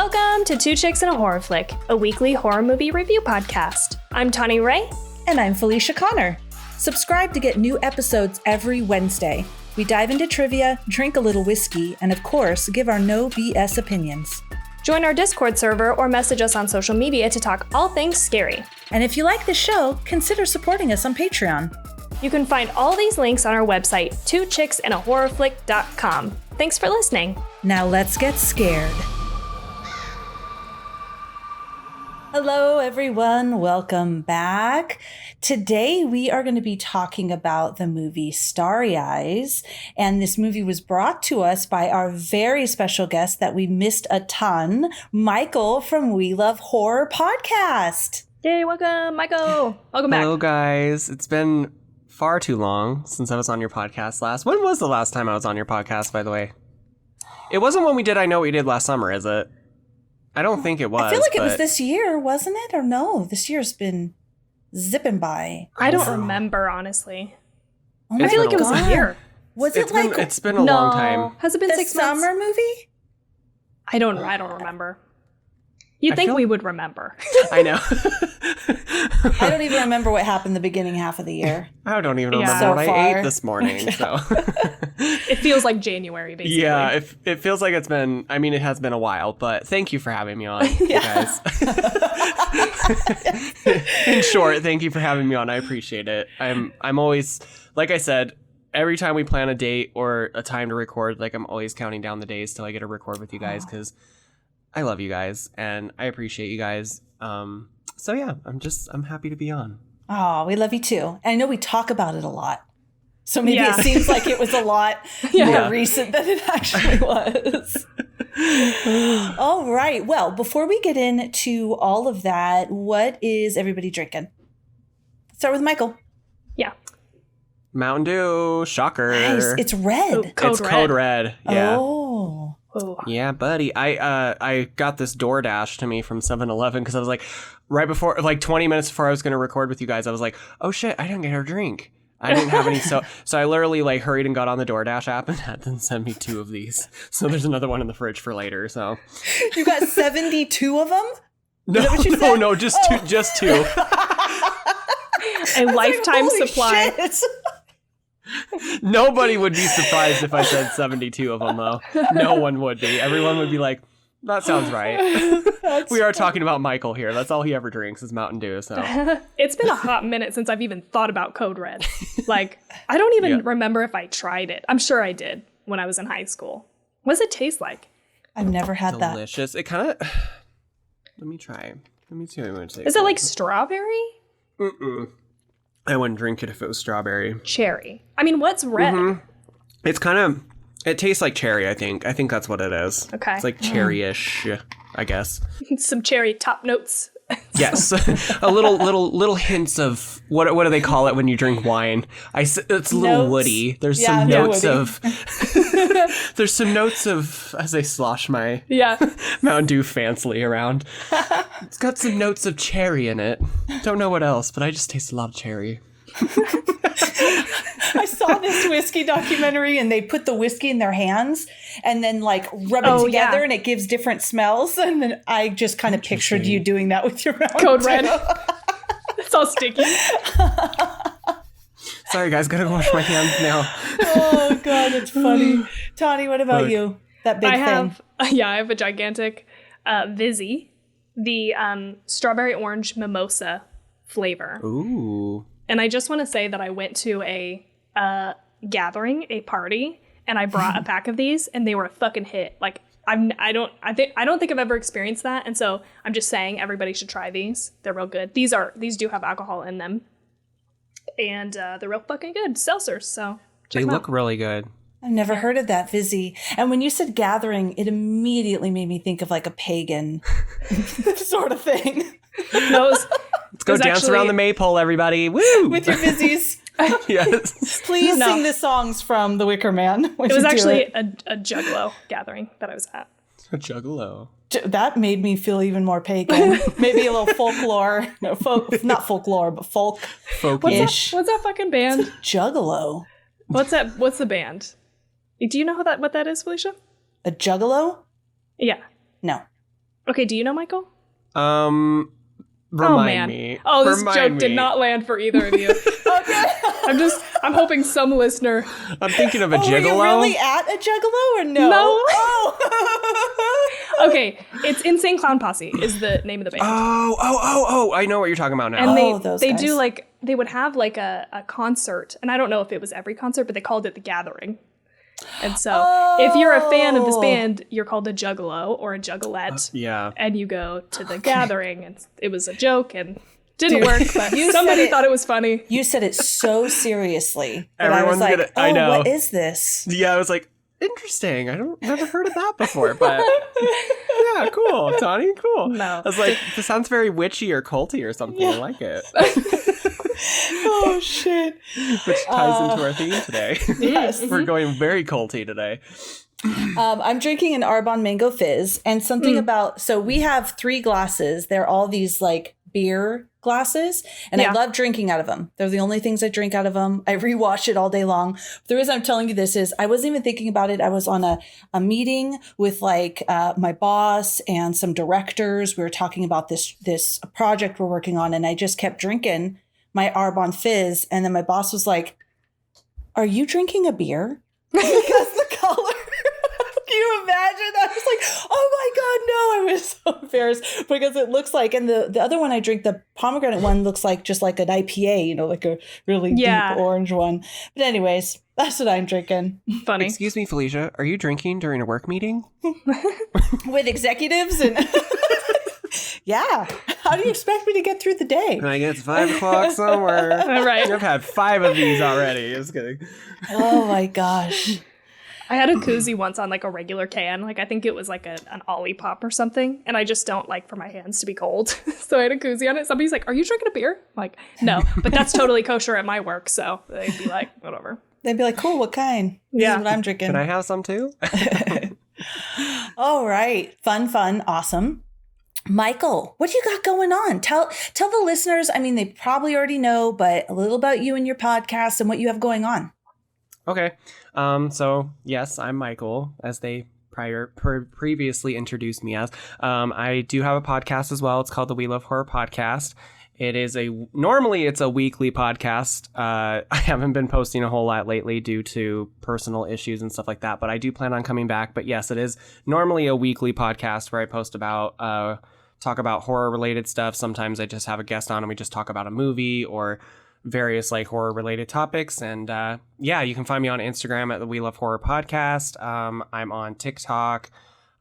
Welcome to Two Chicks and a Horror Flick, a weekly horror movie review podcast. I'm Tawny Ray. And I'm Felicia Connor. Subscribe to get new episodes every Wednesday. We dive into trivia, drink a little whiskey, and of course, give our no BS opinions. Join our Discord server or message us on social media to talk all things scary. And if you like the show, consider supporting us on Patreon. You can find all these links on our website, twochicksandahorrorflick.com. Thanks for listening. Now let's get scared. Hello, everyone. Welcome back. Today, we are going to be talking about the movie Starry Eyes. And this movie was brought to us by our very special guest that we missed a ton, Michael from We Love Horror Podcast. Yay, welcome, Michael. Welcome back. Hello, guys. It's been far too long since I was on your podcast last. When was the last time I was on your podcast, by the way? It wasn't when we did I Know What You Did Last Summer, is it? I don't think it was. I feel like it was this year, wasn't it? Or no, this year's been zipping by. I don't remember, honestly. Oh I feel like it was a year. Was it like... It's been a long time. Has it been 6 months? The summer movie? I don't remember. You'd think we would remember. I know. I don't even remember what happened the beginning half of the year. I don't even remember So what far. I ate this morning. So It feels like January, basically. yeah, it feels like it's been, I mean, it has been a while, but thank you for having me on, you guys. In short, thank you for having me on. I appreciate it. I'm always, like I said, every time we plan a date or a time to record, like I'm always counting down the days till I get to record with you guys because I love you guys and I appreciate you guys. So yeah, I'm happy to be on. Oh, we love you too. And I know we talk about it a lot. So maybe it seems like it was a lot more recent than it actually was. All right. Well, before we get into all of that, what is everybody drinking? Start with Michael. Yeah. Mountain Dew, shocker. Nice. It's red. Ooh, Code Red. Yeah. Oh. Yeah, buddy. I got this DoorDash to me from 7-Eleven because I was like, right before, like 20 minutes before I was going to record with you guys, I was like, oh shit, I didn't get her drink. I didn't have any. So I literally like hurried and got on the DoorDash app and had them send me 2 of these. So there's another one in the fridge for later. So You got 72 of them? no, just two. A lifetime supply. Shit. Nobody would be surprised if I said 72 of them, though. No one would be. Everyone would be like, that sounds right. We are talking about Michael here. That's all he ever drinks is Mountain Dew. So It's been a hot minute since I've even thought about Code Red. Like, I don't even remember if I tried it. I'm sure I did when I was in high school. What does it taste like? I've never had that. delicious. It kind of... Let me try. Let me see what I'm going to say. Is it like strawberry? Mm-mm. I wouldn't drink it if it was strawberry. Cherry. I mean, what's red? Mm-hmm. It's kind of... It tastes like cherry, I think. I think that's what it is. Okay. It's like cherry-ish, I guess. Some cherry top notes. Yes. A little hints of... What do they call it when you drink wine? It's a little Notes. woody. There's Yeah, some they're notes woody. of... There's some notes of... As I slosh my Yeah. Mountain Dew fancily around. It's got some notes of cherry in it. Don't know what else, but I just taste a lot of cherry. I saw this whiskey documentary and they put the whiskey in their hands and then like rub it together and it gives different smells. And then I just kind of pictured you doing that with your Mountain Code Dew. Red. It's all sticky. Sorry, guys. Gotta wash my hands now. Oh, God, it's funny. Tawny, what about you? That big thing. I have a gigantic Vizzy, the strawberry orange mimosa flavor. Ooh. And I just want to say that I went to a gathering, a party, and I brought a pack of these, and they were a fucking hit. Like I don't think I've ever experienced that, and so I'm just saying everybody should try these. They're real good. These do have alcohol in them, and they're real fucking good. Seltzers, so check They them look out. really good. I've never heard of that, Vizzy. And when you said gathering, it immediately made me think of like a pagan sort of thing. Those. Let's go dance around the maypole, everybody. Woo! With your Vizzies. Yes. Please sing the songs from The Wicker Man. It was actually a Juggalo gathering that I was at. A juggalo. That made me feel even more pagan. Maybe a little folklore. No, not folklore, but folk-ish. What's that fucking band? Juggalo. What's the band? Do you know what that is, Felicia? A juggalo? Yeah. No. Okay, do you know Michael? Remind me. Oh, this Remind joke me. did not land for either of you. Okay. I'm hoping some listener. I'm thinking of a gigolo. Were you really at a juggalo or no? No. Oh. Okay, it's Insane Clown Posse is the name of the band. Oh, I know what you're talking about now. And those they guys. do like, they would have like a concert, and I don't know if it was every concert, but they called it The Gathering. And so if you're a fan of this band, you're called a juggalo or a juggalette. Yeah. And you go to the gathering, and it was a joke and didn't work, but somebody thought it was funny. You said it so seriously that I was Everyone's like, I know. What is this? Yeah, I was like, interesting. Never heard of that before, but yeah, cool. Tawny, cool. No. I was like, this sounds very witchy or culty or something. I like it. Oh, shit. Which ties into our theme today. Yes. We're going very culty today. I'm drinking an Arbonne Mango Fizz, and something about, so we have 3 glasses. They're all these like beer glasses, and I love drinking out of them. They're the only things I drink out of them. I rewatch it all day long. The reason I'm telling you this is I wasn't even thinking about it. I was on a meeting with like my boss and some directors. We were talking about this project we're working on, and I just kept drinking my Arbonne Fizz, and then my boss was like, "Are you drinking a beer?" Because the color. Can you imagine? I was like, oh my God, no. I was so embarrassed because it looks like, and the other one I drink, the pomegranate one, looks like just like an IPA, you know, like a really deep orange one. But anyways, that's what I'm drinking. Funny. Excuse me, Felicia, are you drinking during a work meeting? With executives and... Yeah. How do you expect me to get through the day? Like, it's 5 o'clock somewhere. Right. I've had 5 of these already. Just kidding. Oh my gosh. I had a koozie once on like a regular can. Like I think it was like an Ollie Pop or something. And I just don't like for my hands to be cold. So I had a koozie on it. Somebody's like, "Are you drinking a beer?" I'm like, no, but that's totally kosher at my work. So they'd be like, whatever. They'd be like, cool, what kind? This is what I'm drinking. Can I have some too? All right. Fun. Awesome. Michael, what do you got going on? Tell the listeners, I mean, they probably already know, but a little about you and your podcast and what you have going on. Okay. So yes, I'm Michael, as they previously introduced me as. I do have a podcast as well. It's called the We Love Horror Podcast. It is normally it's a weekly podcast. I haven't been posting a whole lot lately due to personal issues and stuff like that, but I do plan on coming back. But yes, it is normally a weekly podcast where I post about, talk about horror related stuff. Sometimes I just have a guest on and we just talk about a movie or various like horror related topics. And yeah, you can find me on Instagram at the We Love Horror Podcast. I'm on TikTok.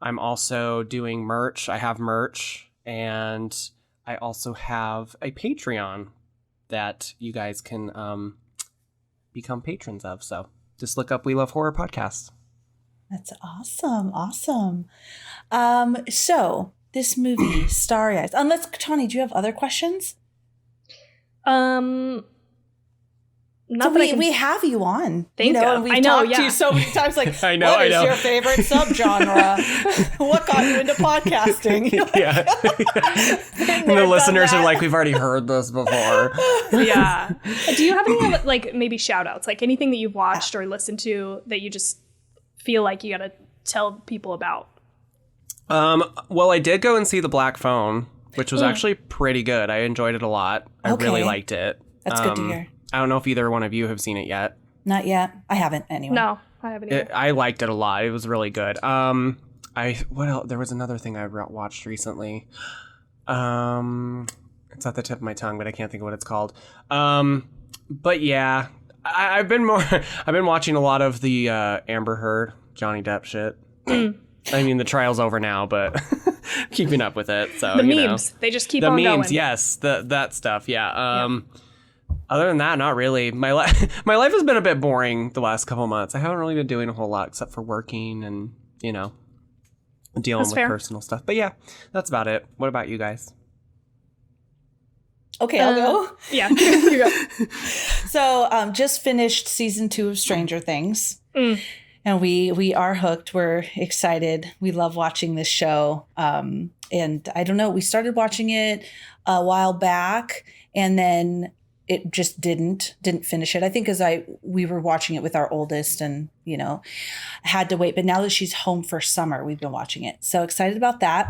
I'm also doing merch. I have merch, and I also have a Patreon that you guys can become patrons of. So just look up We Love Horror Podcast. That's awesome. So this movie, Starry Eyes. Unless, Tawny, do you have other questions? Not so that we have you on. Think you know, of. and we've I know, talked to you so many times. Like, I know, what I is know. your favorite subgenre? What got you into podcasting? Yeah. And the listeners are like, we've already heard this before. Yeah. Do you have any like maybe shout outs? Like anything that you've watched or listened to that you just feel like you gotta tell people about? Well, I did go and see The Black Phone, which was actually pretty good. I enjoyed it a lot. I really liked it. That's good to hear. I don't know if either one of you have seen it yet. Not yet. I haven't anyway. No, I haven't either. I liked it a lot. It was really good. What else? There was another thing I watched recently. It's at the tip of my tongue, but I can't think of what it's called. But yeah, I've been watching a lot of the Amber Heard, Johnny Depp shit. I mean, the trial's over now, but keeping up with it. So the memes, they just keep on going. The memes, yes, that stuff, yeah. Other than that, not really. My life has been a bit boring the last couple months. I haven't really been doing a whole lot except for working and, dealing with personal stuff. But yeah, that's about it. What about you guys? Okay, I'll go. Yeah, you go. So, just finished season 2 of Stranger Things. And we are hooked. We're excited. We love watching this show. And I don't know, we started watching it a while back, and then it just didn't finish it. I think we were watching it with our oldest and, had to wait. But now that she's home for summer, we've been watching it. So excited about that.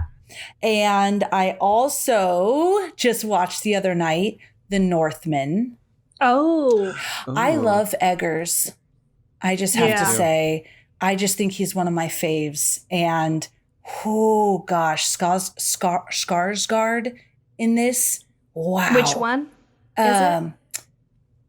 And I also just watched the other night The Northmen. Oh. I Ooh. love Eggers. I just have to Yeah. say, I just think he's one of my faves. And oh gosh, Skarsgård in this. Wow. Which one is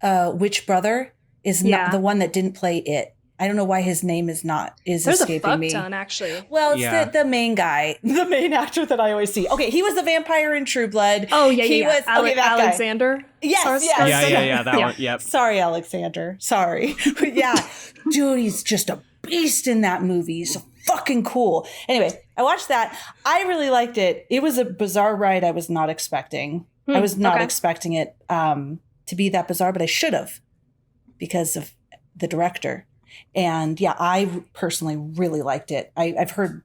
it? Which brother is Yeah. not the one that didn't play it? I don't know why his name is There's escaping a fuck me. ton, actually. Well, it's Yeah. the main guy, the main actor that I always see. Okay, he was the vampire in True Blood. Oh, yeah, he yeah. was that guy. Alexander? Yes, Sars- yes. Yeah, that Yeah. one. Yep. Sorry, Alexander. Sorry. But yeah, dude, he's just a beast in that movie. He's so fucking cool. Anyway, I watched that. I really liked it. It was a bizarre ride I was not expecting. I was not expecting it to be that bizarre, but I should have because of the director. And yeah, I personally really liked it. I've heard,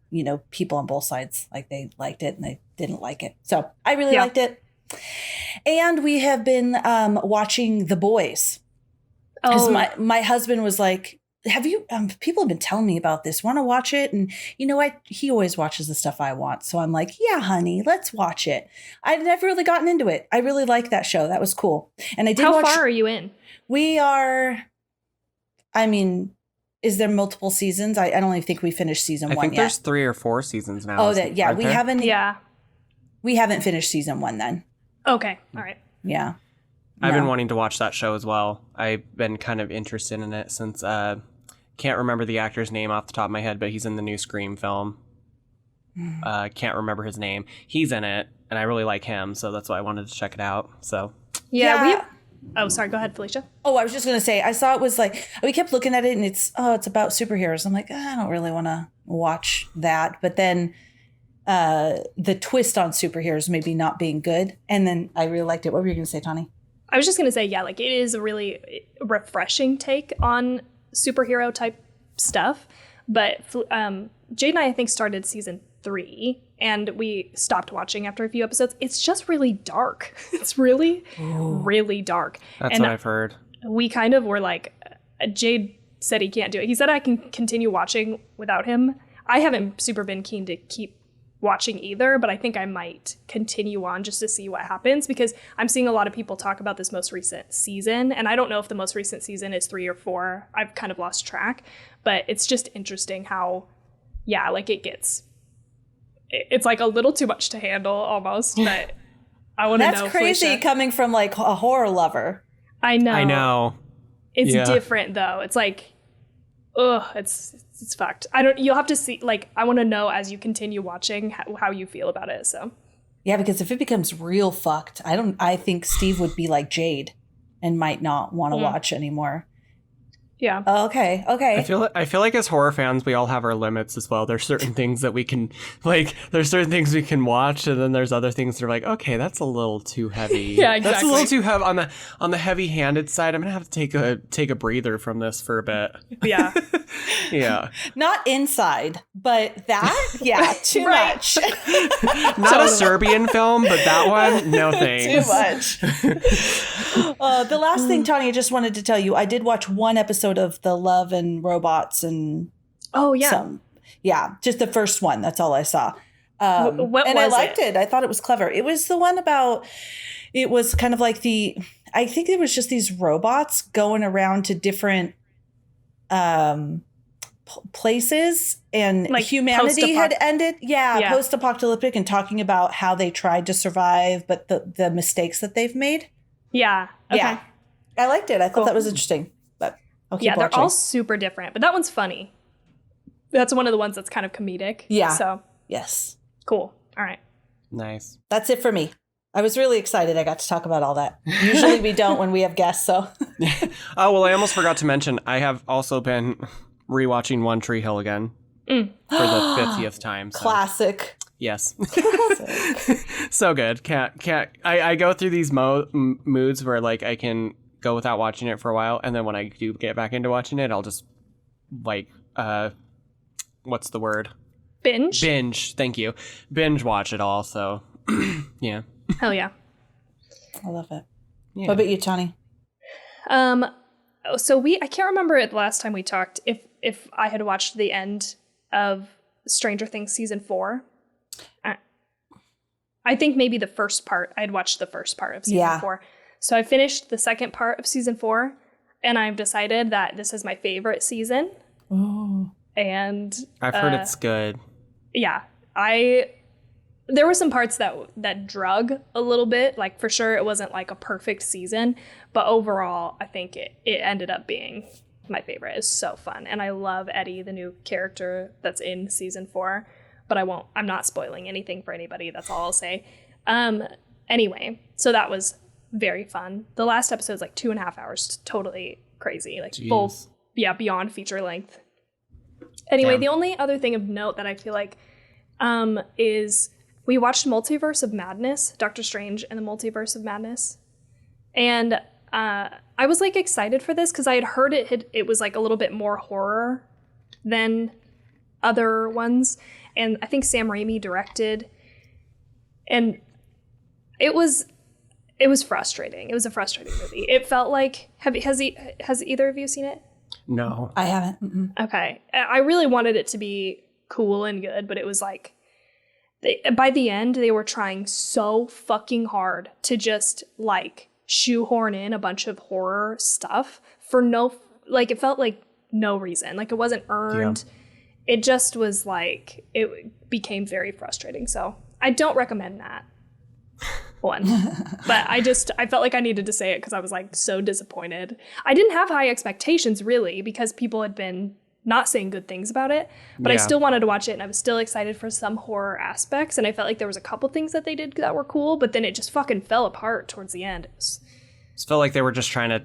people on both sides, like they liked it and they didn't like it. So I really liked it. And we have been watching The Boys. Because my husband was like, have you, people have been telling me about this. Want to watch it? And he always watches the stuff I want. So I'm like, yeah, honey, let's watch it. I've never really gotten into it. I really like that show. That was cool. And I did How far are you in? We are, is there multiple seasons? I don't even think we finished season I one think yet. there's 3 or 4 seasons now. Oh, aren't we there? haven't. Yeah. We haven't finished season one then. Okay. All right. Yeah. I've No. been wanting to watch that show as well. I've been kind of interested in it since can't remember the actor's name off the top of my head, but he's in the new Scream film. Can't remember his name. He's in it, and I really like him, so that's why I wanted to check it out. So Yeah. Oh, sorry. Go ahead, Felicia. Oh, I was just going to say, I saw it was like, we kept looking at it and it's about superheroes. I'm like, I don't really want to watch that. But then the twist on superheroes maybe not being good. And then I really liked it. What were you going to say, Tawny? I was just going to say, yeah, like it is a really refreshing take on superhero type stuff. But Jade and I think, started season 3 and we stopped watching after a few episodes. It's just really dark. It's really, really dark. that's And what I've heard. we kind of were like, Jade said he can't do it. He said I can continue watching without him. I haven't super been keen to keep watching either, but I think I might continue on just to see what happens because I'm seeing a lot of people talk about this most recent season, and I don't know if the most recent season is 3 or 4. I've kind of lost track, but it's just interesting how, like it's like a little too much to handle almost, but I want to know. That's crazy Felicia. coming from like a horror lover. I know. It's Yeah. different though. It's like, it's fucked. You'll have to see, like, I want to know as you continue watching how you feel about it. So Yeah, because if it becomes real fucked, I think Steve would be like Jade and might not want to watch anymore. yeah. Okay. I feel like as horror fans, we all have our limits as well. There's certain things that we can there's certain things we can watch, and then there's other things that are like, okay, that's a little too heavy. Yeah, That's a little exactly. too heavy on the heavy-handed side. I'm gonna have to take a breather from this for a bit. Yeah. Yeah, Not inside, but that, yeah, too Right. much. not a Serbian film, but that one, no thanks. Too much. The last thing, Tawny, I just wanted to tell you, I did watch one episode of The Love and Robots and Oh yeah. just the first one. That's all I saw. What and I was liked it? it. I thought it was clever. It was the one about, it was kind of like I think it was just these robots going around to different places, and Like humanity had post-apoc- ended. Yeah. Post-apocalyptic, and talking about how they tried to survive, but the mistakes that they've made. Yeah. Okay. Yeah. I liked it. I thought Cool. that was interesting. But I'll keep Yeah, they're watching. all super different, but that one's funny. That's one of the ones that's kind of comedic. Yeah. So Yes. cool. All right. Nice. That's it for me. I was really excited I got to talk about all that. Usually we don't when we have guests, so. Oh well, I almost forgot to mention I have also been rewatching One Tree Hill again for the 50th time. So. Classic. Yes. So good. I go through these moods where like I can go without watching it for a while, and then when I do get back into watching it, I'll just like what's the word? Binge. Thank you. Binge watch it all. So yeah. Hell yeah. I love it. Yeah. What about you, Tawny? So I can't remember it the last time we talked if I had watched the end of Stranger Things season 4. I think maybe the first part. I'd watched the first part of season 4. So I finished the second part of season 4, and I've decided that this is my favorite season. Oh. And I've heard it's good. Yeah. There were some parts that drug a little bit. Like, for sure, it wasn't like a perfect season. But overall, I think it ended up being my favorite. It's so fun. And I love Eddie, the new character that's in season 4. But I'm not spoiling anything for anybody. That's all I'll say. Anyway, so that was very fun. The last episode was like 2.5 hours. Totally crazy. Like, full, beyond feature length. Anyway, The only other thing of note that I feel like is we watched Multiverse of Madness, Doctor Strange and the Multiverse of Madness. And I was like excited for this because I had heard it was like a little bit more horror than other ones. And I think Sam Raimi directed. And it was frustrating. It was a frustrating movie. It felt like, has either of you seen it? No. I haven't. Mm-mm. Okay. I really wanted it to be cool and good, but it was like, by the end, they were trying so fucking hard to just like shoehorn in a bunch of horror stuff for it felt like no reason. Like, it wasn't earned. Yeah. It just was like, it became very frustrating. So I don't recommend that one. But I felt like I needed to say it because I was like so disappointed. I didn't have high expectations really because people had been not saying good things about it, but I still wanted to watch it, and I was still excited for some horror aspects, and I felt like there was a couple things that they did that were cool, but then it just fucking fell apart towards the end. It felt like they were just trying to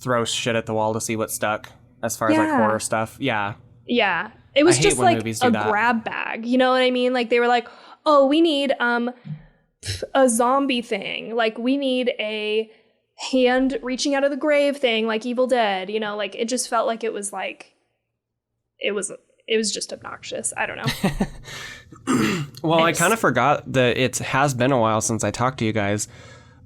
throw shit at the wall to see what stuck as far as like horror stuff. Yeah. Yeah. It was just like a grab bag. You know what I mean? Like, they were like, oh, we need a zombie thing. Like, we need a hand reaching out of the grave thing, like Evil Dead. You know, like, it just felt like it was it was just obnoxious. I don't know. Well, I kind of forgot that it has been a while since I talked to you guys.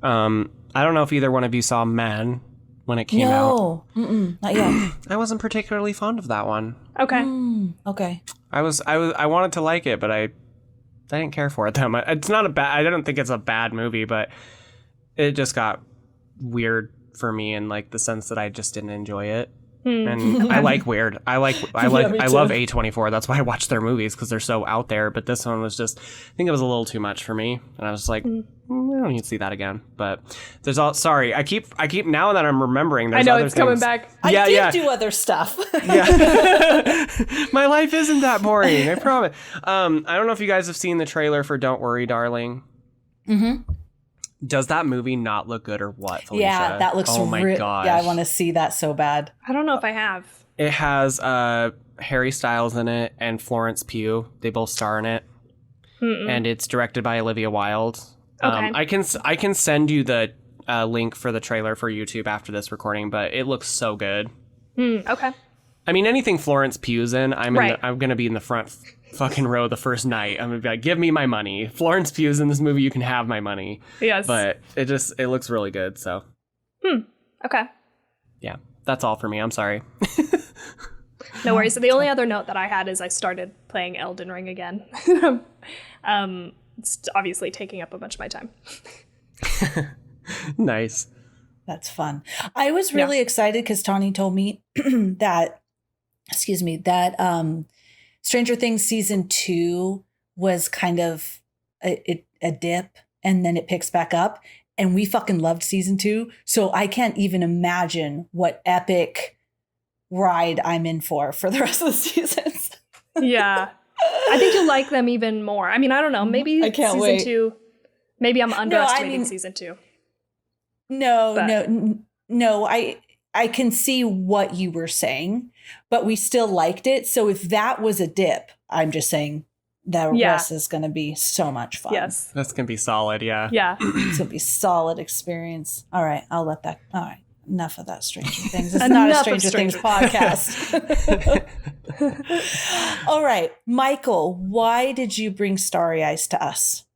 I don't know if either one of you saw Man when it came out. No, not yet. I wasn't particularly fond of that one. Okay. Okay. I wanted to like it, but I didn't care for it that much. It's not I don't think it's a bad movie, but it just got weird for me in like the sense that I just didn't enjoy it. And I like weird. I love A24. That's why I watch their movies, because they're so out there. But this one was just, I think it was a little too much for me, and I was just like, I don't need to see that again. But there's sorry, I keep now that I'm remembering. There's I know other it's things. Coming back. I did do other stuff. Yeah, my life isn't that boring. I promise. I don't know if you guys have seen the trailer for Don't Worry, Darling. Mm-hmm. Does that movie not look good or what, Felicia? Yeah, that looks. Oh my gosh. Yeah, I want to see that so bad. I don't know if I have. It has Harry Styles in it and Florence Pugh. They both star in it, and it's directed by Olivia Wilde. Okay. I can send you the link for the trailer for YouTube after this recording, but it looks so good. Okay. I mean, anything Florence Pugh's in, I'm gonna be in the front fucking row the first night. I'm gonna be like, give me my money. Florence Pugh's in this movie, you can have my money. Yes. But it looks really good, so. Okay. Yeah, that's all for me. I'm sorry. No worries. So the only other note that I had is I started playing Elden Ring again. It's obviously taking up a bunch of my time. Nice. That's fun. I was really excited because Tawny told me that Stranger Things season 2 was kind of a dip, and then it picks back up, and we fucking loved season 2. So I can't even imagine what epic ride I'm in for the rest of the seasons. Yeah. I think you'll like them even more. I mean, I don't know. Maybe I can't season wait. 2. Maybe I'm underestimating season 2. No. I can see what you were saying, but we still liked it. So if that was a dip, I'm just saying the rest is going to be so much fun. Yes. That's going to be solid, yeah. Yeah. It's going to be solid experience. All right, I'll let that. All right, enough of that Stranger Things. It's not a Stranger Things podcast. All right, Michael, why did you bring Starry Eyes to us?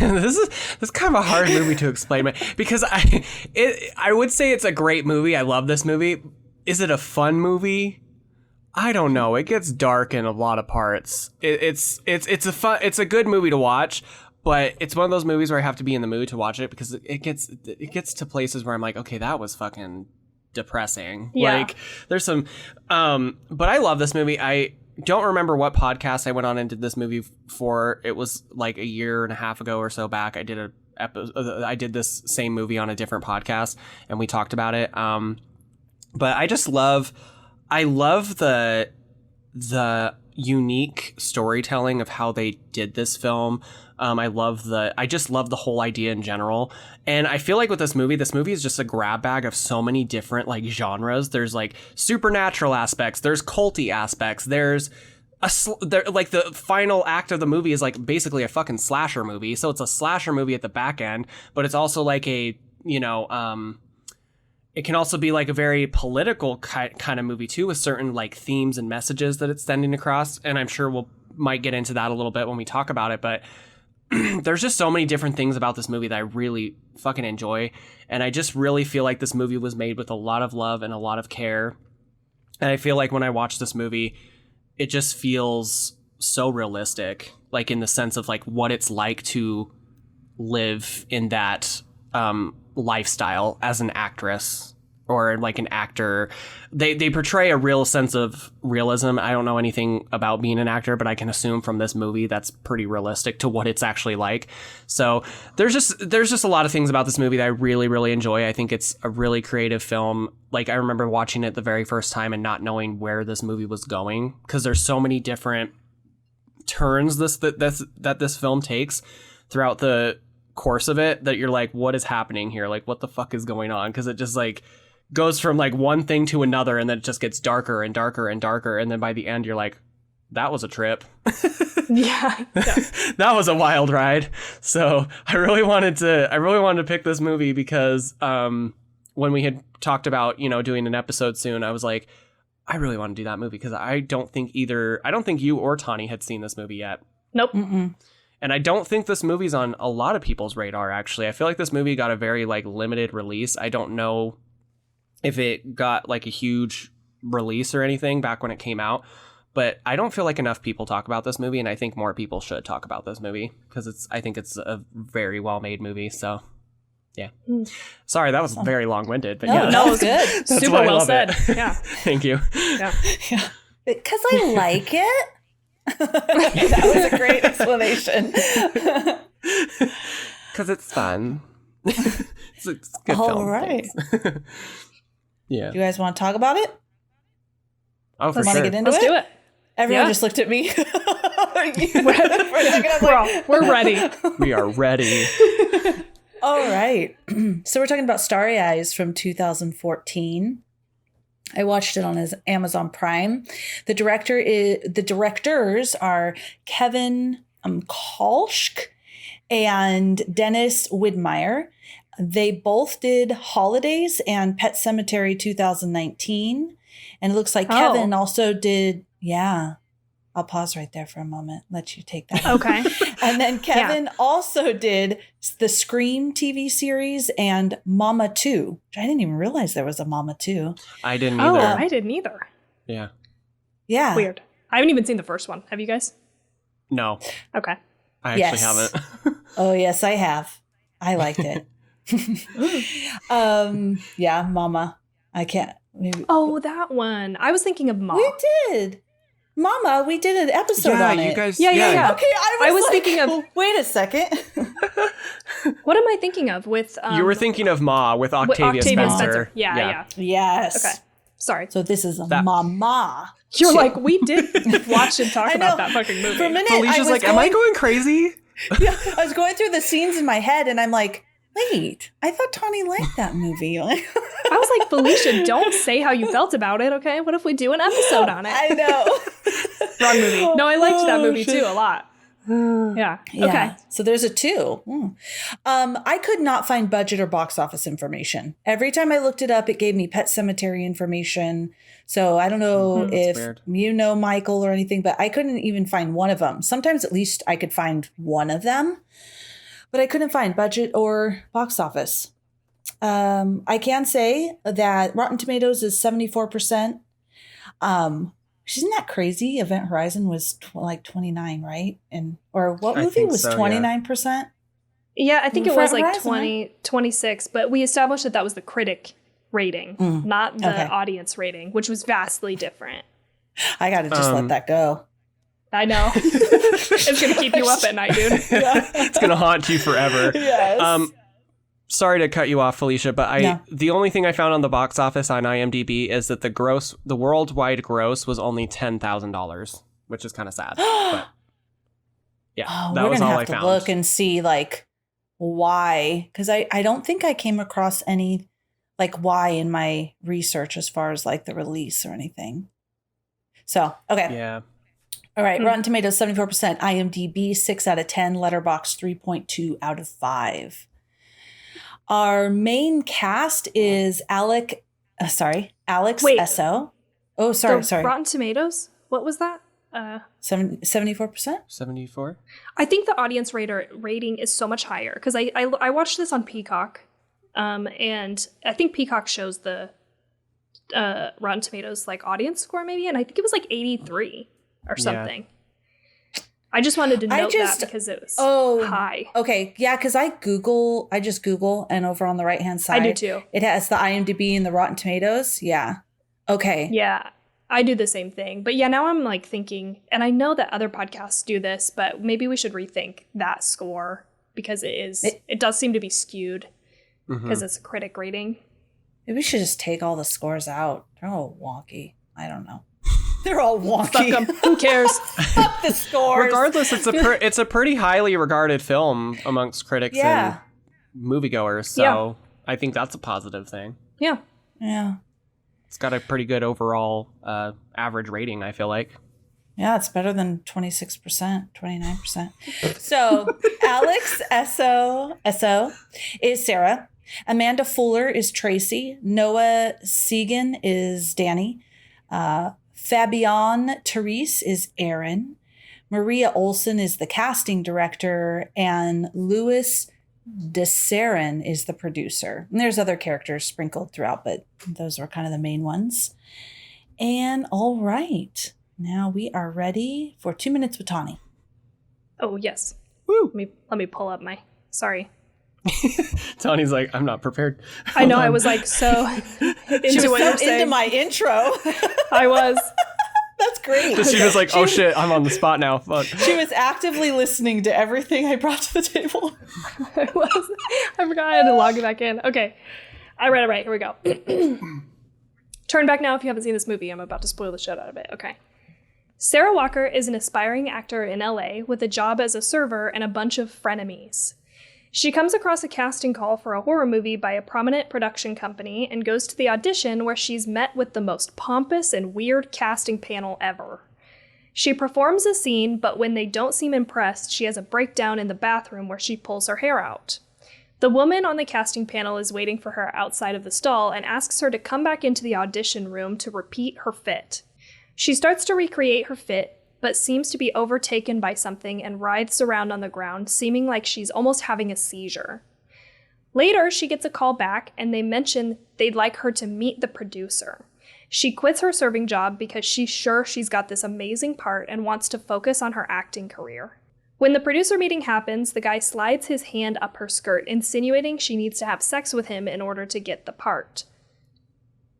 This is kind of a hard movie to explain, because I would say it's a great movie. I love this movie. Is it a fun movie? I don't know. It gets dark in a lot of parts. It's a good movie to watch, but it's one of those movies where I have to be in the mood to watch it because it gets to places where I'm like, okay, that was fucking depressing. Yeah. Like there's some, but I love this movie. I don't remember what podcast I went on and did this movie for. It was like a year and a half ago or so back. I did this same movie on a different podcast and we talked about it. But I love the unique storytelling of how they did this film. I just love the whole idea in general. And I feel like with this movie is just a grab bag of so many different like genres. There's like supernatural aspects, there's culty aspects, there's like the final act of the movie is like basically a fucking slasher movie. So it's a slasher movie at the back end, but it's also like a, it can also be like a very political kind of movie too, with certain like themes and messages that it's sending across. And I'm sure might get into that a little bit when we talk about it, but there's just so many different things about this movie that I really fucking enjoy. And I just really feel like this movie was made with a lot of love and a lot of care. And I feel like when I watch this movie, it just feels so realistic, like in the sense of like what it's like to live in that lifestyle as an actress or like an actor. They portray a real sense of realism. I don't know anything about being an actor, but I can assume from this movie that's pretty realistic to what it's actually like. So there's just a lot of things about this movie that I really, really enjoy. I think it's a really creative film. Like I remember watching it the very first time and not knowing where this movie was going because there's so many different turns that this film takes throughout the course of it that you're like, what is happening here? Like, what the fuck is going on? Because it just like goes from like one thing to another and then it just gets darker and darker and darker. And then by the end, you're like, that was a trip. Yeah. That was a wild ride. So I really wanted to pick this movie because when we had talked about, doing an episode soon, I was like, I really want to do that movie because I don't think you or Tawny had seen this movie yet. Nope. Mm-mm. And I don't think this movie's on a lot of people's radar, actually. I feel like this movie got a very like limited release. I don't know if it got like a huge release or anything back when it came out, but I don't feel like enough people talk about this movie, and I think more people should talk about this movie because I think it's a very well-made movie. So yeah. Sorry, that was very long-winded, but yeah. No, it was good. Super well said. Yeah. Thank you. Yeah. Because I like it. That was a great explanation. Because it's fun. It's a good film. All right. Yeah. Do you guys want to talk about it? Oh, for Want to sure. get into Let's it? do it. Everyone Yeah. just looked at me. We're ready. We are ready. All right. So we're talking about Starry Eyes from 2014. I watched it on his Amazon Prime. The directors are Kevin Kolsch and Dennis Widmyer. They both did Holidays and Pet Sematary 2019. And it looks like Kevin also did, I'll pause right there for a moment, let you take that. Okay. And then Kevin also did the Scream TV series and Mama 2, which I didn't even realize there was a Mama 2. I didn't Oh, either. I didn't either. Yeah. Yeah. Weird. I haven't even seen the first one. Have you guys? No, Okay. I actually haven't. Oh, yes, I have. I liked it. Yeah, Mama. I can't. Oh, that one. I was thinking of Mom. We did. Mama, we did an episode on it. You guys. Yeah. Okay, I was thinking of- Wait a second. What am I thinking of with... You were thinking of Ma with Octavia Spencer. Yeah. Yes. Okay. Sorry. So this is That- Mama. You're like, we did watch and talk I about know. that fucking movie. For a minute, Felicia's like, am I going crazy? Yeah, I was going through the scenes in my head, and I'm like, wait, I thought Tawny liked that movie. I was like, Felicia, don't say how you felt about it, okay? What if we do an episode on it? I know. Wrong movie. No, I liked that movie shit. too a lot. Yeah. Yeah. Okay. So there's a 2. I could not find budget or box office information. Every time I looked it up, it gave me Pet Sematary information. So I don't know if weird. you know Michael or anything, but I couldn't even find one of them. Sometimes at least I could find one of them, but I couldn't find budget or box office. I can say that Rotten Tomatoes is 74%. Isn't that crazy? Event Horizon was like 29, right? Or what movie was so, 29%? Yeah, I think it was like Horizon, 20, right? 26, but we established that was the critic rating, not the audience rating, which was vastly different. I got to just let that go. I know. It's going to keep you up at night, dude. Yeah. It's going to haunt you forever. Yes. Sorry to cut you off, Felicia, but the only thing I found on the box office on IMDb is that the worldwide gross was only $10,000, which is kind of sad. But yeah, that was all I found. We're going to have to look and see like why, because I don't think I came across any like why in my research as far as like the release or anything. So, okay. Yeah. All right. Rotten Tomatoes, 74%. IMDb, 6 out of 10. Letterboxd, 3.2 out of 5. Our main cast is Alex Esso. Oh, sorry. Rotten Tomatoes? What was that? 74%? 74? I think the audience rating is so much higher because I watched this on Peacock, and I think Peacock shows the Rotten Tomatoes like audience score maybe, and I think it was like 83 or something. Yeah. I just wanted to note that because it was high. Okay, yeah, because I just Google, and over on the right-hand side, I do too. It has the IMDb and the Rotten Tomatoes. Yeah. Okay. Yeah, I do the same thing. But yeah, now I'm like thinking, and I know that other podcasts do this, but maybe we should rethink that score because it does seem to be skewed because it's a critic rating. Maybe we should just take all the scores out. They're all wonky. I don't know. They're all wonky. Fuck them. Who cares? Fuck the scores. Regardless, it's a pretty highly regarded film amongst critics and moviegoers. So I think that's a positive thing. Yeah. Yeah. It's got a pretty good overall average rating, I feel like. Yeah, it's better than 26%, 29%. So Alex Esso is Sarah. Amanda Fuller is Tracy. Noah Segan is Danny. Fabian Therese is Erin. Maria Olson is the casting director. And Louis DeSarin is the producer. And there's other characters sprinkled throughout, but those are kind of the main ones. And all right. Now we are ready for 2 minutes with Tawny. Oh, yes. Woo! Let me pull up my... Sorry. Tawny's like, I'm not prepared. I know, I was like so into what you're saying. Into my intro. I was. That's great. She was like, oh shit, I'm on the spot now. Fuck. She was actively listening to everything I brought to the table. I was. I forgot I had to log it back in. Okay. I read it right. Here we go. Turn back now if you haven't seen this movie. I'm about to spoil the shit out of it. Okay. Sarah Walker is an aspiring actor in LA with a job as a server and a bunch of frenemies. She comes across a casting call for a horror movie by a prominent production company and goes to the audition where she's met with the most pompous and weird casting panel ever. She performs a scene, but when they don't seem impressed, she has a breakdown in the bathroom where she pulls her hair out. The woman on the casting panel is waiting for her outside of the stall and asks her to come back into the audition room to repeat her fit. She starts to recreate her fit, but seems to be overtaken by something and writhes around on the ground, seeming like she's almost having a seizure. Later, she gets a call back, and they mention they'd like her to meet the producer. She quits her serving job because she's sure she's got this amazing part and wants to focus on her acting career. When the producer meeting happens, the guy slides his hand up her skirt, insinuating she needs to have sex with him in order to get the part.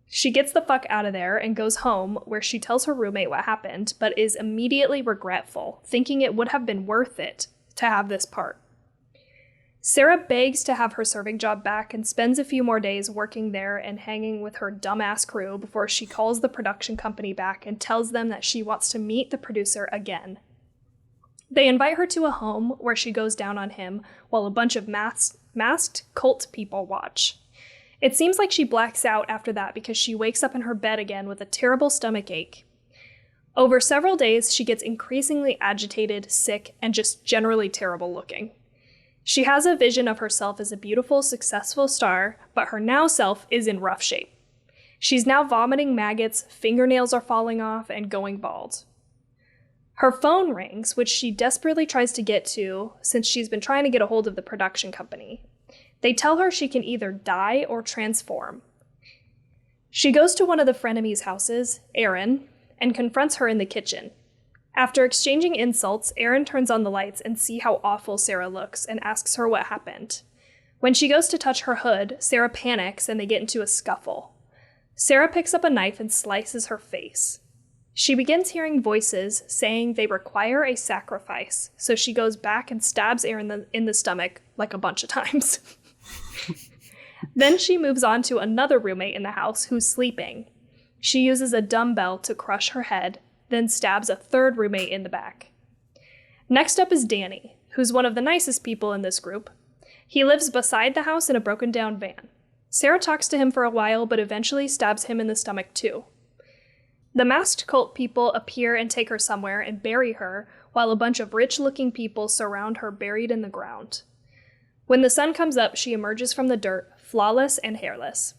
She gets the fuck out of there and goes home, where she tells her roommate what happened, but is immediately regretful, thinking it would have been worth it to have this part. Sarah begs to have her serving job back and spends a few more days working there and hanging with her dumbass crew before she calls the production company back and tells them that she wants to meet the producer again. They invite her to a home where she goes down on him while a bunch of masked cult people watch. It seems like she blacks out after that because she wakes up in her bed again with a terrible stomach ache. Over several days, she gets increasingly agitated, sick, and just generally terrible looking. She has a vision of herself as a beautiful, successful star, but her now self is in rough shape. She's now vomiting maggots, fingernails are falling off, and going bald. Her phone rings, which she desperately tries to get to since she's been trying to get a hold of the production company. They tell her she can either die or transform. She goes to one of the frenemies' houses, Erin, and confronts her in the kitchen. After exchanging insults, Erin turns on the lights and sees how awful Sarah looks and asks her what happened. When she goes to touch her hood, Sarah panics and they get into a scuffle. Sarah picks up a knife and slices her face. She begins hearing voices saying they require a sacrifice, so she goes back and stabs Erin in the stomach like a bunch of times. Then she moves on to another roommate in the house who's sleeping. She uses a dumbbell to crush her head, then stabs a third roommate in the back. Next up is Danny, who's one of the nicest people in this group. He lives beside the house in a broken down van. Sarah talks to him for a while, but eventually stabs him in the stomach too. The masked cult people appear and take her somewhere and bury her, while a bunch of rich-looking people surround her buried in the ground. When the sun comes up, she emerges from the dirt, flawless and hairless.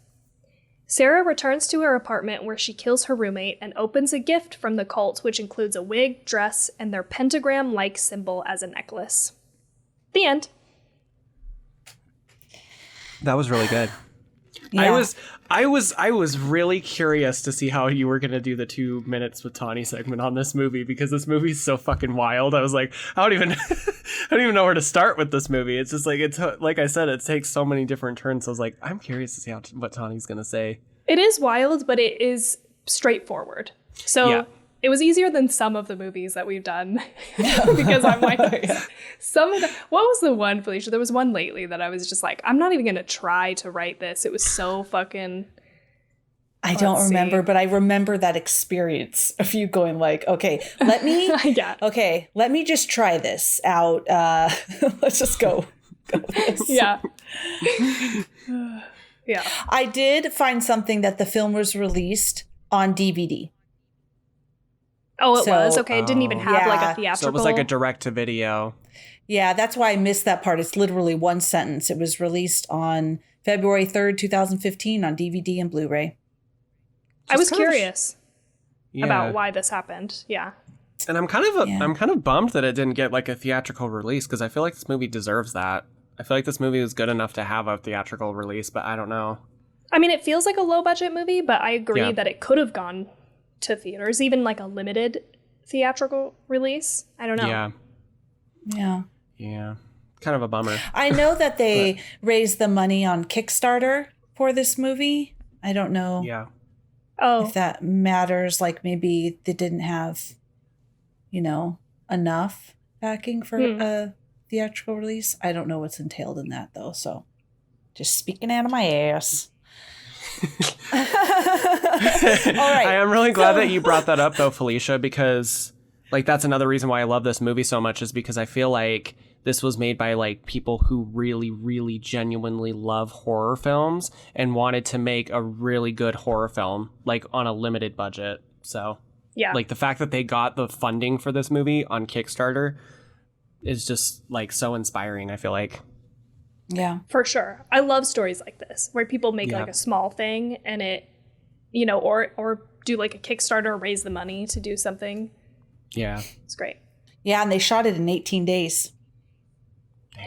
Sarah returns to her apartment where she kills her roommate and opens a gift from the cult, which includes a wig, dress, and their pentagram-like symbol as a necklace. The end. That was really good. Yeah. I was really curious to see how you were gonna do the 2 minutes with Tawny segment on this movie, because this movie's so fucking wild. I was like, I don't even know where to start with this movie. It's just like, it's like I said, it takes so many different turns. So I was like, I'm curious to see what Tawny's gonna say. It is wild, but it is straightforward. So Yeah. It was easier than some of the movies that we've done because I'm like, what was the one, Felicia? There was one lately that I was just like, I'm not even going to try to write this. It was so fucking. I don't remember, but I remember that experience of you going like, okay, let me just try this out. Let's just go with this. Yeah. Yeah. I did find something that the film was released on DVD. Oh, it was? Okay, it didn't even have like a theatrical. So it was like a direct-to-video. Yeah, that's why I missed that part. It's literally one sentence. It was released on February 3rd, 2015 on DVD and Blu-ray. I was curious about why this happened. Yeah. And I'm kind of bummed that it didn't get like a theatrical release, because I feel like this movie deserves that. I feel like this movie was good enough to have a theatrical release, but I don't know. I mean, it feels like a low-budget movie, but I agree that it could have gone to theaters, even like a limited theatrical release. I don't know. Yeah. Kind of a bummer. I know that they raised the money on Kickstarter for this movie. I don't know if that matters. Like maybe they didn't have, enough backing for a theatrical release. I don't know what's entailed in that though. So just speaking out of my ass. All right. I am really glad that you brought that up though, Felicia, because like that's another reason why I love this movie so much, is because I feel like this was made by like people who really, really genuinely love horror films and wanted to make a really good horror film like on a limited budget. So like the fact that they got the funding for this movie on Kickstarter is just like so inspiring, I feel like. Yeah, for sure. I love stories like this where people make like a small thing and it, or do like a Kickstarter, raise the money to do something. Yeah. It's great. Yeah. And they shot it in 18 days.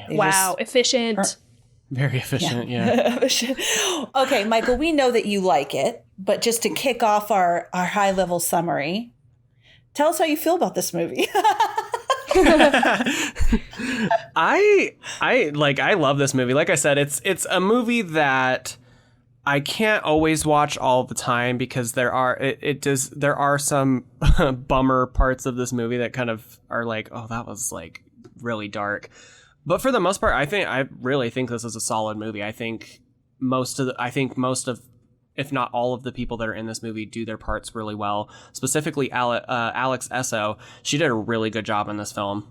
Wow. Efficient. Very efficient. Yeah. Okay, Michael, we know that you like it, but just to kick off our high level summary, tell us how you feel about this movie. I love this movie. Like I said, it's a movie that I can't always watch all the time because there are some bummer parts of this movie that kind of are like, oh, that was like really dark. But for the most part, I really think this is a solid movie. I think most of if not all of the people that are in this movie do their parts really well. Specifically, Alex Esso, she did a really good job in this film.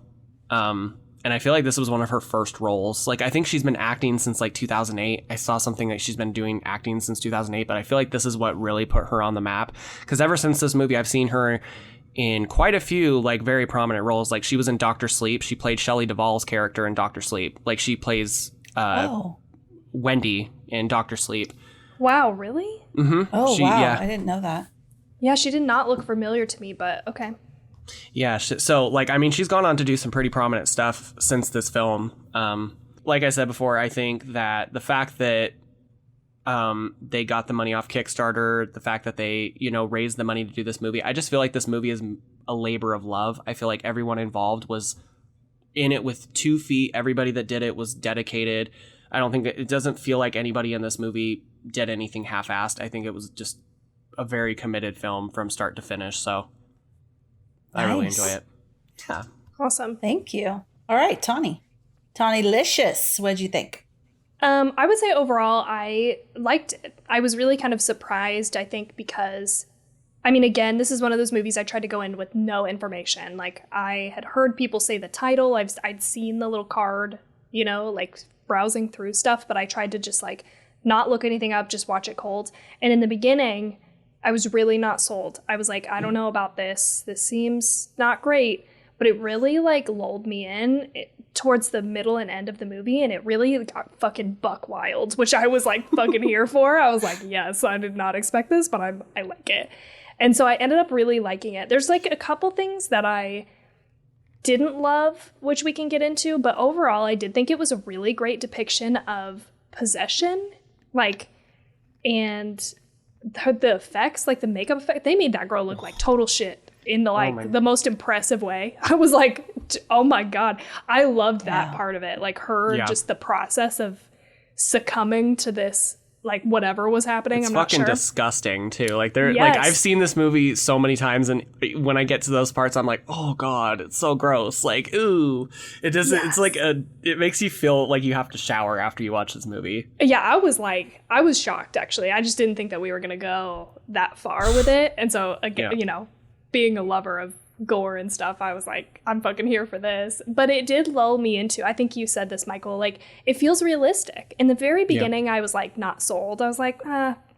And I feel like this was one of her first roles. Like, I think she's been acting since like 2008. I saw something that she's been doing acting since 2008, but I feel like this is what really put her on the map. Because ever since this movie, I've seen her in quite a few like very prominent roles. Like she was in Dr. Sleep. She played Shelley Duvall's character in Dr. Sleep. Like she plays Wendy in Dr. Sleep. Wow, really? Mm-hmm. Oh, wow. Yeah. I didn't know that. Yeah, she did not look familiar to me, but okay. Yeah, so, like, I mean, she's gone on to do some pretty prominent stuff since this film. Like I said before, I think that the fact that They got the money off Kickstarter, the fact that they, raised the money to do this movie. I just feel like this movie is a labor of love. I feel like everyone involved was in it with 2 feet. Everybody that did it was dedicated. I don't think it doesn't feel like anybody in this movie did anything half-assed. I think it was just a very committed film from start to finish. So I really enjoy it. Yeah. Awesome. Thank you. All right, Tawny. Tawny-licious. What'd you think? I would say overall, I liked it. I was really kind of surprised, I think, because, again, this is one of those movies I tried to go in with no information. Like, I had heard people say the title. I'd seen the little card, browsing through stuff, but I tried to just, not look anything up, just watch it cold. And in the beginning, I was really not sold. I was like, I don't know about this. This seems not great. But it really, lulled me in towards the middle and end of the movie, and it really got fucking buck wild, which I was, fucking here for. I was like, yes, I did not expect this, but I like it. And so I ended up really liking it. There's, a couple things that I didn't love, which we can get into, but overall, I did think it was a really great depiction of possession, and the effects, the makeup effect, they made that girl look like total shit in the the most impressive way. I was like, oh my God, I loved that part of it. Just the process of succumbing to this, whatever was happening. It's I'm not sure. Fucking disgusting too. I've seen this movie so many times, and when I get to those parts, I'm like, oh God, it's so gross. Ooh, it doesn't. Yes. It makes you feel like you have to shower after you watch this movie. Yeah, I was shocked actually. I just didn't think that we were gonna go that far with it, and so again, being a lover of gore and stuff, I was like, I'm fucking here for this. But it did lull me into, I think you said this, Michael, it feels realistic. In the very beginning, I was not sold. I was like,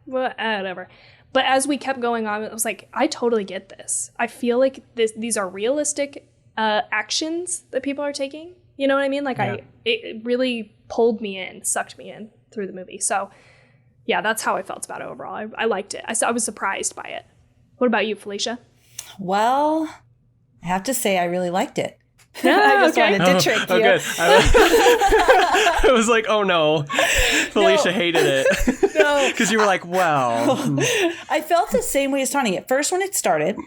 whatever. But as we kept going on, I was like, I totally get this. I feel like these are realistic actions that people are taking. You know what I mean? It really pulled me in, sucked me in through the movie. So yeah, that's how I felt about it overall. I liked it. I was surprised by it. What about you, Felicia? Well, I have to say I really liked it. I just wanted to trick you. Good. I was like, oh no, Felicia hated it. No. Because you were like, wow. I felt the same way as Tawny. At first when it started,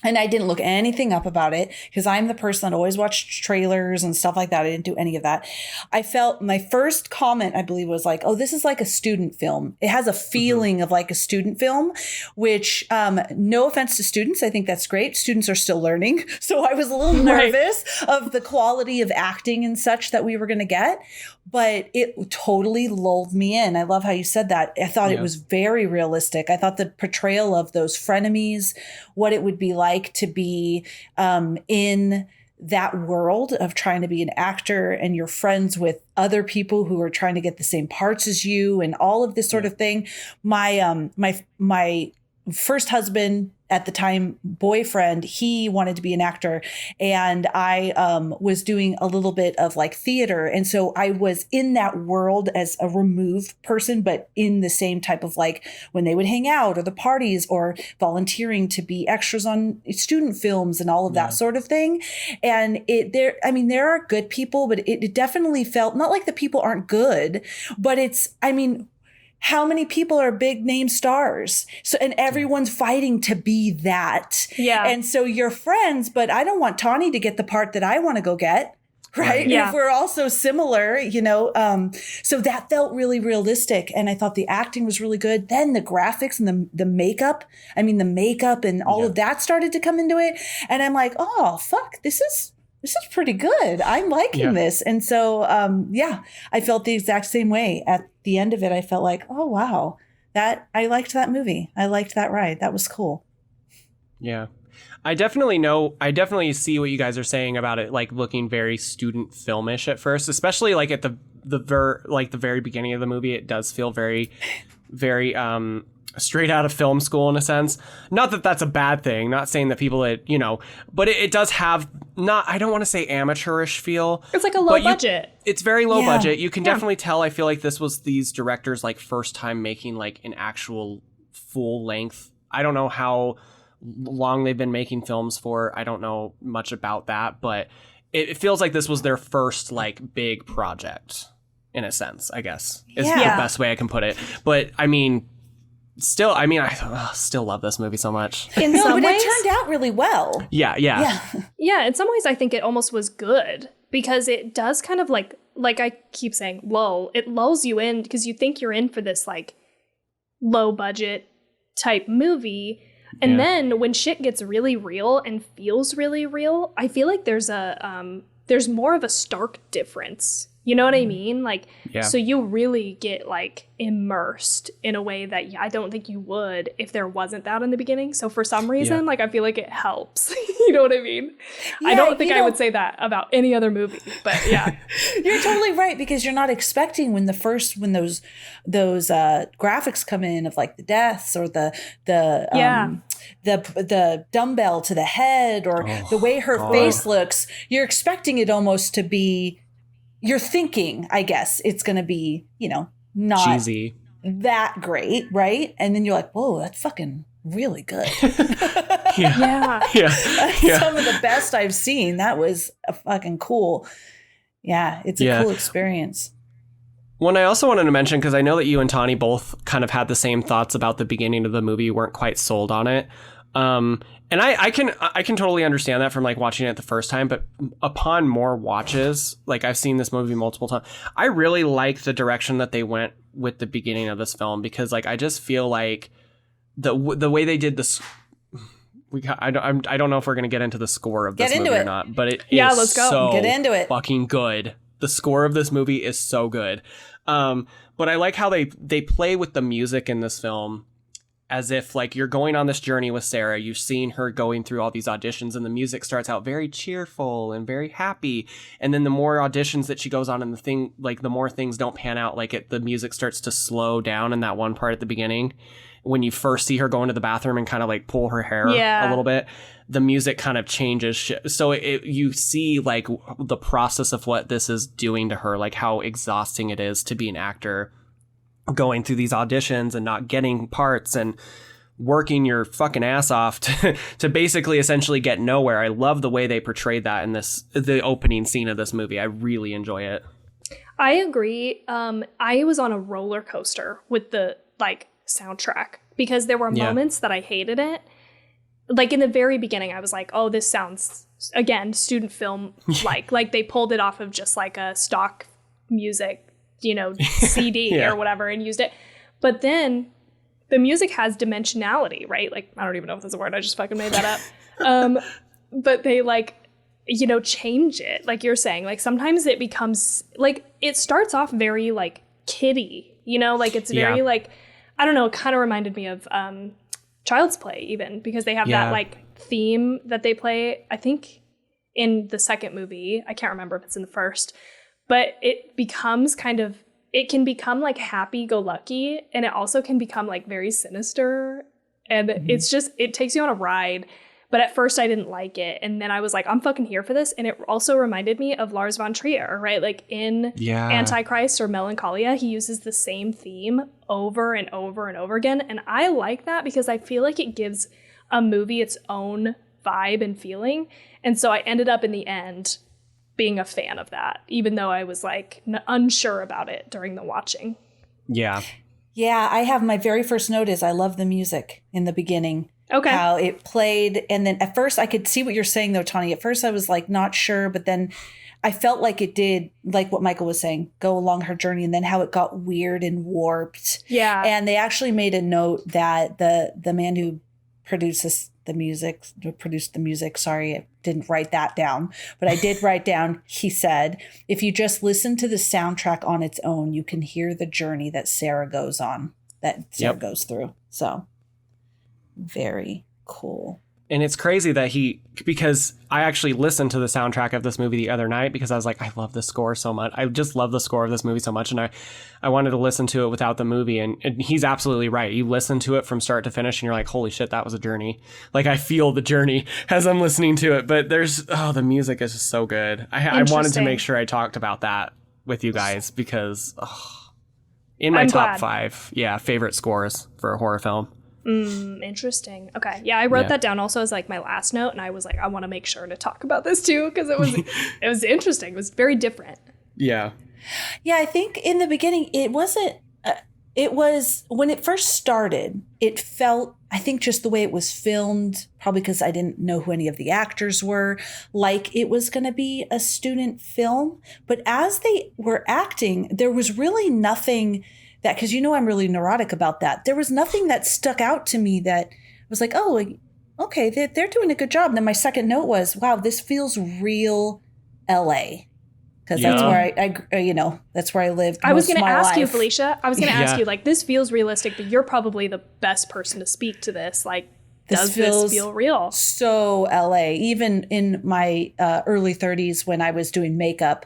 and I didn't look anything up about it because I'm the person that always watched trailers and stuff like that. I didn't do any of that. I felt my first comment, I believe, was oh, this is like a student film. It has a feeling of like a student film, which no offense to students. I think that's great. Students are still learning. So I was a little nervous of the quality of acting and such that we were going to get. But it totally lulled me in. I love how you said that. I thought it was very realistic. I thought the portrayal of those frenemies, what it would be like to be in that world of trying to be an actor and you're friends with other people who are trying to get the same parts as you and all of this sort of thing. My first husband at the time, boyfriend, he wanted to be an actor, and I was doing a little bit of theater. And so I was in that world as a removed person, but in the same type of when they would hang out or the parties or volunteering to be extras on student films and all of that sort of thing. And there are good people, but it definitely felt not like the people aren't good, but how many people are big name stars? So, and everyone's fighting to be that. Yeah. And so you're friends, but I don't want Tawny to get the part that I want to go get. Right. Yeah. If we're all so similar, so that felt really realistic. And I thought the acting was really good. Then the graphics and the makeup, the makeup and all of that started to come into it. And I'm like, oh, fuck, this is pretty good. I'm liking this. And so, I felt the exact same way. At the end of it, I felt like, oh, wow, I liked that movie. I liked that ride. That was cool. Yeah. I definitely see what you guys are saying about it, looking very student filmish at first, especially at the very beginning of the movie. It does feel very, very, straight out of film school in a sense. Not that that's a bad thing, not saying that people but it does have I don't want to say amateurish feel. It's a low budget. It's very low budget. You can definitely tell. I feel like this was these directors first time making an actual full length. I don't know how long they've been making films for. I don't know much about that, but it feels like this was their first big project in a sense, I guess, is Yeah. the best way I can put it. But I mean, still, I mean, I still love this movie so much. In No, some but ways, it turned out really well. Yeah. yeah, in some ways, I think it almost was good because it does kind of like I keep saying, lull. It lulls you in because you think you're in for this like low budget type movie. And then when shit gets really real and feels really real, I feel like there's more of a stark difference. You know what I mean? Like, so you really get like immersed in a way that I don't think you would if there wasn't that in the beginning. So for some reason, like, I feel like it helps. You know what I mean? Yeah, I don't think I would say that about any other movie, but yeah. You're totally right, because you're not expecting when those graphics come in of like the deaths or the dumbbell to the head or the way her face looks. You're expecting it almost to be. You're thinking, I guess, it's going to be, you know, not cheesy, that great, right? And then you're like, whoa, that's fucking really good. Yeah. Some of the best I've seen. That was a fucking cool. Yeah, it's a cool experience. One I also wanted to mention, because I know that you and Tawny both kind of had the same thoughts about the beginning of the movie, you weren't quite sold on it. And I can totally understand that from like watching it the first time, but upon more watches, like I've seen this movie multiple times, I really like the direction that they went with the beginning of this film, because like I just feel like the way they did this. I don't know if we're gonna get into the score of this movie or not, but it is let's go. so Get into it. Fucking good. The score of this movie is so good. But I like how they play with the music in this film as if like you're going on this journey with Sarah. You've seen her going through all these auditions, and the music starts out very cheerful and very happy. And then the more auditions that she goes on, and the more things don't pan out, like the music starts to slow down in that one part at the beginning. When you first see her go into the bathroom and kind of like pull her hair a little bit, the music kind of changes. So you see like the process of what this is doing to her, like how exhausting it is to be an actor, going through these auditions and not getting parts and working your fucking ass off to basically essentially get nowhere. I love the way they portrayed that in the opening scene of this movie. I really enjoy it. I agree. I was on a roller coaster with the like soundtrack, because there were moments that I hated it. Like in the very beginning, I was like, oh, this sounds, again, student film like they pulled it off of just like a stock music, you know, CD or whatever, and used it. But then the music has dimensionality, right? Like, I don't even know if that's a word. I just fucking made that up. But they like, you know, change it. Like you're saying, like sometimes it becomes like, it starts off very like kiddie, you know, like it's very like, I don't know, it kind of reminded me of Child's Play even, because they have that like theme that they play, I think in the second movie. I can't remember if it's in the first. But it becomes it can become like happy-go-lucky, and it also can become like very sinister. And it's just, it takes you on a ride. But at first I didn't like it. And then I was like, I'm fucking here for this. And it also reminded me of Lars von Trier, right? Like in Antichrist or Melancholia, he uses the same theme over and over and over again. And I like that because I feel like it gives a movie its own vibe and feeling. And so I ended up in the end being a fan of that, even though I was like unsure about it during the watching. Yeah, I have my very first note is I love the music in the beginning. Okay. How it played. And then at first I could see what you're saying though, Tawny. At first I was like not sure, but then I felt like it did, like what Michael was saying, go along her journey, and then how it got weird and warped. Yeah. And they actually made a note that the man who produced the music, sorry, I didn't write that down, but I did write down, he said, if you just listen to the soundtrack on its own, you can hear the journey that Sarah goes on, that Sarah goes through. So very cool. And it's crazy that because I actually listened to the soundtrack of this movie the other night, because I was like, I love this score so much. I just love the score of this movie so much. And I wanted to listen to it without the movie. And he's absolutely right. You listen to it from start to finish and you're like, holy shit, that was a journey. Like I feel the journey as I'm listening to it. But the music is just so good. I wanted to make sure I talked about that with you guys, because in my top 5, favorite scores for a horror film. Interesting. Okay. Yeah, I wrote that down also as like my last note, and I was like, I want to make sure to talk about this too, because it was interesting. It was very different. Yeah. Yeah, I think in the beginning it wasn't. It was when it first started. It felt, I think, just the way it was filmed, probably because I didn't know who any of the actors were, like it was going to be a student film. But as they were acting, there was really nothing that, because I'm really neurotic about that. There was nothing that stuck out to me that was like, oh, okay, they're doing a good job. And then my second note was, wow, this feels real LA. Because that's where that's where I lived. I was going to ask life. you, Felicia. I was going to ask you, like, this feels realistic, but you're probably the best person to speak to this. Like, does this feel real? So LA. Even in my early 30s, when I was doing makeup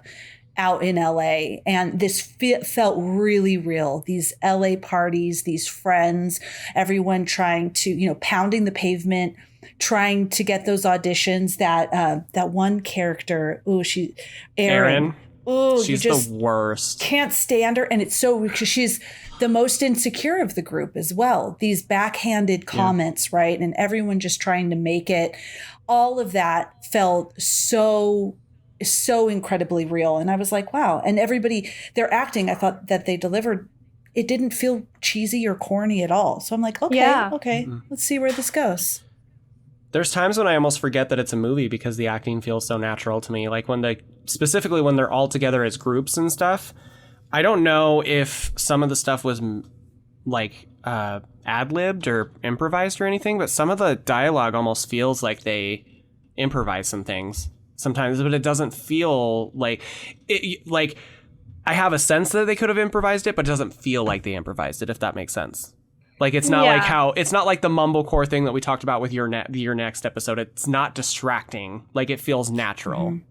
out in LA, and this felt really real. These LA parties, these friends, everyone trying to, pounding the pavement, trying to get those auditions. That one character, Erin. Oh, she's the worst. Can't stand her, and it's so because she's the most insecure of the group as well. These backhanded comments, right, and everyone just trying to make it. All of that felt so incredibly real, and I was like, wow. And everybody, their acting, I thought that they delivered. It didn't feel cheesy or corny at all. So I'm like, okay, let's see where this goes. There's times when I almost forget that it's a movie because the acting feels so natural to me. Like specifically when they're all together as groups and stuff. I don't know if some of the stuff was like ad-libbed or improvised or anything, but some of the dialogue almost feels like they improvise some things sometimes, but it doesn't feel like it. Like I have a sense that they could have improvised it, but it doesn't feel like they improvised it, if that makes sense. Like it's not it's not like the mumblecore thing that we talked about with your next episode. It's not distracting. Like it feels natural. Mm-hmm.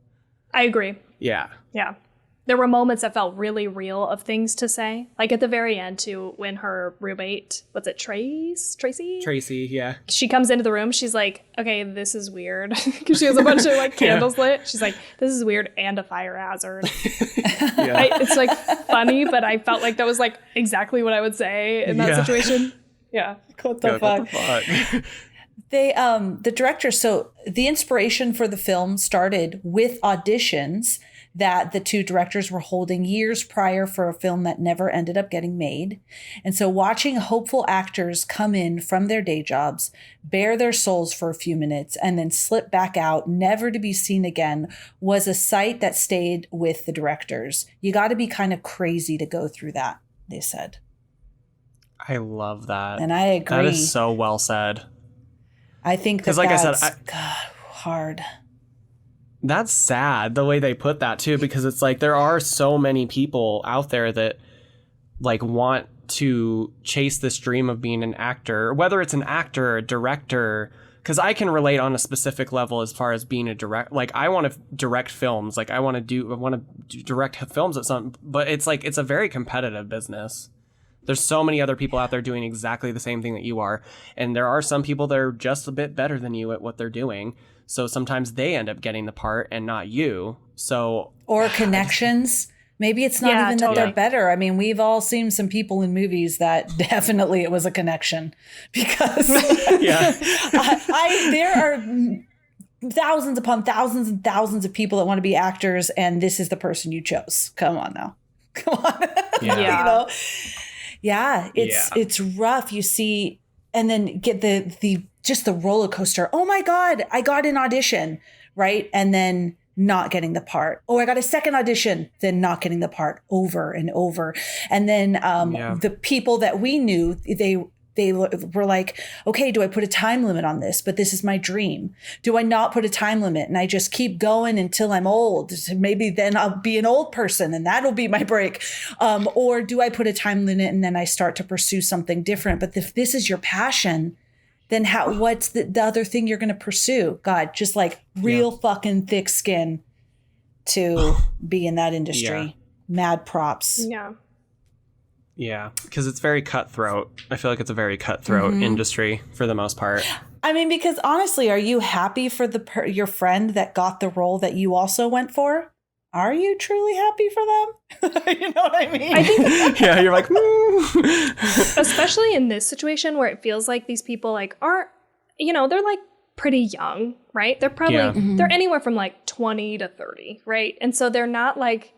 I agree. Yeah. Yeah. There were moments that felt really real of things to say. Like at the very end too, when her roommate, what's it, Tracy? Tracy, yeah. She comes into the room. She's like, okay, this is weird. Because she has a bunch of like candles lit. She's like, this is weird and a fire hazard. It's like funny, but I felt like that was like exactly what I would say in that situation. Yeah. What the fuck? They, the director, so the inspiration for the film started with auditions that the two directors were holding years prior for a film that never ended up getting made. And so watching hopeful actors come in from their day jobs, bare their souls for a few minutes, and then slip back out, never to be seen again, was a sight that stayed with the directors. You got to be kind of crazy to go through that, they said. I love that. And I agree. That is so well said. I think that like that's, I said, God, hard. That's sad the way they put that too, because it's like there are so many people out there that like want to chase this dream of being an actor, whether it's an actor or a director, because I can relate on a specific level as far as being a like I want to direct films, like I want to direct films at some, but it's like it's a very competitive business. There's so many other people out there doing exactly the same thing that you are. And there are some people that are just a bit better than you at what they're doing. So sometimes they end up getting the part and not you. So or connections. Maybe it's not even that they're better. I mean, we've all seen some people in movies that definitely it was a connection because there are thousands upon thousands and thousands of people that want to be actors. And this is the person you chose. Come on now. Come on. Yeah. It's rough. You see, and then get the just the roller coaster. Oh my God, I got an audition, right? And then not getting the part. Oh, I got a second audition, then not getting the part over and over. And then the people that we knew, they were like, okay, do I put a time limit on this? But this is my dream. Do I not put a time limit? And I just keep going until I'm old. Maybe then I'll be an old person and that'll be my break. Or do I put a time limit and then I start to pursue something different? But if this is your passion, then what's the other thing you're going to pursue? God, just like real fucking thick skin to be in that industry. Yeah. Mad props. Yeah. Yeah, because it's very cutthroat. I feel like it's a very cutthroat industry for the most part. I mean, because honestly, are you happy for your friend that got the role that you also went for? Are you truly happy for them? You know what I mean? I think yeah, you're like, especially in this situation where it feels like these people like aren't, they're like pretty young, right? They're probably they're anywhere from like 20 to 30, right? And so they're not like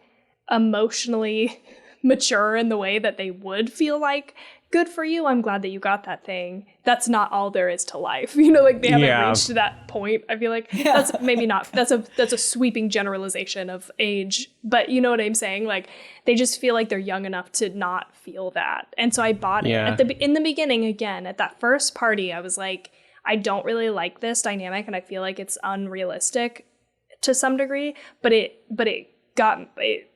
emotionally mature in the way that they would feel like, good for you, I'm glad that you got that thing. That's not all there is to life. You know, like they haven't reached that point. I feel like that's maybe not, that's a sweeping generalization of age, but you know what I'm saying? Like they just feel like they're young enough to not feel that. And so I bought it in the beginning. Again, at that first party, I was like, I don't really like this dynamic and I feel like it's unrealistic to some degree, but it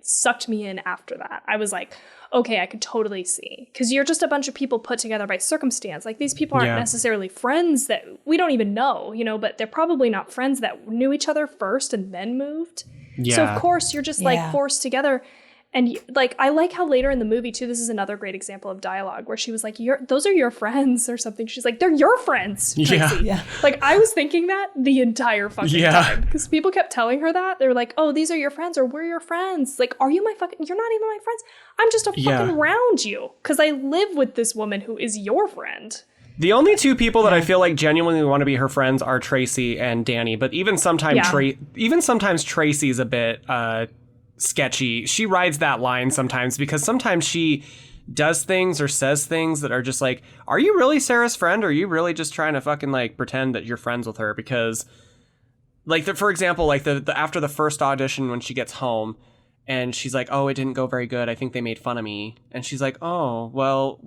sucked me in after that. I was like, okay, I could totally see. Because you're just a bunch of people put together by circumstance. Like, these people aren't necessarily friends that we don't even know, you know, but they're probably not friends that knew each other first and then moved. Yeah. So, of course, you're just, like, forced together. And, like, I like how later in the movie, too, this is another great example of dialogue where she was like, those are your friends or something. She's like, they're your friends, Tracy. Yeah. Like, I was thinking that the entire fucking time. Because people kept telling her that. They were like, oh, these are your friends or we're your friends. Like, are you my fucking, you're not even my friends. I'm just a fucking around you. Because I live with this woman who is your friend. The only two people that I feel like genuinely want to be her friends are Tracy and Danny. But even sometimes, sometimes Tracy's a bit... sketchy. She rides that line sometimes because sometimes she does things or says things that are just like, are you really Sarah's friend? Or are you really just trying to fucking like pretend that you're friends with her? Because like, for example, like the after the first audition when she gets home and she's like, oh, it didn't go very good. I think they made fun of me. And she's like, oh, well,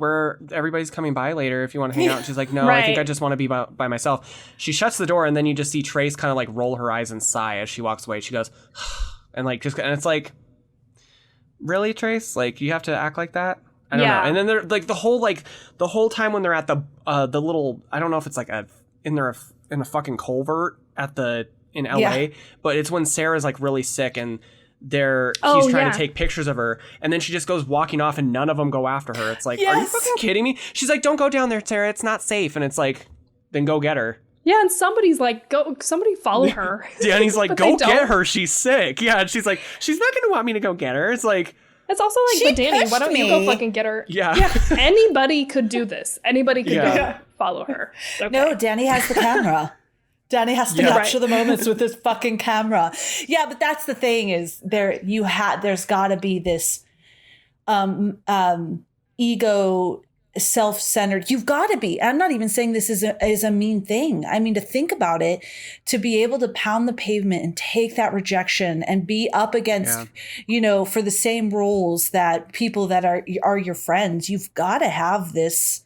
everybody's coming by later if you want to hang out. And she's like, no, I think I just want to be by myself. She shuts the door and then you just see Trace kind of like roll her eyes and sigh as she walks away. She goes, and it's like, really, Trace? Like, you have to act like that? I don't know. And then they're like the whole time when they're at the little, I don't know if it's like in a fucking culvert in LA, but it's when Sarah's like really sick and he's trying to take pictures of her, and then she just goes walking off and none of them go after her. It's like, are you fucking kidding me? She's like, don't go down there, Sarah. It's not safe. And it's like, then go get her. Yeah, and somebody's like, somebody follow her. Danny's like, go get her. She's sick. Yeah, and she's like, she's not going to want me to go get her. It's like... It's also like, but Danny, why don't you go fucking get her? Yeah. Anybody could do this. Anybody could go follow her. Okay. No, Danny has the camera. Danny has to capture the moments with his fucking camera. Yeah, but that's the thing is there's got to be this ego... self-centered. You've got to be. I'm not even saying this is a mean thing. I mean, to think about it, to be able to pound the pavement and take that rejection and be up against, for the same roles that people that are your friends, you've got to have this.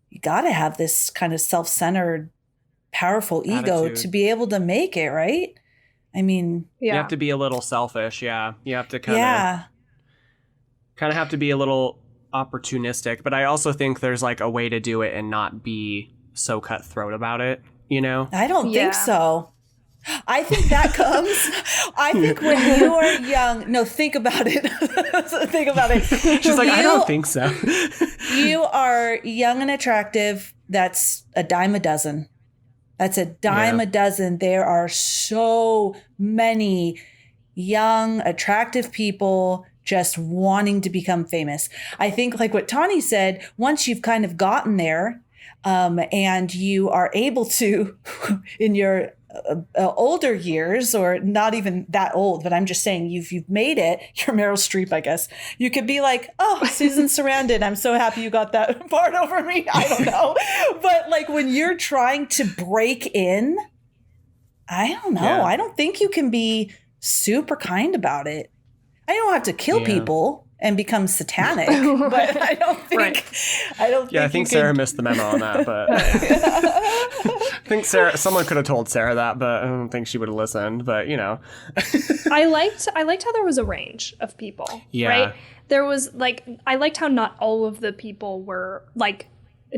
You got to have this kind of self-centered, powerful ego to be able to make it, right? I mean, you have to be a little selfish. Yeah, you have to kind of have to be a little opportunistic, but I also think there's like a way to do it and not be so cutthroat about it, you know? I don't think so. I think that comes, I think when you are young, no, think about it. Think about it. She's like, I don't think so. You are young and attractive. That's a dime a dozen. That's a dime a dozen. There are so many young, attractive people just wanting to become famous. I think like what Tawny said, once you've kind of gotten there and you are able to, in your older years, or not even that old, but I'm just saying you've made it, you're Meryl Streep, I guess. You could be like, oh, Susan Sarandon, I'm so happy you got that part over me. I don't know. But like when you're trying to break in, I don't know. Yeah. I don't think you can be super kind about it. I don't have to kill people and become satanic, but I don't think. I think Sarah missed the memo on that, but I think someone could have told Sarah that, but I don't think she would have listened. But I liked how there was a range of people. Yeah, right. There was I liked how not all of the people were like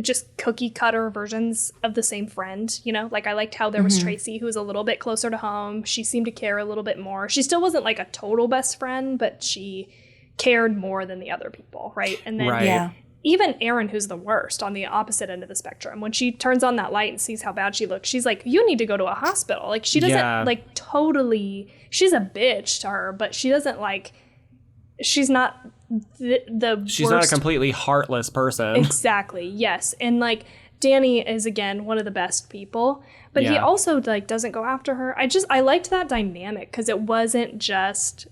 just cookie cutter versions of the same friend, I liked how there was Tracy, who was a little bit closer to home. She seemed to care a little bit more. She still wasn't like a total best friend, but she cared more than the other people. Right. And then even Erin, who's the worst on the opposite end of the spectrum, when she turns on that light and sees how bad she looks, she's like, you need to go to a hospital. Like she doesn't totally, she's a bitch to her, but she doesn't she's not she's worst. Not a completely heartless person. Exactly. Yes. And Danny is again one of the best people, but he also doesn't go after her. I liked that dynamic because it wasn't just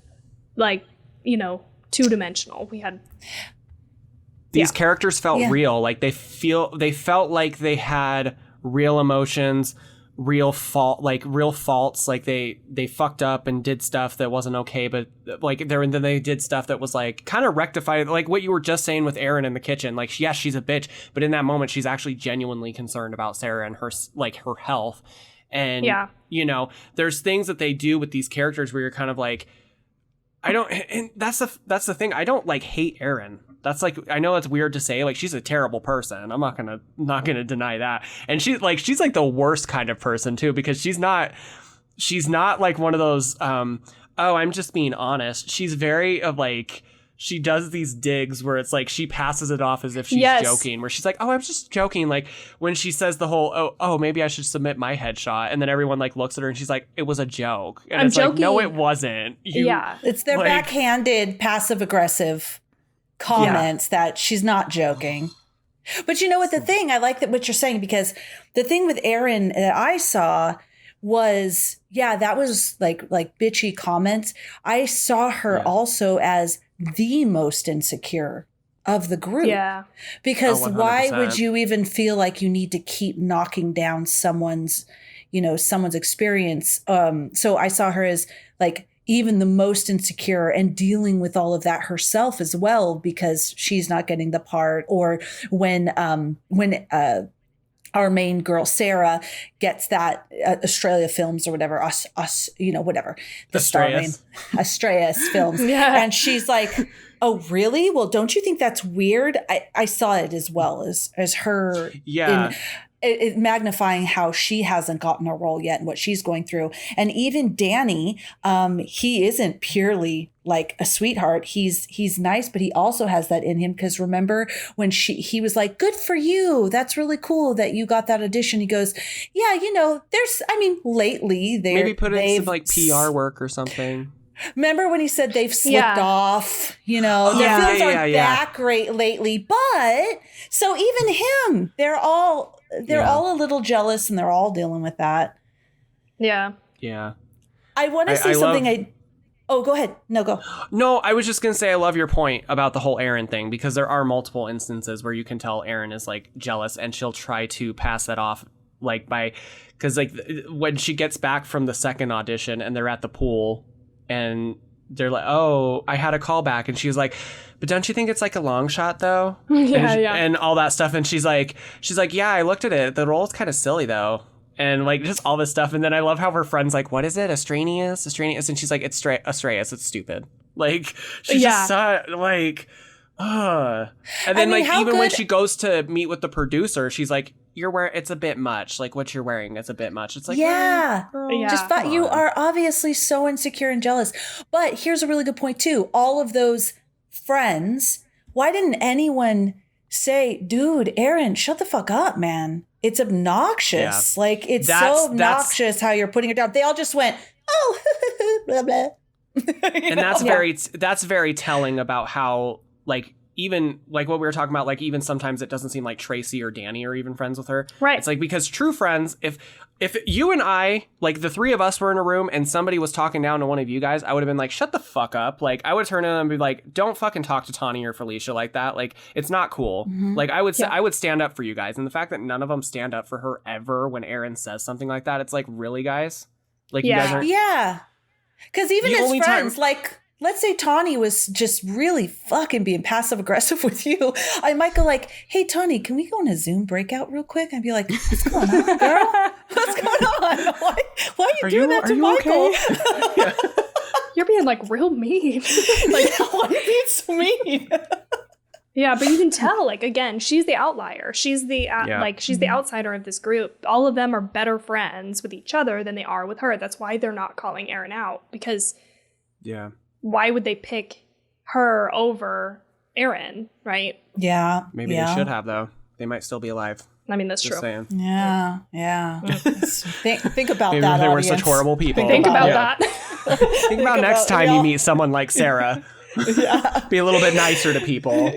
two-dimensional. We had these characters felt real. Like they felt like they had real emotions, real faults. Like they fucked up and did stuff that wasn't okay, but like then they did stuff that was like kind of rectified, like what you were just saying with Erin in the kitchen. Like, yes, she's a bitch, but in that moment she's actually genuinely concerned about Sarah and her health. And there's things that they do with these characters where you're kind of like, and that's the thing. I don't like hate Erin. That's like, I know that's weird to say. Like, she's a terrible person. I'm not gonna deny that. And she's like the worst kind of person too, because she's not like one of those, I'm just being honest. She's very she does these digs where it's like she passes it off as if she's joking, where she's like, oh, I'm just joking. Like when she says the whole, oh, maybe I should submit my headshot. And then everyone like looks at her and she's like, it was a joke. And I'm it's joking. Like, no, it wasn't. It's their backhanded, passive aggressive comments that she's not joking. But you know what, the thing, I like what you're saying, because the thing with Erin that I saw was, that was like bitchy comments. I saw her also as the most insecure of the group. Yeah. Because why would you even feel like you need to keep knocking down someone's experience? So I saw her as like even the most insecure and dealing with all of that herself as well, because she's not getting the part. Or when our main girl, Sarah, gets that Australia Films or whatever, whatever. The star name. Astraeus Films. And she's like, oh, really? Well, don't you think that's weird? I saw it as well as her magnifying how she hasn't gotten a role yet and what she's going through. And even Danny, he isn't purely like a sweetheart. He's nice, but he also has that in him. Because remember when he was like, good for you. That's really cool that you got that audition. He goes, lately maybe put in some like PR work or something. Remember when he said they've slipped off, their films aren't that great lately, but so even him, they're all a little jealous and they're all dealing with that. Yeah. Yeah. I want to say something. Go ahead. No, go. No, I was just going to say I love your point about the whole Erin thing, because there are multiple instances where you can tell Erin is like jealous and she'll try to pass that off because like when she gets back from the second audition and they're at the pool and they're like, oh, I had a call back. And she's like, but don't you think it's like a long shot though? And all that stuff. And she's like, yeah, I looked at it. The role's kind of silly though. And like just all this stuff. And then I love how her friend's like, what is it? Astraeus? And she's like, it's Astraeus. It's stupid. Like she's just like, and then when she goes to meet with the producer, she's like, it's a bit much. Like what you're wearing, it's a bit much. It's like, just thought you are obviously so insecure and jealous. But here's a really good point too. All of those friends, why didn't anyone say, dude, Erin, shut the fuck up, man. It's obnoxious. Like it's so obnoxious how you're putting it down. They all just went, oh, blah, blah. And that's very telling about how like, even like what we were talking about, like even sometimes it doesn't seem like Tracy or Danny are even friends with her. Right. It's like, because true friends, if you and I, like the three of us were in a room and somebody was talking down to one of you guys, I would have been like, shut the fuck up. Like I would turn to them and be like, don't fucking talk to Tawny or Felicia like that. Like it's not cool. Mm-hmm. Like I would say, I would stand up for you guys. And the fact that none of them stand up for her ever when Erin says something like that, it's like, really, guys? Like you guys aren't. Yeah. Because even as friends, like, let's say Tawny was just really fucking being passive aggressive with you. I might go like, hey, Tawny, can we go on a Zoom breakout real quick? I'd be like, what's going on, girl? What's going on? Why are you doing that to Michael? Okay? You're being like real mean. Like, why are you being so mean? Yeah, but you can tell, like, again, she's the outlier. She's the she's the outsider of this group. All of them are better friends with each other than they are with her. That's why they're not calling Erin out, because why would they pick her over Erin, right? Yeah. Maybe they should have, though. They might still be alive. I mean, that's just true. Saying. Yeah. Think about Maybe that. They audience. were such horrible people. Think about that. Think about next time you meet someone like Sarah. Be a little bit nicer to people.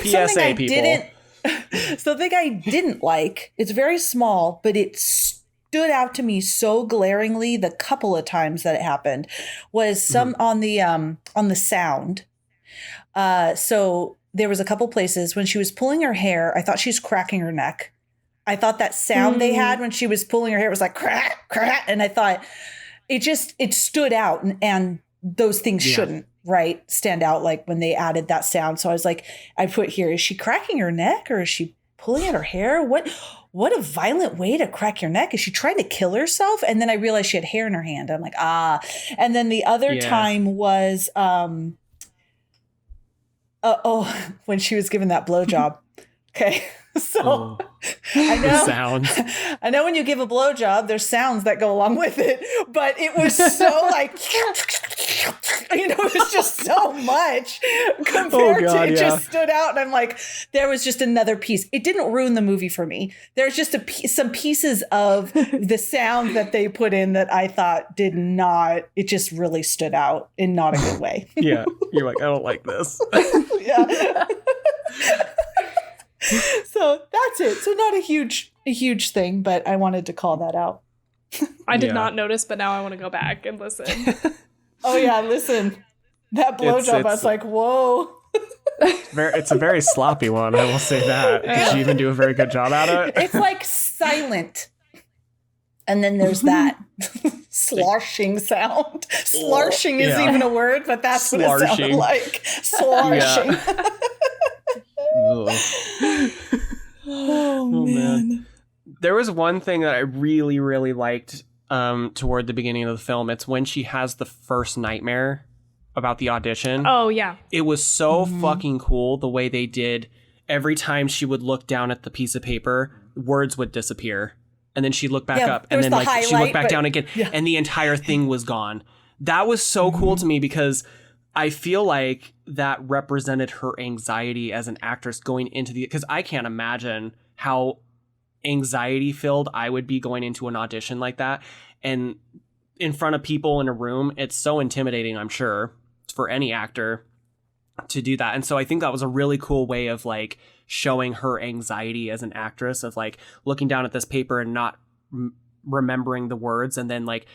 PSA people. Something I didn't like. It's very small, but it stood out to me so glaringly the couple of times that it happened was some on the sound. So there was a couple places when she was pulling her hair, I thought she was cracking her neck. I thought that sound they had when she was pulling her hair was like crack, crack. And I thought it stood out and those things shouldn't, right, stand out like when they added that sound. So I was like, I put here, is she cracking her neck or is she pulling at her hair? What a violent way to crack your neck. Is she trying to kill herself? And then I realized she had hair in her hand. I'm like, ah. And then the other time was, when she was given that blowjob. Okay. So I know sounds. I know when you give a blowjob, there's sounds that go along with it, but it was so like, it was just so much compared to it just stood out. And I'm like, there was just another piece. It didn't ruin the movie for me. There's just some pieces of the sound that they put in that I thought it just really stood out in not a good way. Yeah. You're like, I don't like this. Yeah. So that's it. So not a huge thing, but I wanted to call that out. I did not notice, but now I want to go back and listen. Oh yeah, listen. That blowjob, I was like, whoa. It's a very sloppy one, I will say that. Did she even do a very good job at it? It's like silent. And then there's that sloshing sound. Sloshing is even a word, but that's what it sounded like. Sloshing. Yeah. Oh man. There was one thing that I really, really liked toward the beginning of the film. It's when she has the first nightmare about the audition. Oh, yeah. It was so fucking cool the way they did. Every time she would look down at the piece of paper, words would disappear. And then she'd look back up and then she looked back down again and the entire thing was gone. That was so cool to me because I feel like that represented her anxiety as an actress going into because I can't imagine how anxiety filled I would be going into an audition like that. And in front of people in a room, it's so intimidating, I'm sure, for any actor to do that. And so I think that was a really cool way of like showing her anxiety as an actress of like looking down at this paper and not remembering the words. And then like,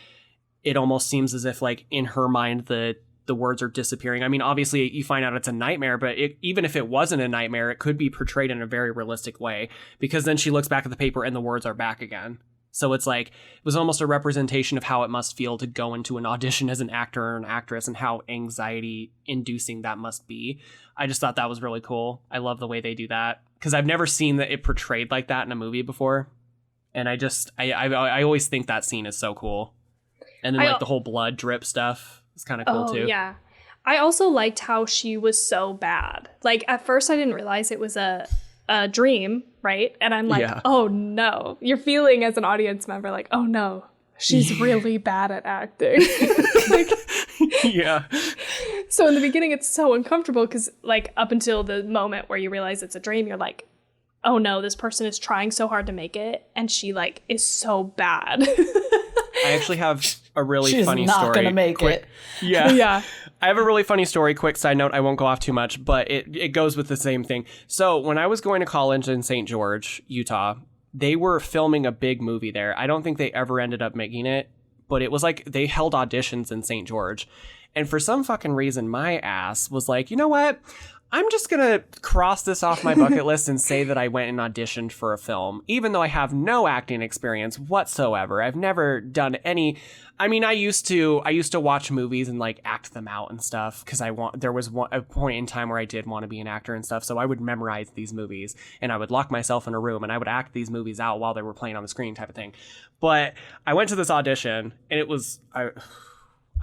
it almost seems as if like in her mind, the words are disappearing. I mean, obviously you find out it's a nightmare, but even if it wasn't a nightmare, it could be portrayed in a very realistic way because then she looks back at the paper and the words are back again. So it's like, it was almost a representation of how it must feel to go into an audition as an actor or an actress and how anxiety inducing that must be. I just thought that was really cool. I love the way they do that because I've never seen that it portrayed like that in a movie before. And I always think that scene is so cool. And then like the whole blood drip stuff. It's kind of cool too. Yeah. I also liked how she was so bad. Like at first I didn't realize it was a dream, right? And I'm like, oh no. You're feeling as an audience member like, oh no, she's really bad at acting. Like, yeah. So in the beginning it's so uncomfortable because like up until the moment where you realize it's a dream, you're like, oh no, this person is trying so hard to make it and she like is so bad. I actually have a really funny story. She's not going to make it. Yeah. Yeah. I have a really funny story. Quick side note. I won't go off too much, but it goes with the same thing. So when I was going to college in St. George, Utah, they were filming a big movie there. I don't think they ever ended up making it, but it was like they held auditions in St. George. And for some fucking reason, my ass was like, you know what? I'm just going to cross this off my bucket list and say that I went and auditioned for a film, even though I have no acting experience whatsoever. I've never done any. I mean, I used to watch movies and like act them out and stuff because there was a point in time where I did want to be an actor and stuff. So I would memorize these movies and I would lock myself in a room and I would act these movies out while they were playing on the screen type of thing. But I went to this audition and it was...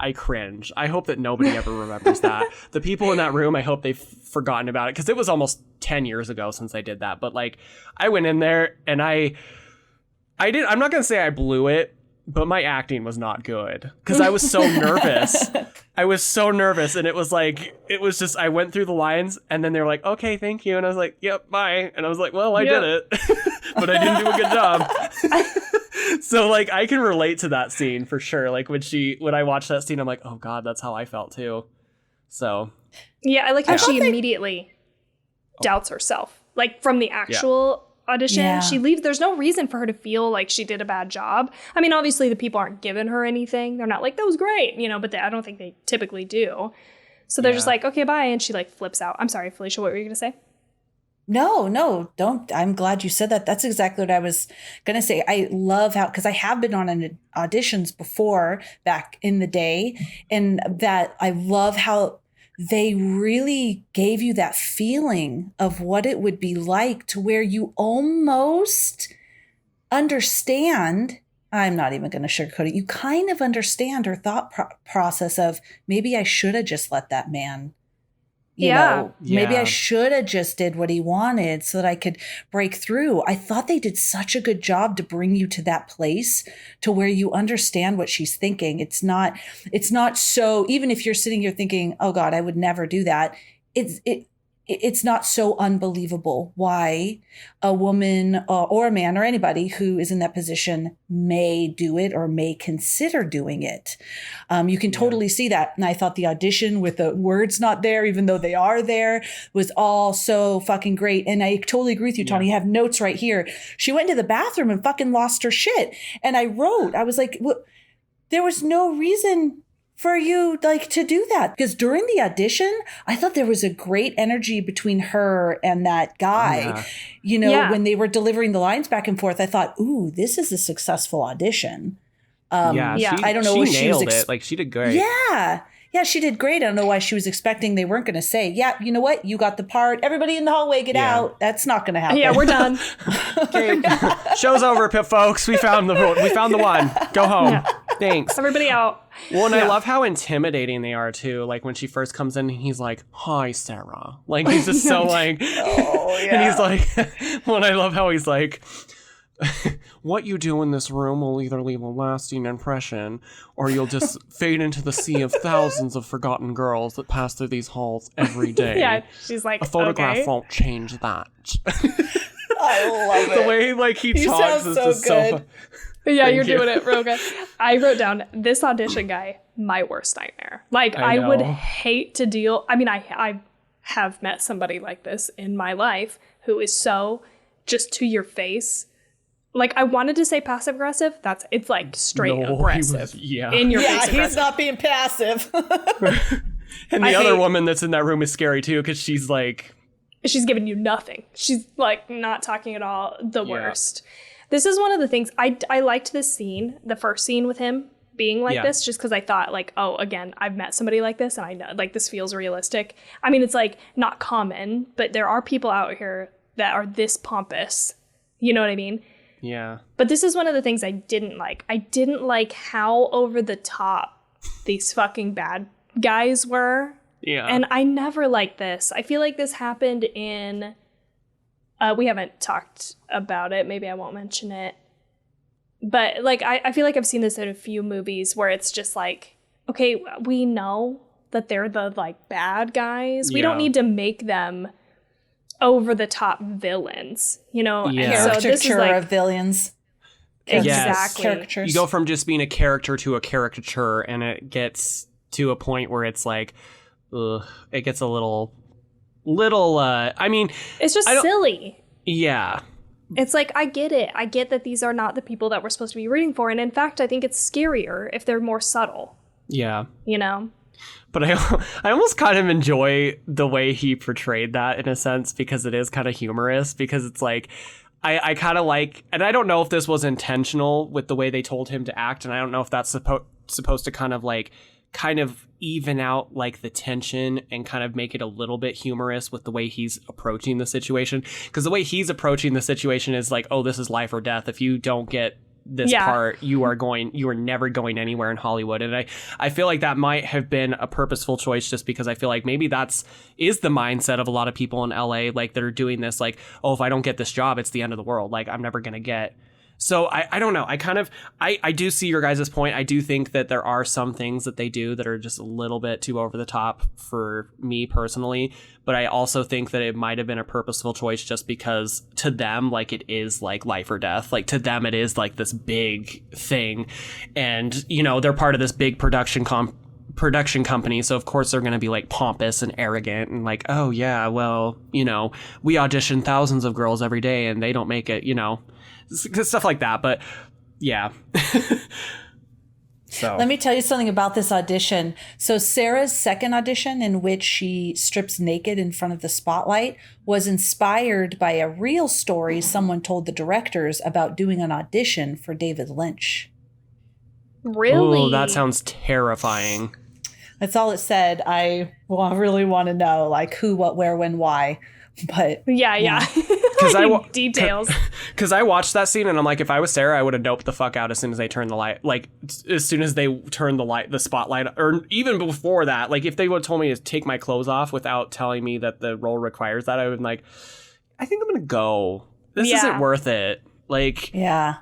I cringe. I hope that nobody ever remembers that. The people in that room, I hope they've forgotten about it because it was almost 10 years ago since I did that. But like, I went in there and I'm not going to say I blew it, but my acting was not good because I was so nervous. I was so nervous. And it was just, I went through the lines and then they were like, okay, thank you. And I was like, yep, bye. And I was like, well, I did it, but I didn't do a good job. So like I can relate to that scene for sure. Like when I watched that scene, I'm like, oh God, that's how I felt too. So yeah, I like how she immediately doubts herself. Like from the actual audition. Yeah. She leaves. There's no reason for her to feel like she did a bad job. I mean, obviously the people aren't giving her anything. They're not like, that was great, you know, but I don't think they typically do. So they're just like, okay, bye. And she like flips out. I'm sorry, Felicia, what were you going to say? No, don't. I'm glad you said that. That's exactly what I was going to say. I love how, because I have been on auditions before back in the day, and that I love how they really gave you that feeling of what it would be like, to where you almost understand. I'm not even going to sugarcoat it. You kind of understand her thought process of, maybe I should have just let that man, you know, maybe I should have just did what he wanted so that I could break through. I thought they did such a good job to bring you to that place to where you understand what she's thinking. It's not so, even if you're sitting here thinking, oh God, I would never do that. It's not so unbelievable why a woman or a man or anybody who is in that position may do it or may consider doing it. You can totally see that. And I thought the audition with the words not there, even though they are there, was all so fucking great. And I totally agree with you, Tawny. You have notes right here. She went into the bathroom and fucking lost her shit. And I was like, there was no reason for you like to do that, because during the audition I thought there was a great energy between her and that guy. You know, when they were delivering the lines back and forth, I thought, ooh, this is a successful audition. I don't know what she nailed it. Like, she did great. Yeah, she did great. I don't know why she was expecting they weren't going to say, yeah, you know what, you got the part, everybody in the hallway get out. That's not going to happen. Yeah, we're done. Okay. Show's over, folks. We found the one. Go home. Thanks. Everybody out. Well, and I love how intimidating they are too. Like, when she first comes in, he's like, "Hi, Sarah." Like, he's just so like, and he's like, well, and I love how he's like, what you do in this room will either leave a lasting impression, or you'll just fade into the sea of thousands of forgotten girls that pass through these halls every day. Yeah, she's like, a photograph won't change that. I love it. The way like he talks is just good. so. Yeah, you're doing it real good. I wrote down, this audition guy, my worst nightmare. Like, I would hate to deal. I mean, I have met somebody like this in my life who is so just to your face. Like, I wanted to say passive aggressive. It's like straight aggressive. In your face. Yeah, he's not being passive. And the other woman that's in that room is scary too, because she's like, she's giving you nothing. She's like not talking at all. The worst. This is one of the things I liked this scene, the first scene with him being like this, just because I thought like, oh, again, I've met somebody like this and I know like this feels realistic. I mean, it's like not common, but there are people out here that are this pompous. You know what I mean? Yeah. But this is one of the things I didn't like. I didn't like how over the top these fucking bad guys were. Yeah. And I never liked this. I feel like this happened in... we haven't talked about it. Maybe I won't mention it. But like, I feel like I've seen this in a few movies where it's just like, okay, we know that they're the like bad guys. We don't need to make them over the top villains, you know? Yeah. So this is like, of villains. Exactly. Caricatures. You go from just being a character to a caricature, and it gets to a point where it's like, it gets a little, I mean, it's just silly. Yeah. It's like, I get it. I get that these are not the people that we're supposed to be rooting for. And in fact, I think it's scarier if they're more subtle. Yeah. You know? But I almost kind of enjoy the way he portrayed that in a sense, because it is kind of humorous, because it's like, I kind of like, and I don't know if this was intentional with the way they told him to act, and I don't know if that's supposed to kind of even out like the tension and kind of make it a little bit humorous with the way he's approaching the situation. Because the way he's approaching the situation is like, oh, this is life or death. If you don't get this part, you are never going anywhere in Hollywood. And I feel like that might have been a purposeful choice, just because I feel like maybe is the mindset of a lot of people in LA. Like, they're doing this like, oh, if I don't get this job, it's the end of the world. Like, I'm never going to get. So I don't know. I do see your guys' point. I do think that there are some things that they do that are just a little bit too over the top for me personally. But I also think that it might have been a purposeful choice, just because to them, like, it is like life or death. Like, to them, it is like this big thing. And, you know, they're part of this big production production company, so of course they're going to be like pompous and arrogant and like, oh yeah, well, you know, we audition thousands of girls every day and they don't make it, you know, stuff like that. But yeah. So let me tell you something about this audition. So Sarah's second audition, in which she strips naked in front of the spotlight, was inspired by a real story someone told the directors about doing an audition for David Lynch. Really? Ooh, that sounds terrifying. That's all it said. I really want to know, like, who, what, where, when, why. But yeah. Because details. Because I watched that scene and I'm like, if I was Sarah, I would have doped the fuck out as soon as they turned the light. Like, as soon as they turned the spotlight, or even before that. Like, if they would have told me to take my clothes off without telling me that the role requires that, I would have been like, I think I'm gonna go. This isn't worth it. Like, yeah.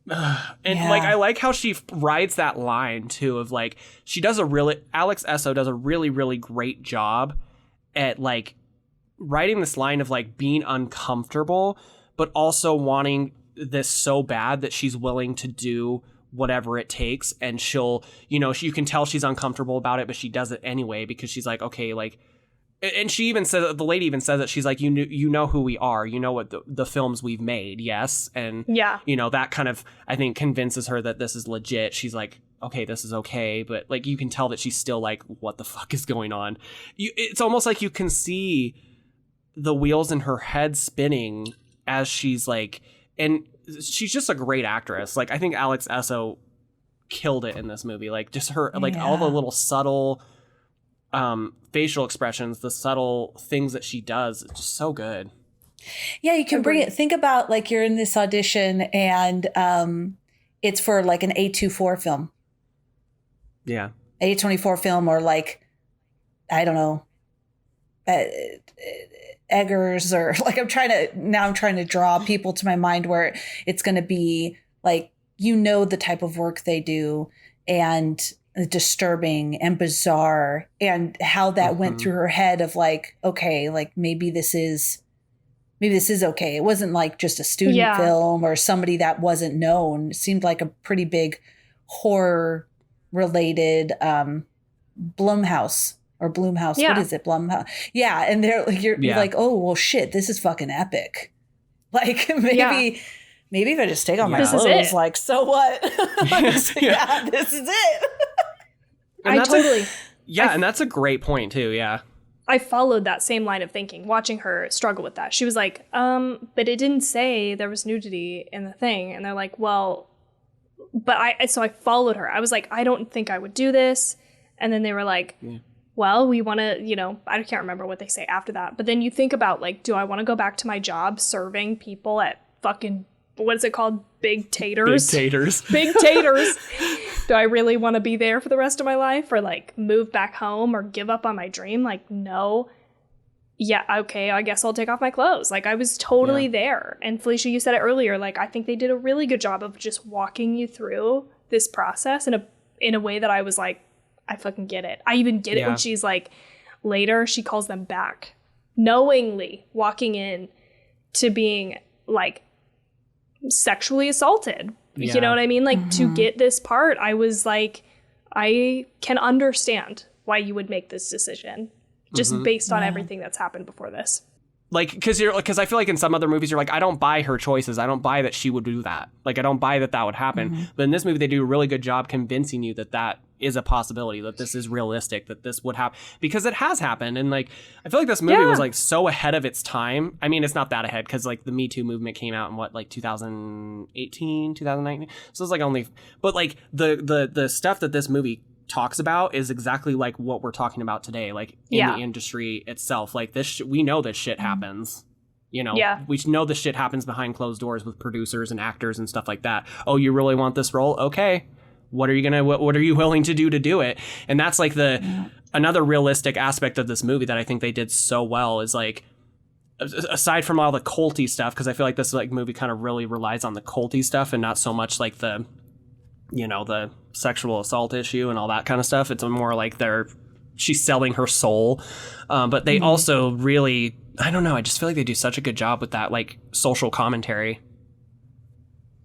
Like, I like how she rides that line too of like, Alex Esso does a really, really great job at like writing this line of like being uncomfortable, but also wanting this so bad that she's willing to do whatever it takes. And she'll, you know, you can tell she's uncomfortable about it, but she does it anyway because she's like, okay, like, and she even says, the lady even says that she's like, you know who we are, you know what the films we've made. Yes. And you know, that kind of, I think, convinces her that this is legit. She's like, okay, this is okay. But like, you can tell that she's still like, what the fuck is going on? It's almost like you can see the wheels in her head spinning as she's like, and she's just a great actress. Like, I think Alex Esso killed it in this movie. Like, just her, like all the little subtle facial expressions, the subtle things that she does, it's just so good. Yeah, you can bring it. Think about like you're in this audition and it's for like an A24 film. Yeah. A24 film, or like, I don't know, Eggers, or like I'm trying to draw people to my mind where it's going to be like, you know, the type of work they do and disturbing and bizarre, and how that went through her head of like, okay, like maybe this is okay. It wasn't like just a student film or somebody that wasn't known. It seemed like a pretty big horror related Blumhouse. Yeah. What is it? Blumhouse. Yeah. And they're like, you're like, oh, well, shit, this is fucking epic. Like maybe if I just take off my clothes, like, so what? This is it. And I totally. And that's a great point too. Yeah. I followed that same line of thinking, watching her struggle with that. She was like, but it didn't say there was nudity in the thing. And they're like, well, so I followed her. I was like, I don't think I would do this. And then they were like, well, we want to, you know, I can't remember what they say after that. But then you think about like, do I want to go back to my job serving people at fucking, what is it called? Big taters. Big taters. Big taters. Do I really want to be there for the rest of my life, or like move back home or give up on my dream? Like, no. Yeah, okay, I guess I'll take off my clothes. Like, I was totally there. And Felicia, you said it earlier, like, I think they did a really good job of just walking you through this process in a way that I was like, I fucking get it. I even get it when she's like, later she calls them back, knowingly walking in to being like sexually assaulted. You know what I mean? Like, to get this part, I was like, I can understand why you would make this decision just based on everything that's happened before this. Like, because I feel like in some other movies, you're like, I don't buy her choices. I don't buy that she would do that. Like, I don't buy that would happen. But in this movie, they do a really good job convincing you that is a possibility, that this is realistic, that this would happen, because it has happened. And like, I feel like this movie was like so ahead of its time. I mean, it's not that ahead, because like the Me Too movement came out in what, like 2018, 2019. So it's like only, but like the stuff that this movie talks about is exactly like what we're talking about today, like in the industry itself. Like this, we know this shit happens. You know, we know this shit happens behind closed doors with producers and actors and stuff like that. Oh, you really want this role? Okay. What are you willing to do it? And that's like another realistic aspect of this movie that I think they did so well, is like, aside from all the culty stuff, because I feel like this like movie kind of really relies on the culty stuff and not so much like the, you know, the sexual assault issue and all that kind of stuff. It's more like she's selling her soul. But they also really, I don't know, I just feel like they do such a good job with that like social commentary.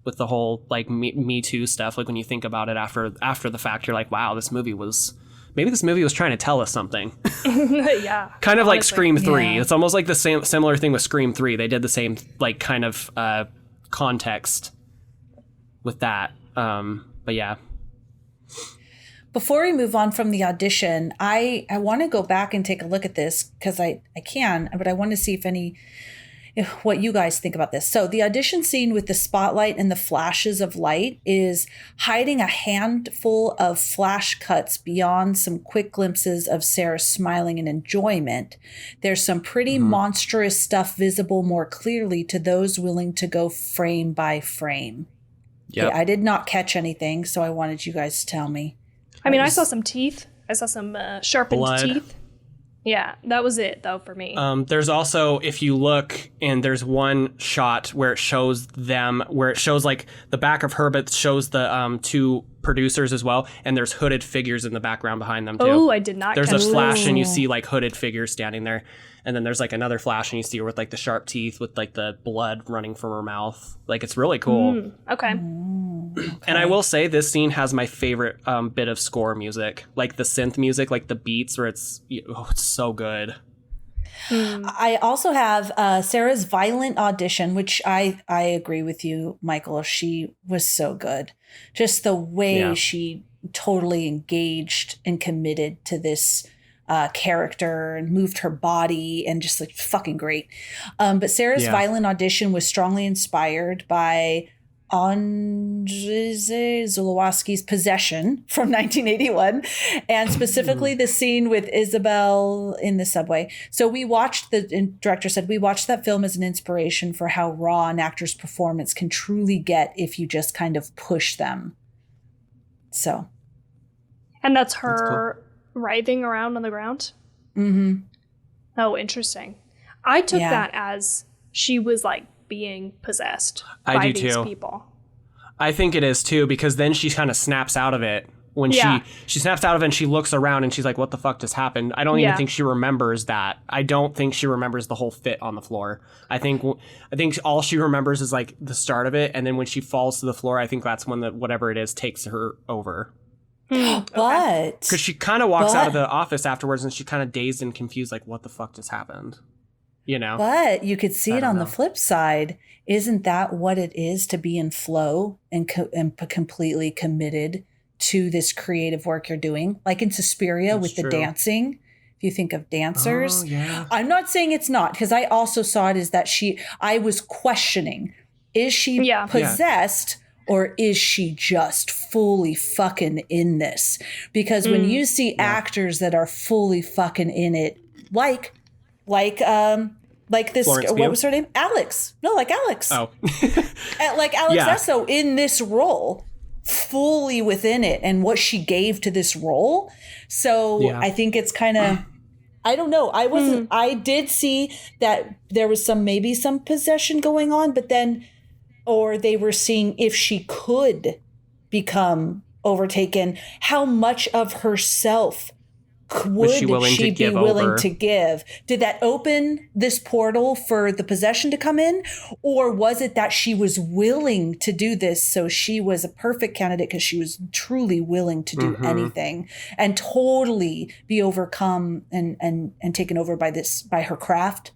with the whole like Me Too stuff. Like when you think about it after the fact, you're like, wow, maybe this movie was trying to tell us something. Yeah. Kind of honestly. like Scream 3. Yeah. It's almost like the similar thing with Scream 3. They did the same like kind of context with that. But yeah. Before we move on from the audition, I want to go back and take a look at this because I can, but I want to see what you guys think about this. So the audition scene with the spotlight and the flashes of light is hiding a handful of flash cuts beyond some quick glimpses of Sarah smiling in enjoyment. There's some pretty monstrous stuff visible more clearly to those willing to go frame by frame. Yep. Okay, I did not catch anything, so I wanted you guys to tell me. I mean, I saw some teeth. I saw some sharpened Blood. teeth. Yeah, that was it, though, for me. There's also, if you look, and there's one shot where it shows like the back of her, but shows the two producers as well, and there's hooded figures in the background behind them too. Oh, I did not There's catch a that. flash and you see like hooded figures standing there, and then there's like another flash and you see her with like the sharp teeth with like the blood running from her mouth. Like it's really cool. Okay. And I will say this scene has my favorite bit of score music, like the synth music, like the beats where it's so good. I also have Sarah's violent audition, which I agree with you, Michael. She was so good. Just the way she totally engaged and committed to this character and moved her body and just like fucking great. But Sarah's violent audition was strongly inspired by Andrzej Zulawski's Possession from 1981, and specifically the scene with Isabel in the subway. So the director said, we watched that film as an inspiration for how raw an actor's performance can truly get if you just kind of push them. So. And that's her writhing around on the ground? Mm-hmm. Oh, interesting. I took that as she was like being possessed by these people. I think it is too, because then she kind of snaps out of it when she snaps out of it and she looks around and she's like, what the fuck just happened? I don't even think she remembers that. I don't think she remembers the whole fit on the floor. I think all she remembers is like the start of it, and then when she falls to the floor, I think that's when whatever it is takes her over. But because she kind of walks out of the office afterwards and she's kind of dazed and confused, like what the fuck just happened, you know? But you could see it on the flip side. Isn't that what it is to be in flow and completely committed to this creative work you're doing? Like in Suspiria with the dancing. If you think of dancers, I'm not saying it's not, because I also saw it as that I was questioning, is she possessed or is she just fully fucking in this? Because when you see actors that are fully fucking in it, like this, Florence what Pugh? was her name? Alex. No, like Alex. Oh. Like Alex Esso in this role, fully within it and what she gave to this role. So I think it's kind of, I don't know. I did see that there was maybe some possession going on, but then, or they were seeing if she could become overtaken, how much of herself would she be willing to give? Did that open this portal for the possession to come in? Or was it that she was willing to do this, so she was a perfect candidate because she was truly willing to do anything and totally be overcome and taken over by her craft?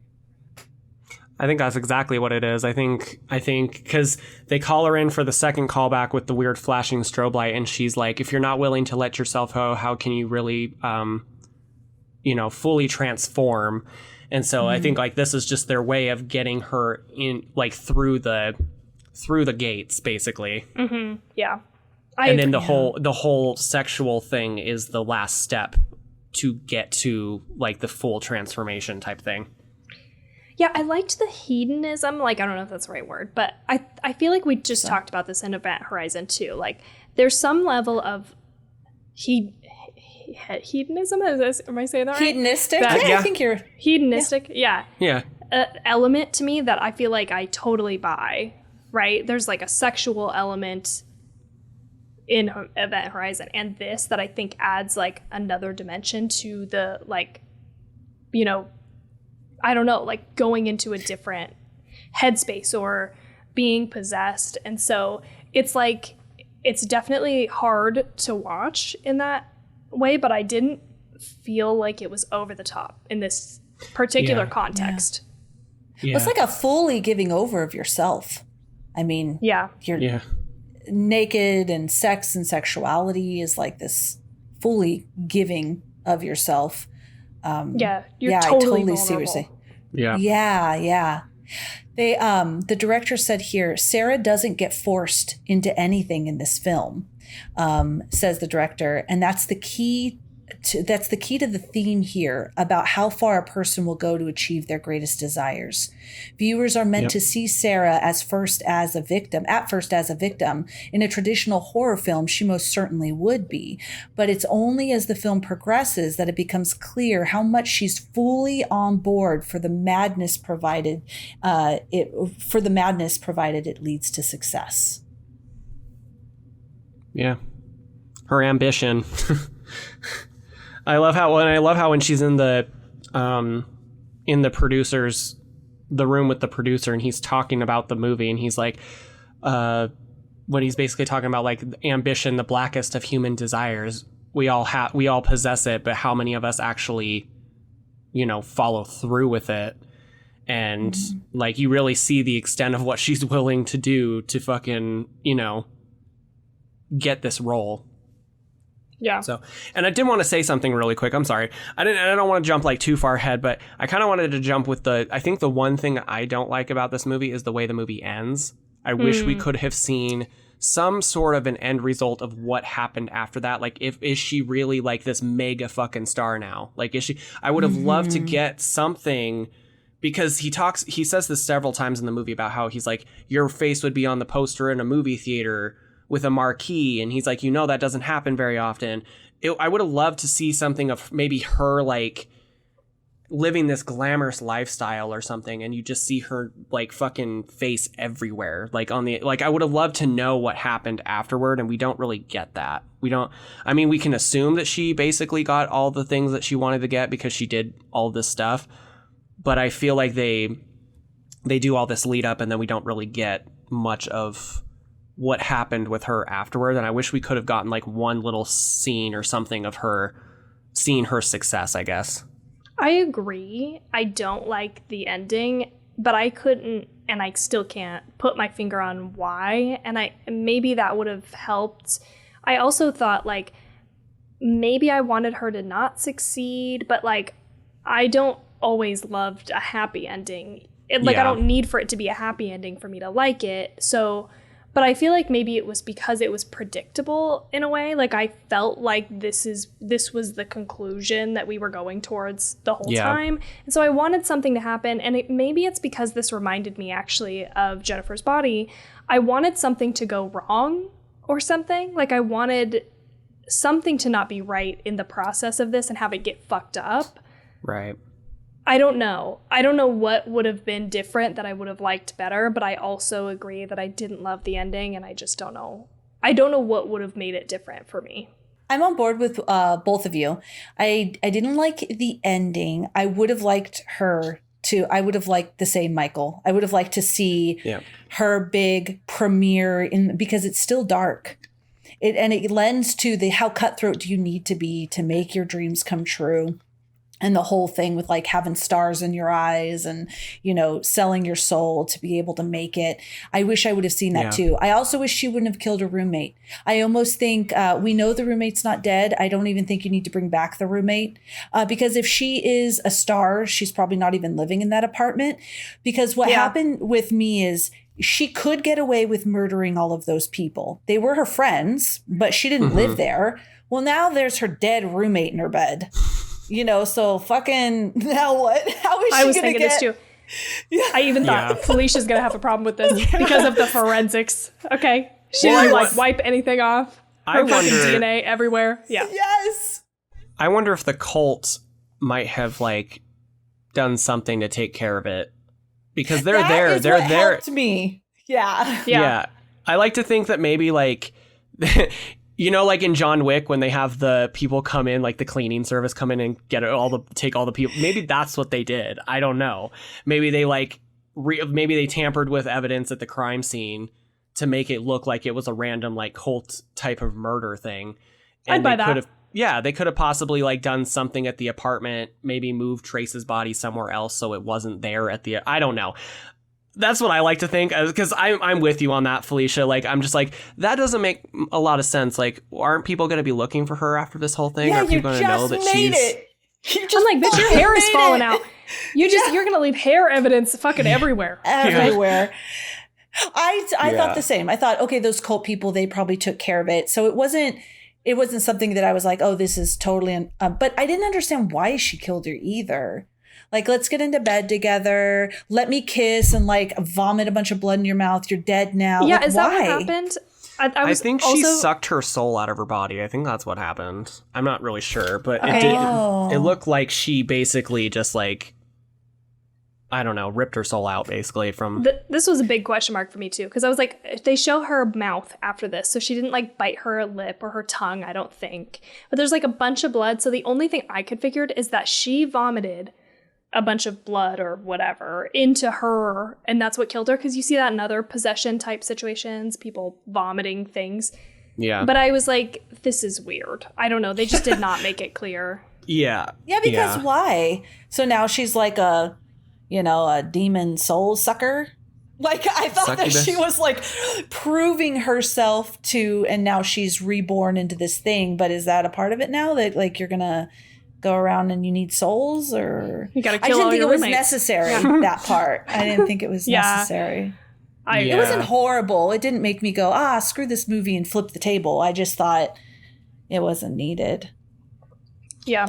I think that's exactly what it is. I think because they call her in for the second callback with the weird flashing strobe light, and she's like, if you're not willing to let yourself go, how can you really, fully transform? And so I think like this is just their way of getting her in, like through the gates, basically. Mm-hmm. Yeah. Then the whole sexual thing is the last step to get to like the full transformation type thing. Yeah, I liked the hedonism. Like, I don't know if that's the right word, but I feel like we just talked about this in Event Horizon too. Like, there's some level of hedonism. Am I saying that right? Hedonistic? I think you're... Hedonistic, yeah. Element to me that I feel like I totally buy, right? There's like a sexual element in Event Horizon, and this that I think adds like another dimension to the, like, I don't know, like going into a different headspace or being possessed. And so it's like, it's definitely hard to watch in that way, but I didn't feel like it was over the top in this particular context. Yeah. It's like a fully giving over of yourself. I mean, you're naked, and sex and sexuality is like this fully giving of yourself. You're I totally see what you're saying. Yeah. They the director said here, Sarah doesn't get forced into anything in this film, says the director, and that's the key to the theme here about how far a person will go to achieve their greatest desires. Viewers are meant to see Sarah at first as a victim. In a traditional horror film, she most certainly would be. But it's only as the film progresses that it becomes clear how much she's fully on board for the madness provided it leads to success. Yeah. Her ambition. I love how when she's in the producer's, the room with the producer, and he's talking about the movie, and he's like, when he's basically talking about like ambition, the blackest of human desires, we all possess it, but how many of us actually, follow through with it? And like, you really see the extent of what she's willing to do to fucking, get this role. Yeah. So, and I did want to say something really quick. I'm sorry. I don't want to jump like too far ahead, but I kind of wanted to jump with I think the one thing I don't like about this movie is the way the movie ends. I wish we could have seen some sort of an end result of what happened after that. Like, is she really like this mega fucking star now? Like, is she, I would have loved to get something, because he says this several times in the movie about how he's like, your face would be on the poster in a movie theater with a marquee, and he's like, that doesn't happen very often. I would have loved to see something of maybe her like living this glamorous lifestyle or something, and you just see her like fucking face everywhere, like on the, like, I would have loved to know what happened afterward, and we don't really get that. We can assume that she basically got all the things that she wanted to get because she did all this stuff, but I feel like they do all this lead up, and then we don't really get much of what happened with her afterward. And I wish we could have gotten like one little scene or something of her seeing her success, I guess. I agree. I don't like the ending, but I couldn't, and I still can't put my finger on why. And maybe that would have helped. I also thought like maybe I wanted her to not succeed, but like I don't always loved a happy ending. I don't need for it to be a happy ending for me to like it. So, but I feel like maybe it was because it was predictable in a way. Like I felt like this was the conclusion that we were going towards the whole time. And so I wanted something to happen. And maybe it's because this reminded me actually of Jennifer's Body. I wanted something to go wrong or something. Like I wanted something to not be right in the process of this and have it get fucked up. Right. I don't know. I don't know what would have been different that I would have liked better, but I also agree that I didn't love the ending, and I just don't know. I don't know what would have made it different for me. I'm on board with both of you. I didn't like the ending. I would have liked her to, I would have liked the same Michael. I would have liked to see her big premiere because it's still dark. It lends to how cutthroat do you need to be to make your dreams come true. And the whole thing with like having stars in your eyes and, selling your soul to be able to make it. I wish I would have seen that too. I also wish she wouldn't have killed her roommate. I almost think we know the roommate's not dead. I don't even think you need to bring back the roommate because if she is a star, she's probably not even living in that apartment. Because what happened with me is she could get away with murdering all of those people. They were her friends, but she didn't live there. Well, now there's her dead roommate in her bed. So fucking now what? How is she? I was thinking this too. Yeah. I even thought Felicia's gonna have a problem with this because of the forensics. Okay, she didn't wipe anything off. Her fucking DNA everywhere. Yeah. Yes. I wonder if the cult might have like done something to take care of it because they're there. They're there. Helped me. Yeah. Yeah. I like to think that maybe like. Like in John Wick, when they have the people come in, like the cleaning service come in and take all the people. Maybe that's what they did. I don't know. Maybe they like maybe they tampered with evidence at the crime scene to make it look like it was a random like cult type of murder thing. And I'd buy that. They could have possibly like done something at the apartment, maybe moved Trace's body somewhere else so it wasn't there at the. I don't know. That's what I like to think, because I'm with you on that, Felicia. Like, I'm just like, that doesn't make a lot of sense. Like, aren't people going to be looking for her after this whole thing? Yeah, Are people going to know that she's? I'm like, bitch, your hair is falling out. You're gonna leave hair evidence fucking everywhere. Everywhere. I thought the same. I thought, okay, those cult people, they probably took care of it. So it wasn't something that I was like, oh, this is totally, but I didn't understand why she killed her either. Like, let's get into bed together. Let me kiss and like vomit a bunch of blood in your mouth. You're dead now. Yeah, like, is why? that what happened? I think she sucked her soul out of her body. I think that's what happened. I'm not really sure, but it looked like she basically just like, I don't know, ripped her soul out basically from. This was a big question mark for me too, because I was like, they show her mouth after this, so she didn't like bite her lip or her tongue, I don't think. But there's like a bunch of blood, so the only thing I could figure is that she vomited a bunch of blood or whatever into her, and that's what killed her, because you see that in other possession type situations, people vomiting things. Yeah. But I was like, this is weird. I don't know. They just did not make it clear. Yeah. Yeah, because why? So now she's like a demon soul sucker. Like, I thought that she was like proving herself to, and now she's reborn into this thing. But is that a part of it now, that like you're gonna go around and you need souls, or you gotta I kill didn't all think your it was roommates. necessary. That part, I didn't think it was necessary. It wasn't horrible. It didn't make me go, screw this movie and flip the table. I just thought it wasn't needed. Yeah.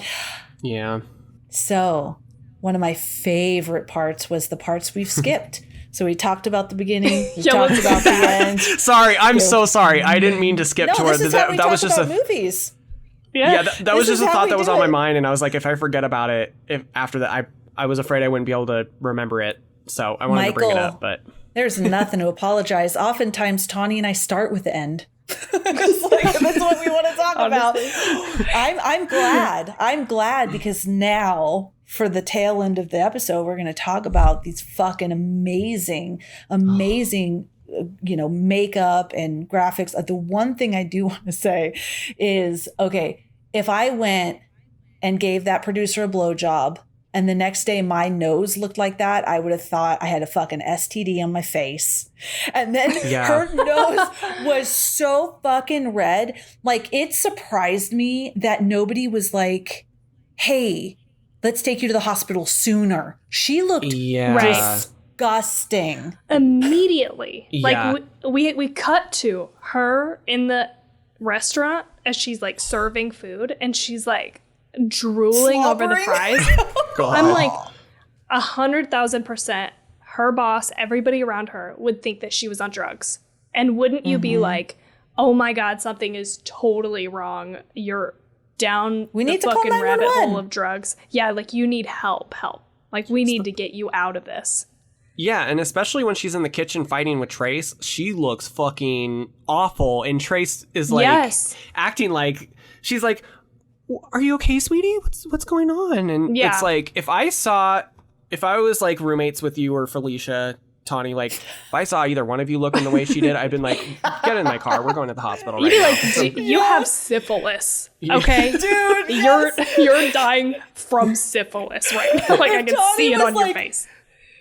Yeah. So one of my favorite parts was the parts we've skipped. So we talked about the beginning. We talked about the end. Sorry, I'm so sorry. I didn't mean to skip towards that was just about movies. Yeah, that was just a thought that was on my mind, and I was like, if I forget about it, after that, I was afraid I wouldn't be able to remember it, so I wanted to bring it up. But there's nothing to apologize. Oftentimes, Tawny and I start with the end. That's what we want to talk about. I'm glad. I'm glad, because now, for the tail end of the episode, we're going to talk about these fucking amazing makeup and graphics. The one thing I do want to say is, okay, if I went and gave that producer a blowjob and the next day my nose looked like that, I would have thought I had a fucking STD on my face. And then her nose was so fucking red. Like, it surprised me that nobody was like, hey, let's take you to the hospital sooner. She looked disgusting. Immediately. Like, we cut to her in the restaurant as she's like serving food, and she's like drooling over the fries. I'm like 100,000% her boss, everybody around her would think that she was on drugs. And wouldn't you be like, oh my God, something is totally wrong. You're down the fucking rabbit hole of drugs. Yeah, like, you need help. Like, we need to get you out of this. Yeah, and especially when she's in the kitchen fighting with Trace, she looks fucking awful. And Trace is like acting like, she's like, are you okay, sweetie? What's going on? And it's like, if I was like roommates with you or Felicia, Tawny, like, if I saw either one of you looking the way she did, I'd been like, get in my car. We're going to the hospital right now. You'd be like, you have syphilis, okay? Dude, you're dying from syphilis right now. Like, I can see it on your face.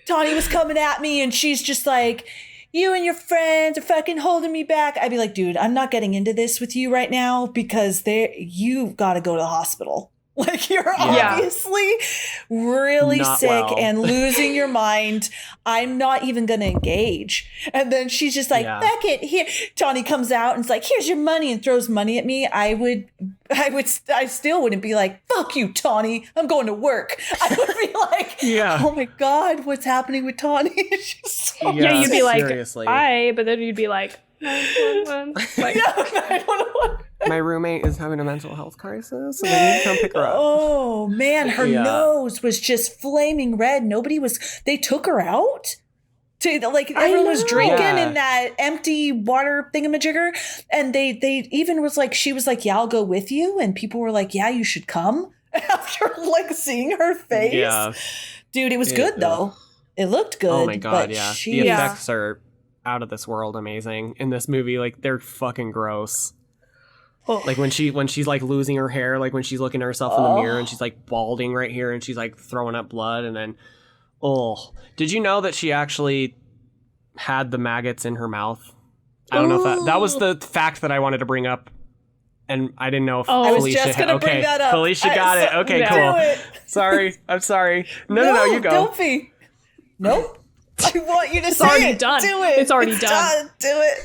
Tawny was coming at me, and she's just like, you and your friends are fucking holding me back. I'd be like, dude, I'm not getting into this with you right now, because you've got to go to the hospital. Like, you're obviously really not sick and losing your mind. I'm not even going to engage. And then she's just like, Beckett, here. Tawny comes out and is like, here's your money, and throws money at me. I still wouldn't be like, fuck you, Tawny, I'm going to work. I would be like, oh my God, what's happening with Tawny? You'd be like, seriously. but then you'd be like, 911. Like, 911. My roommate is having a mental health crisis, and I need to come pick her up. Oh man, her nose was just flaming red. They took her out. Everyone was drinking in that empty water thingamajigger, and they even was like, she was like, yeah, I'll go with you, and people were like, yeah, you should come. After like seeing her face, dude, it was good though. It looked good. Oh my god, but yeah. She, The effects are out of this world amazing in this movie. Like, they're fucking gross. Oh. Like when she's like losing her hair, like when she's looking at herself in the mirror and she's like balding right here and she's like throwing up blood, and then did you know that she actually had the maggots in her mouth? I don't know if that was the fact that I wanted to bring up, and I didn't know if I was Felicia just gonna bring that up. Felicia got it. Okay, do cool. it. Sorry, I'm sorry. No, you go. Don't be. Nope. I want you to say already it. done. Do it. It's already done. Do it.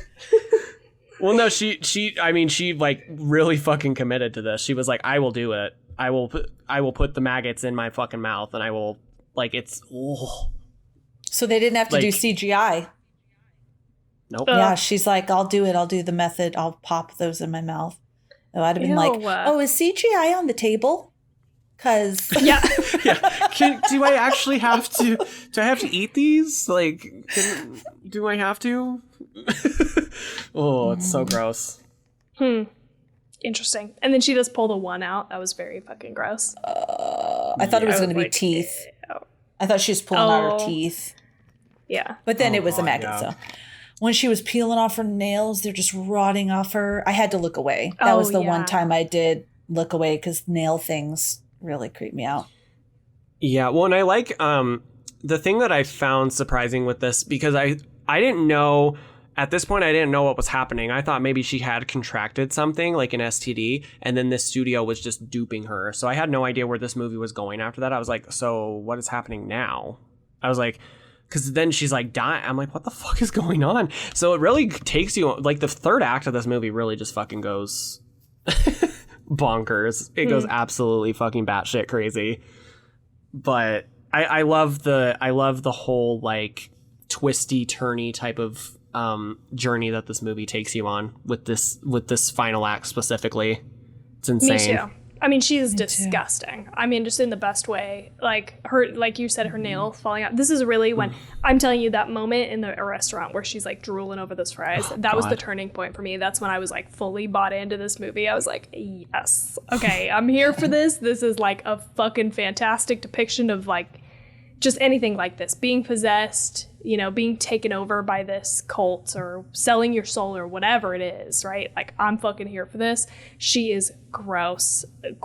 Well, no, she like really fucking committed to this. She was like, I will do it. I will put the maggots in my fucking mouth, and I will, like, it's, So they didn't have to do CGI. Nope. Yeah, she's like, I'll do it. I'll do the method. I'll pop those in my mouth. Oh, I'd have been like, is CGI on the table? Because Yeah. Do I actually have to? Do I have to eat these? Like, do I have to? It's so gross. Interesting. And then she does pull the one out. That was very fucking gross. I thought it was going to be teeth. Ew. I thought she was pulling out her teeth. Yeah. But then it was a God, maggot. yeah. So when she was peeling off her nails, they're just rotting off her. I had to look away. That was the one time I did look away because nail things really creep me out. Yeah, well, and I like the thing that I found surprising with this, because I didn't know at this point, I didn't know what was happening. I thought maybe she had contracted something like an STD, and then this studio was just duping her. So I had no idea where this movie was going after that. I was like, so what is happening now? I was like, because then she's like dying. I'm like, what the fuck is going on? So it really takes you, like, the third act of this movie really just fucking goes bonkers. It goes absolutely fucking batshit crazy. But I love the whole, like, twisty turny type of journey that this movie takes you on with this final act specifically. It's insane. Me too. I mean, she is disgusting. I mean, just in the best way. Like her, like you said, her nail falling out. This is really when I'm telling you that moment in the restaurant where she's like drooling over those fries. That was the turning point for me. That's when I was like fully bought into this movie. I was like, yes, okay, I'm here for this. This is like a fucking fantastic depiction of like just anything like this, being possessed, you know, being taken over by this cult or selling your soul or whatever it is, right? Like, I'm fucking here for this. She is gross, and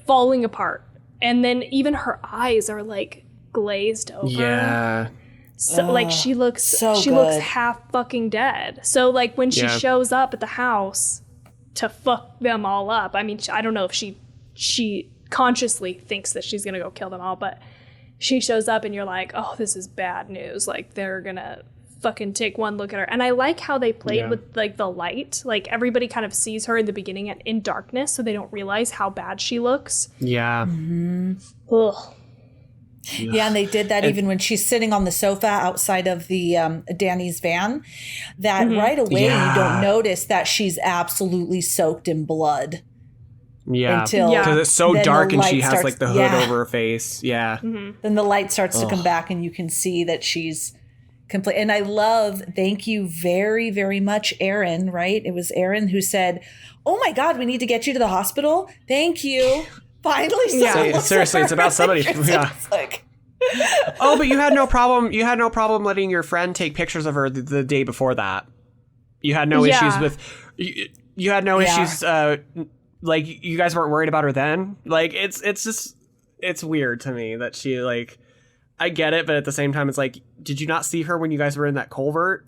falling apart. And then even her eyes are like glazed over. Yeah. So like she looks good. half fucking dead. So like when she shows up at the house to fuck them all up, I mean, I don't know if she consciously thinks that she's gonna go kill them all, but she shows up and you're like, oh, this is bad news. Like, they're gonna fucking take one look at her. And I like how they played with like the light. Like, everybody kind of sees her in the beginning in darkness, so they don't realize how bad she looks. Yeah. Ugh. Yeah, and they did that even when she's sitting on the sofa outside of the Danny's van. That right away you don't notice that she's absolutely soaked in blood. Yeah, until because it's so dark and she has like the hood over her face. Yeah. Then the light starts to come back and you can see that she's complete. And I love, thank you very, very much, Erin, right? It was Erin who said, oh my God, we need to get you to the hospital. Thank you. Finally, seriously, it's about somebody. Yeah. Like, oh, but you had no problem. You had no problem letting your friend take pictures of her the day before that. You had no issues with. You had no issues. Like, you guys weren't worried about her then. Like, it's just, it's weird to me that she, like, I get it, but at the same time, it's like, did you not see her when you guys were in that culvert?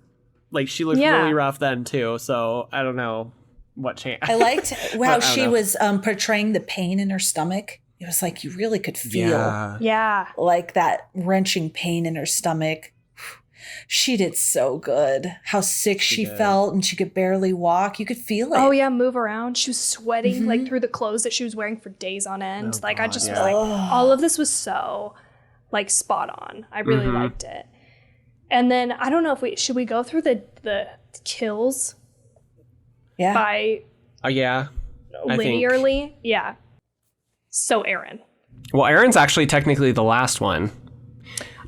Like, she looked really rough then too. So I don't know what changed. I liked how she was portraying the pain in her stomach. It was like you really could feel like that wrenching pain in her stomach. She did so good. How sick she felt, and she could barely walk. You could feel it. Oh yeah, move around. She was sweating like through the clothes that she was wearing for days on end. I just was like, all of this was so like spot on. I really liked it. And then I don't know if should we go through the kills? Yeah. By linearly. Yeah. So Erin. Well, Erin's actually technically the last one.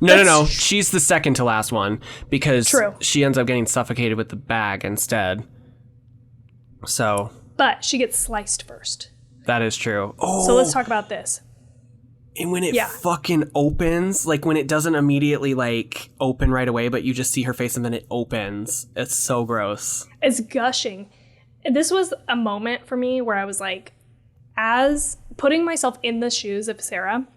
No. She's the second to last one because she ends up getting suffocated with the bag instead. So. But she gets sliced first. That is true. Oh. So let's talk about this. And when it fucking opens, like when it doesn't immediately like open right away, but you just see her face and then it opens. It's so gross. It's gushing. This was a moment for me where I was like, as putting myself in the shoes of Sarah,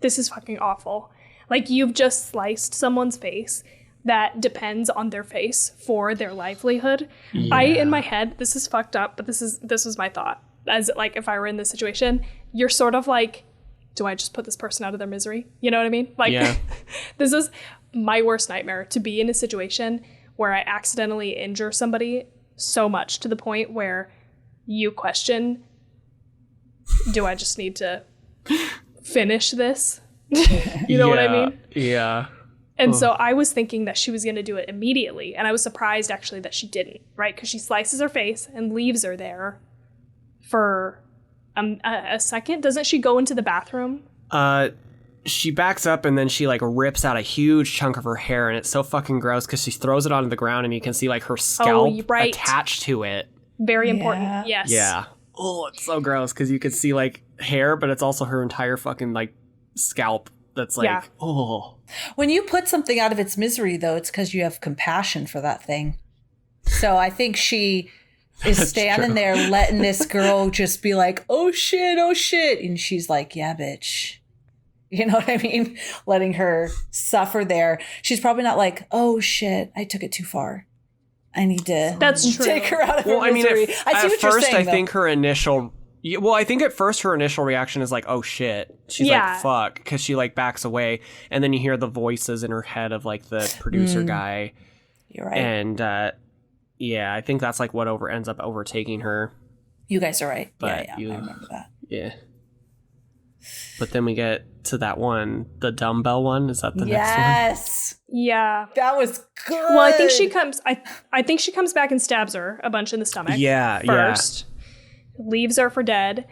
this is fucking awful. Like, you've just sliced someone's face that depends on their face for their livelihood. Yeah. In my head, this is fucked up, but this was my thought. As like, if I were in this situation, you're sort of like, do I just put this person out of their misery? You know what I mean? Like, this is my worst nightmare, to be in a situation where I accidentally injure somebody so much to the point where you question, do I just need to finish this? You know what I mean? Yeah. And so I was thinking that she was going to do it immediately. And I was surprised, actually, that she didn't, right? Because she slices her face and leaves her there for a second. Doesn't she go into the bathroom? She backs up and then she like rips out a huge chunk of her hair, and it's so fucking gross because she throws it onto the ground and you can see like her scalp attached to it. Very important. Yes. Yeah. Oh, it's so gross because you can see like hair, but it's also her entire fucking like scalp that's like, oh. When you put something out of its misery, though, it's because you have compassion for that thing. So I think she is standing there letting this girl just be like, oh shit. And she's like, yeah, bitch. You know what I mean? Letting her suffer there. She's probably not like, oh shit, I took it too far. I need to take her out of her misery. I see what you're saying, I think her initial... Well, I think at first her initial reaction is like, oh shit. She's like, fuck. Because she like backs away. And then you hear the voices in her head of like the producer guy. You're right. And I think that's like what ends up overtaking her. You guys are right. But I remember that. Yeah. But then we get to that one, the dumbbell one. Is that the next one? Yes. Yeah. That was good. Well, I think she comes. I think she comes back and stabs her a bunch in the stomach. Yeah. First, leaves her for dead.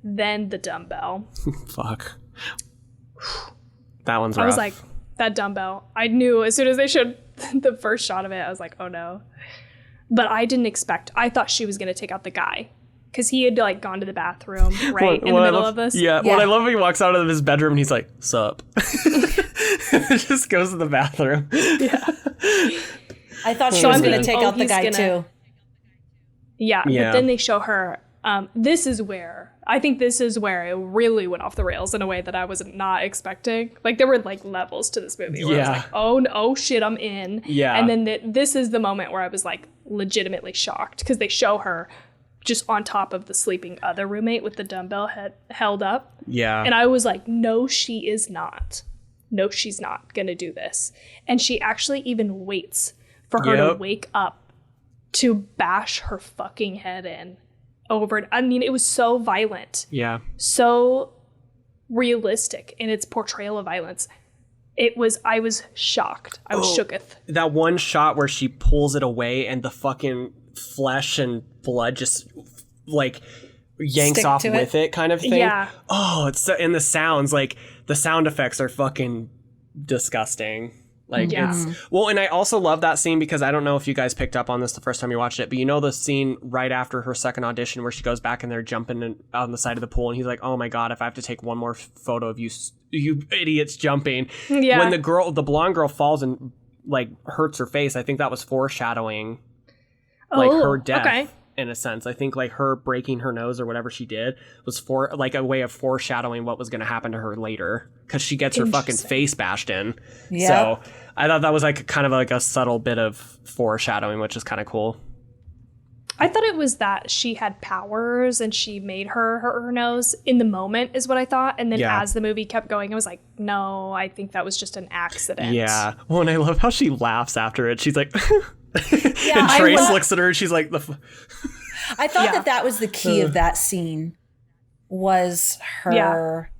Then the dumbbell. Fuck. That one's rough. I was like, that dumbbell. I knew as soon as they showed the first shot of it, I was like, oh no. But I didn't expect. I thought she was going to take out the guy. Because he had like gone to the bathroom, right, in the middle of this. Yeah, what I love when he walks out of his bedroom and he's like, sup. Just goes to the bathroom. Yeah. I thought she was going to take out the guy too. Yeah, but then they show her. This is where it really went off the rails in a way that I was not expecting. Like, there were like levels to this movie where I was like, oh shit, I'm in. Yeah. And then this is the moment where I was like legitimately shocked because they show her just on top of the sleeping other roommate with the dumbbell held up. Yeah. And I was like, no, she is not. No, she's not going to do this. And she actually even waits for her to wake up to bash her fucking head in over it. I mean, it was so violent. Yeah. So realistic in its portrayal of violence. I was shocked. I was shooketh. That one shot where she pulls it away and the fucking flesh and blood just like yanks off with it kind of thing. Yeah. Oh, it's so, and the sounds, like the sound effects are fucking disgusting. Like it's well, and I also love that scene because I don't know if you guys picked up on this the first time you watched it, but you know the scene right after her second audition where she goes back and they're jumping on the side of the pool and he's like, oh my god, if I have to take one more photo of you idiots jumping. Yeah. When the blonde girl falls and like hurts her face, I think that was foreshadowing like her death in a sense. I think like her breaking her nose or whatever she did was for like a way of foreshadowing what was going to happen to her later because she gets her fucking face bashed in. Yep. So I thought that was like kind of like a subtle bit of foreshadowing, which is kind of cool. I thought it was that she had powers and she made her nose in the moment is what I thought. And then as the movie kept going, I was like, no, I think that was just an accident. Yeah. Well, and I love how she laughs after it. She's like... and Trace looks at her and she's like, I thought that was the key of that scene was her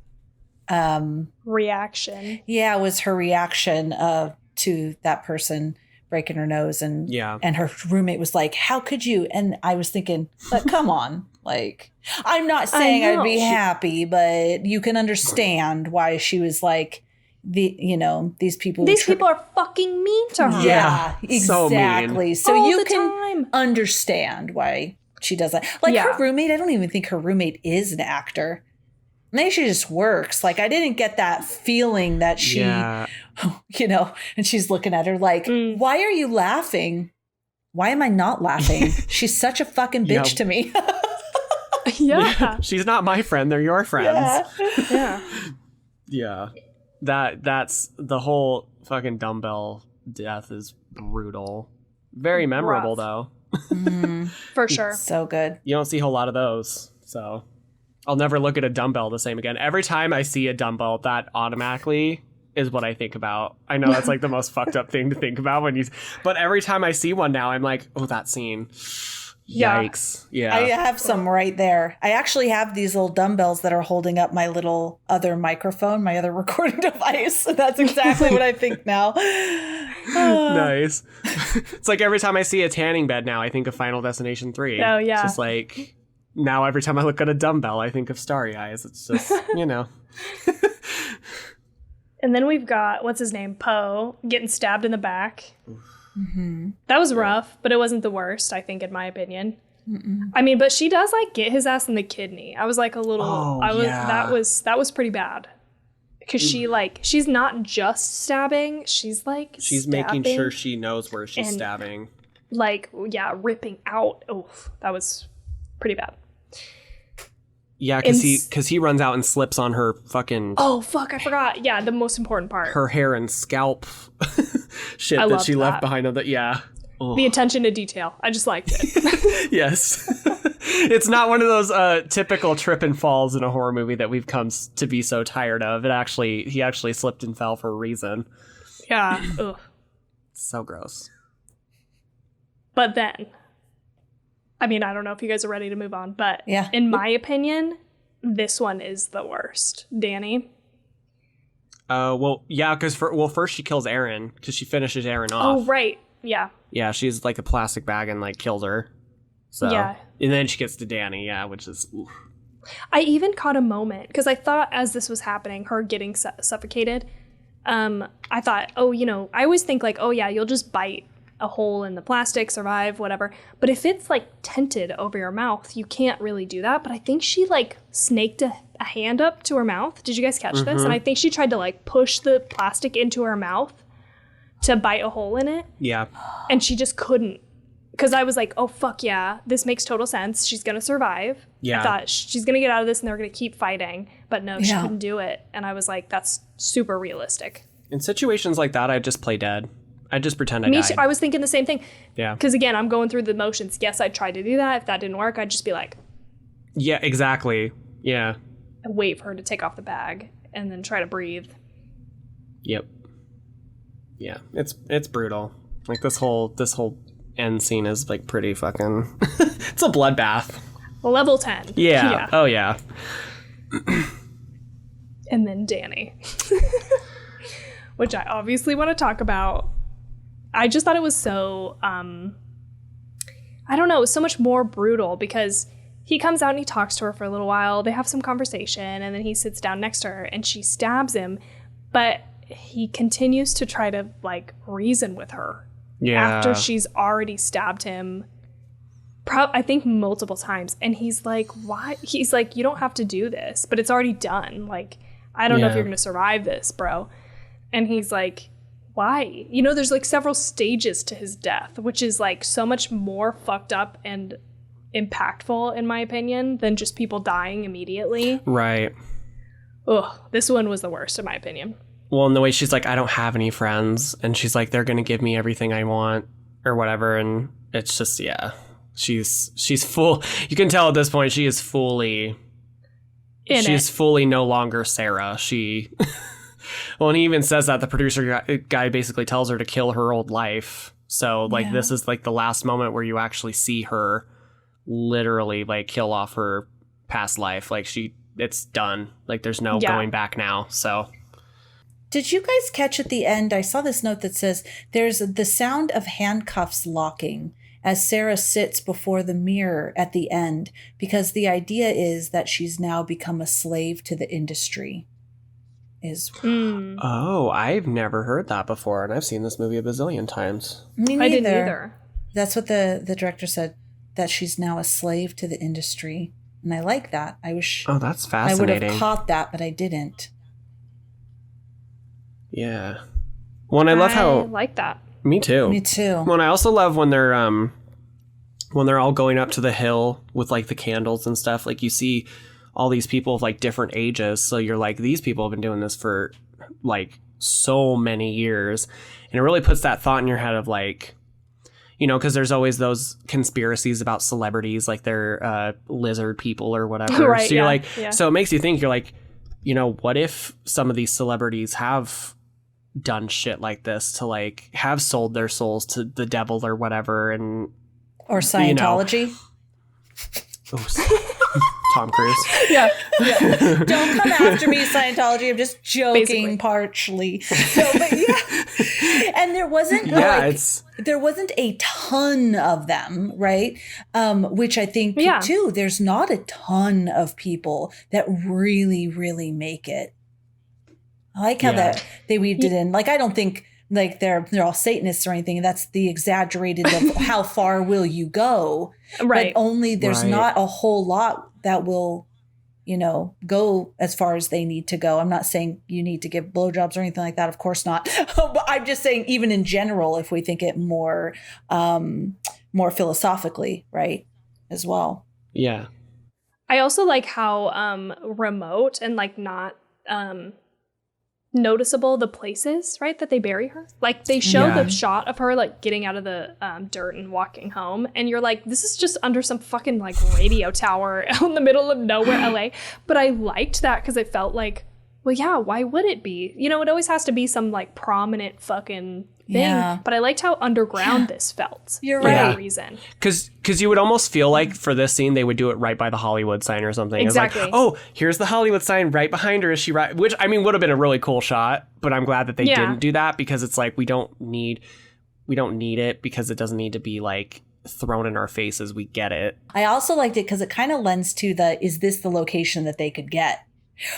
reaction. Yeah, was her reaction to that person breaking her nose and her roommate was like, how could you? And I was thinking, but come on, like, I'm not saying I'd be happy, but you can understand why she was like, these people are fucking mean to her. Yeah, exactly. So you can understand why she does that. Like her roommate, I don't even think her roommate is an actor. Maybe she just works. Like, I didn't get that feeling that she, you know, and she's looking at her like, why are you laughing? Why am I not laughing? She's such a fucking bitch to me. Yeah. She's not my friend. They're your friends. Yeah. Yeah. That's the whole fucking dumbbell death is brutal. Very memorable, though. For sure. So good. You don't see a whole lot of those, so I'll never look at a dumbbell the same again. Every time I see a dumbbell, that automatically is what I think about. I know that's like the most fucked up thing to think about but every time I see one now, I'm like, oh, that scene. Yikes. Yeah. I have some right there. I actually have these little dumbbells that are holding up my little other microphone, my other recording device. That's exactly what I think now. Nice. It's like every time I see a tanning bed now, I think of Final Destination 3. Oh, yeah. It's just like, now every time I look at a dumbbell, I think of Starry Eyes. It's just, you know. And then we've got, what's his name? Poe getting stabbed in the back. That was rough, but it wasn't the worst, I think, in my opinion. I mean, but she does like get his ass in the kidney. I was like a little, that was pretty bad. Because she's not just stabbing, she's like she's making sure she knows where she's stabbing. Like, yeah, ripping out. Oh, that was pretty bad. Yeah, because he runs out and slips on her fucking... Oh, fuck, I forgot. Yeah, the most important part. Her hair and scalp shit that she left behind on the... Yeah. Ugh. The attention to detail. I just liked it. Yes. It's not one of those typical trip and falls in a horror movie that we've come to be so tired of. He actually slipped and fell for a reason. Yeah. Ugh. So gross. But then... I mean, I don't know if you guys are ready to move on, but yeah. In my opinion, this one is the worst. Danny? Well, yeah, because first she kills Erin, because she finishes Erin off. Oh, right. Yeah. Yeah, she's like a plastic bag and like kills her. So, yeah. And then she gets to Danny, which is... Oof. I even caught a moment, because I thought as this was happening, her getting suffocated, I thought, oh, you know, I always think like, oh, yeah, you'll just bite a hole in the plastic, survive, whatever. But if it's like tented over your mouth, you can't really do that. But I think she like snaked a hand up to her mouth. Did you guys catch this? And I think she tried to like push the plastic into her mouth to bite a hole in it. Yeah. And she just couldn't. Because I was like, oh, fuck yeah, this makes total sense. She's going to survive. Yeah. I thought she's going to get out of this and they're going to keep fighting. But no, she couldn't do it. And I was like, that's super realistic. In situations like that, I just play dead. I just pretend I died. Too. I was thinking the same thing. Yeah. Because again, I'm going through the motions. Yes, I'd try to do that. If that didn't work, I'd just be like... Yeah, exactly. Yeah. Wait for her to take off the bag and then try to breathe. Yep. Yeah, it's brutal. Like this whole end scene is like pretty fucking... It's a bloodbath. Level 10. Yeah. Oh, yeah. And then Danny. Which I obviously want to talk about. I just thought it was so, I don't know, it was so much more brutal because he comes out and he talks to her for a little while. They have some conversation and then he sits down next to her and she stabs him. But he continues to try to like reason with her. Yeah. After she's already stabbed him, I think multiple times. And he's like, why? He's like, you don't have to do this, but it's already done. Like, I don't know if you're going to survive this, bro. And he's like, why? You know, there's like several stages to his death, which is like so much more fucked up and impactful, in my opinion, than just people dying immediately. Right. Ugh, this one was the worst, in my opinion. Well, in the way she's like, I don't have any friends. And she's like, they're going to give me everything I want or whatever. And it's just, yeah, she's full. You can tell at this point, she is fully, fully no longer Sarah. She... Well, and he even says that the producer guy basically tells her to kill her old life. So, like, this is, like, the last moment where you actually see her literally, like, kill off her past life. Like, it's done. Like, there's no going back now, so. Did you guys catch at the end, I saw this note that says, there's the sound of handcuffs locking as Sarah sits before the mirror at the end, because the idea is that she's now become a slave to the industry. Oh, I've never heard that before, and I've seen this movie a bazillion times. Me neither. I didn't either. That's what the director said, that she's now a slave to the industry. And I like that. I wish Oh, that's I fascinating. would have caught that, but I didn't. Yeah. Well, and I love how... like that. Me too. Me too. Well, and I also love when they're all going up to the hill with like the candles and stuff. Like you see all these people of like different ages. So you're like, these people have been doing this for like so many years. And it really puts that thought in your head of like, you know, because there's always those conspiracies about celebrities, like they're lizard people or whatever. Right, so you're yeah, like, yeah. so it makes you think, you're like, you know, what if some of these celebrities have done shit like this to like have sold their souls to the devil or whatever, and Or Scientology. Tom Cruise. Yeah. Don't come after me, Scientology. I'm just joking, Basically. partially. So, but yeah, and there wasn't there wasn't a ton of them, right? Which I think too. There's not a ton of people that really, really make it. I like how that they weaved it in. Like, I don't think like they're all Satanists or anything. That's the exaggerated of how far will you go, Right. But only there's not a whole lot that will, you know, go as far as they need to go. I'm not saying you need to give blowjobs or anything like that. Of course not. But I'm just saying, even in general, if we think it more philosophically, right, as well. Yeah. I also like how remote and like not noticeable the places, right, that they bury her. Like they show the shot of her like getting out of the dirt and walking home, and you're like, this is just under some fucking like radio tower out in the middle of nowhere, LA. But I liked that because it felt like, well, yeah, why would it be? You know, it always has to be some like prominent fucking thing. Yeah. But I liked how underground this felt. You're for right. that reason. Because you would almost feel like for this scene they would do it right by the Hollywood sign or something. Exactly. It's like, oh, here's the Hollywood sign right behind her. Is she right? Which, I mean, would have been a really cool shot. But I'm glad that they didn't do that, because it's like we don't need it, because it doesn't need to be like thrown in our faces. We get it. I also liked it because it kind of lends to is this the location that they could get?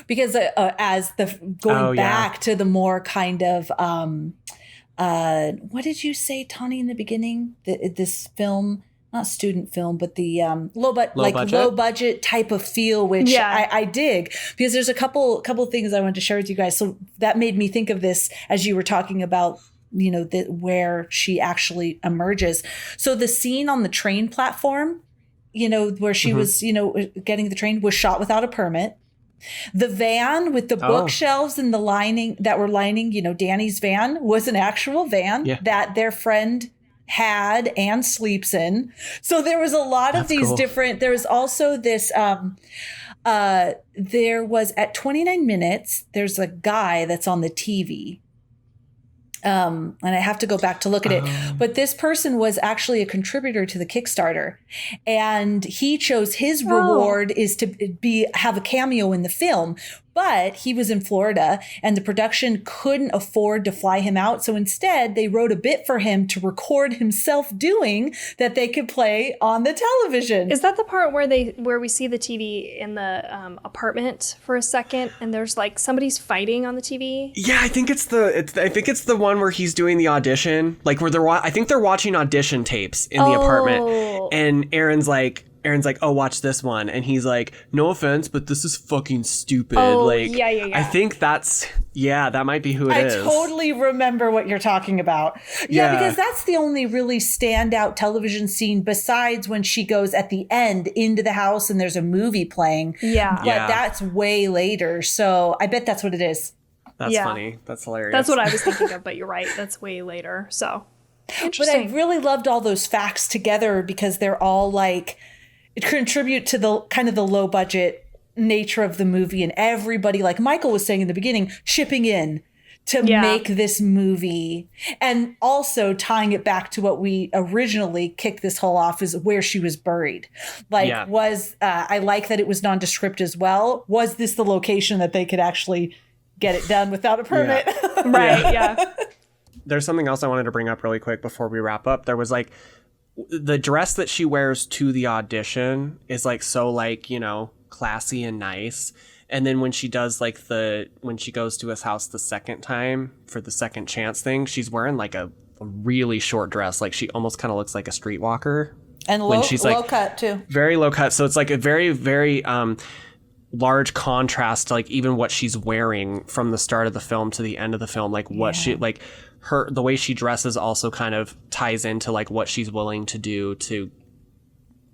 Because as the going back to the more kind of what did you say, Tawny, in the beginning? This film, not student film, but the low budget type of feel, which I dig, because there's a couple things I wanted to share with you guys. So that made me think of this as you were talking about, you know, where she actually emerges. So the scene on the train platform, you know, where she was, you know, getting the train, was shot without a permit. The van with the bookshelves and the lining that were lining, you know, Danny's van was an actual van that their friend had and sleeps in. So there was a lot of these different, there was also this, there was at 29 minutes, there's a guy that's on the TV. And I have to go back to look at it. But this person was actually a contributor to the Kickstarter. And he chose his reward is to have a cameo in the film. But he was in Florida and the production couldn't afford to fly him out. So instead, they wrote a bit for him to record himself doing that they could play on the television. Is that the part where we see the TV in the apartment for a second, and there's like somebody's fighting on the TV? Yeah, I think it's the one where he's doing the audition, like where I think they're watching audition tapes in the apartment, and Erin's like, oh, watch this one. And he's like, no offense, but this is fucking stupid. Yeah. I think that might be who it is. I totally remember what you're talking about. Yeah, because that's the only really standout television scene besides when she goes at the end into the house and there's a movie playing. Yeah. But that's way later. So I bet that's what it is. That's funny. That's hilarious. That's what I was thinking of, but you're right. That's way later. So but I really loved all those facts together because they're all like, it contribute to the kind of the low budget nature of the movie, and everybody, like Michael was saying in the beginning, chipping in to make this movie, and also tying it back to what we originally kicked this whole off is where she was buried. Like, I like that it was nondescript as well. Was this the location that they could actually get it done without a permit? Right. Yeah. There's something else I wanted to bring up really quick before we wrap up. There was like, the dress that she wears to the audition is like so like, you know, classy and nice. And then when she does like when she goes to his house the second time for the second chance thing, she's wearing like a really short dress. Like she almost kind of looks like a streetwalker. And when she's like low cut too. very low cut. So it's like a very, very large contrast to like even what she's wearing from the start of the film to the end of the film. Like what she like the way she dresses also kind of ties into like what she's willing to do to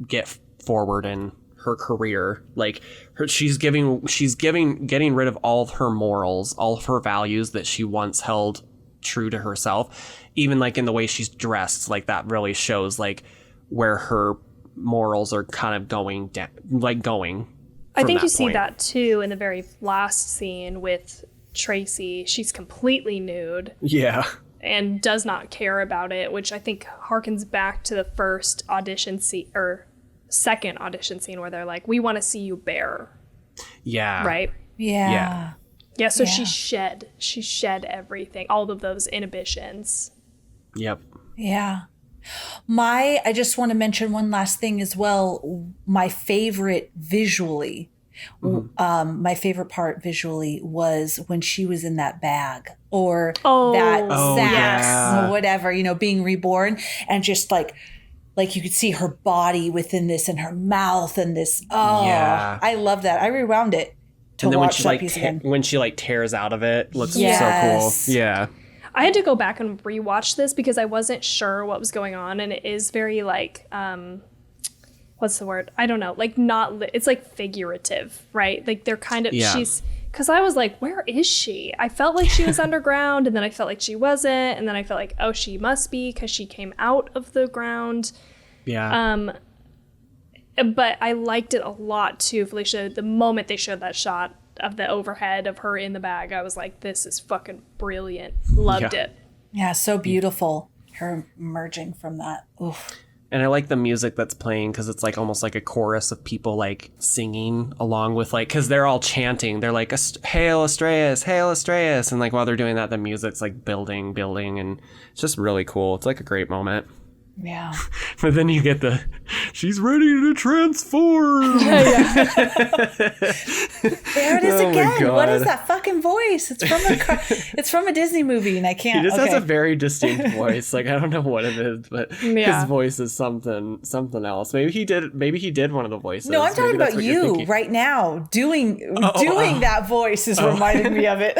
get forward in her career. Like she's getting rid of all of her morals, all of her values that she once held true to herself. Even like in the way she's dressed, like that really shows like where her morals are kind of going down, like going. I think you see that too in the very last scene with Tracy. She's completely nude. Yeah. And does not care about it, which I think harkens back to the first audition scene or second audition scene where they're like, we want to see you bare. Yeah. Right? Yeah. Yeah, so she shed everything, all of those inhibitions. Yep. Yeah. I just want to mention one last thing as well. My favorite visually, my favorite part visually was when she was in that bag or that sack or whatever, you know, being reborn, and just like you could see her body within this and her mouth and this. I love that. I rewound it to watch that piece again. When she like tears out of it, looks so cool. Yeah. I had to go back and rewatch this because I wasn't sure what was going on, and it is very like what's the word? I don't know. Like it's like figurative, right? Like they're kind of she's because I was like, where is she? I felt like she was underground, and then I felt like she wasn't, and then I felt like, oh, she must be because she came out of the ground. Yeah. But I liked it a lot too, Felicia. The moment they showed that shot of the overhead of her in the bag, I was like, this is fucking brilliant. Loved it. Yeah, so beautiful. Her emerging from that. Oof. And I like the music that's playing because it's like almost like a chorus of people like singing along with like, because they're all chanting. They're like, hail Astraeus, hail Astraeus. And like while they're doing that, the music's like building. And it's just really cool. It's like a great moment. Yeah. But then you get she's ready to transform. There it is again. What is that fucking voice? It's from a Disney movie, and I can't. He just has a very distinct voice. Like I don't know what it is, but his voice is something else. Maybe he did one of the voies. No, I'm talking about you right now. Doing that voice is reminding me of it.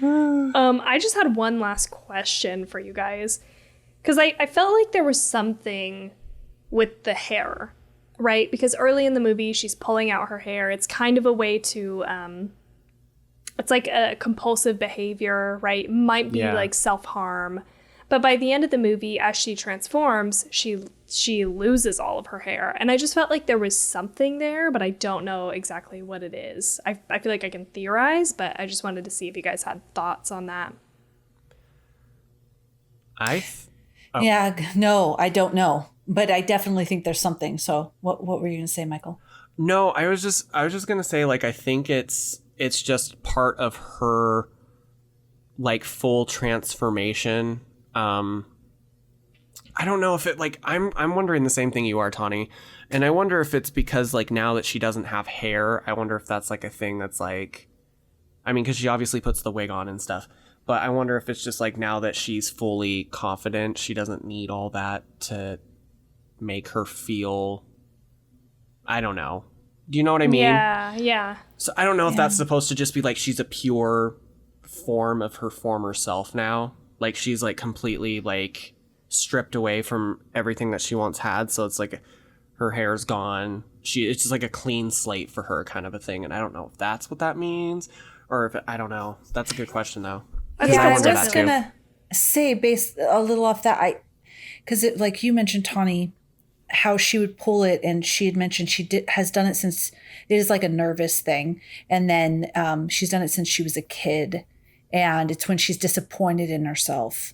I just had one last question for you guys. Because I felt like there was something with the hair, right? Because early in the movie, she's pulling out her hair. It's kind of a way to, it's like a compulsive behavior, right? Might be like self-harm. But by the end of the movie, as she transforms, she loses all of her hair. And I just felt like there was something there, but I don't know exactly what it is. I feel like I can theorize, but I just wanted to see if you guys had thoughts on that. Yeah, no, I don't know, but I definitely think there's something. So what were you going to say, Michael? No, I was just going to say, like, I think it's just part of her like full transformation. I don't know if it like, I'm wondering the same thing you are, Tawny. And I wonder if it's because like now that she doesn't have hair, I wonder if that's like a thing that's like, I mean, cause she obviously puts the wig on and stuff. But I wonder if it's just like now that she's fully confident, she doesn't need all that to make her feel, I don't know. Do you know what I mean? Yeah. So I don't know if that's supposed to just be like she's a pure form of her former self now. Like she's like completely like stripped away from everything that she once had. So it's like her hair's gone. It's just like a clean slate for her kind of a thing. And I don't know if that's what that means or if I don't know. That's a good question though. I was gonna say, based a little off that, because like you mentioned, Tawny, how she would pull it, and she had mentioned has done it since it is like a nervous thing, and then she's done it since she was a kid, and it's when she's disappointed in herself,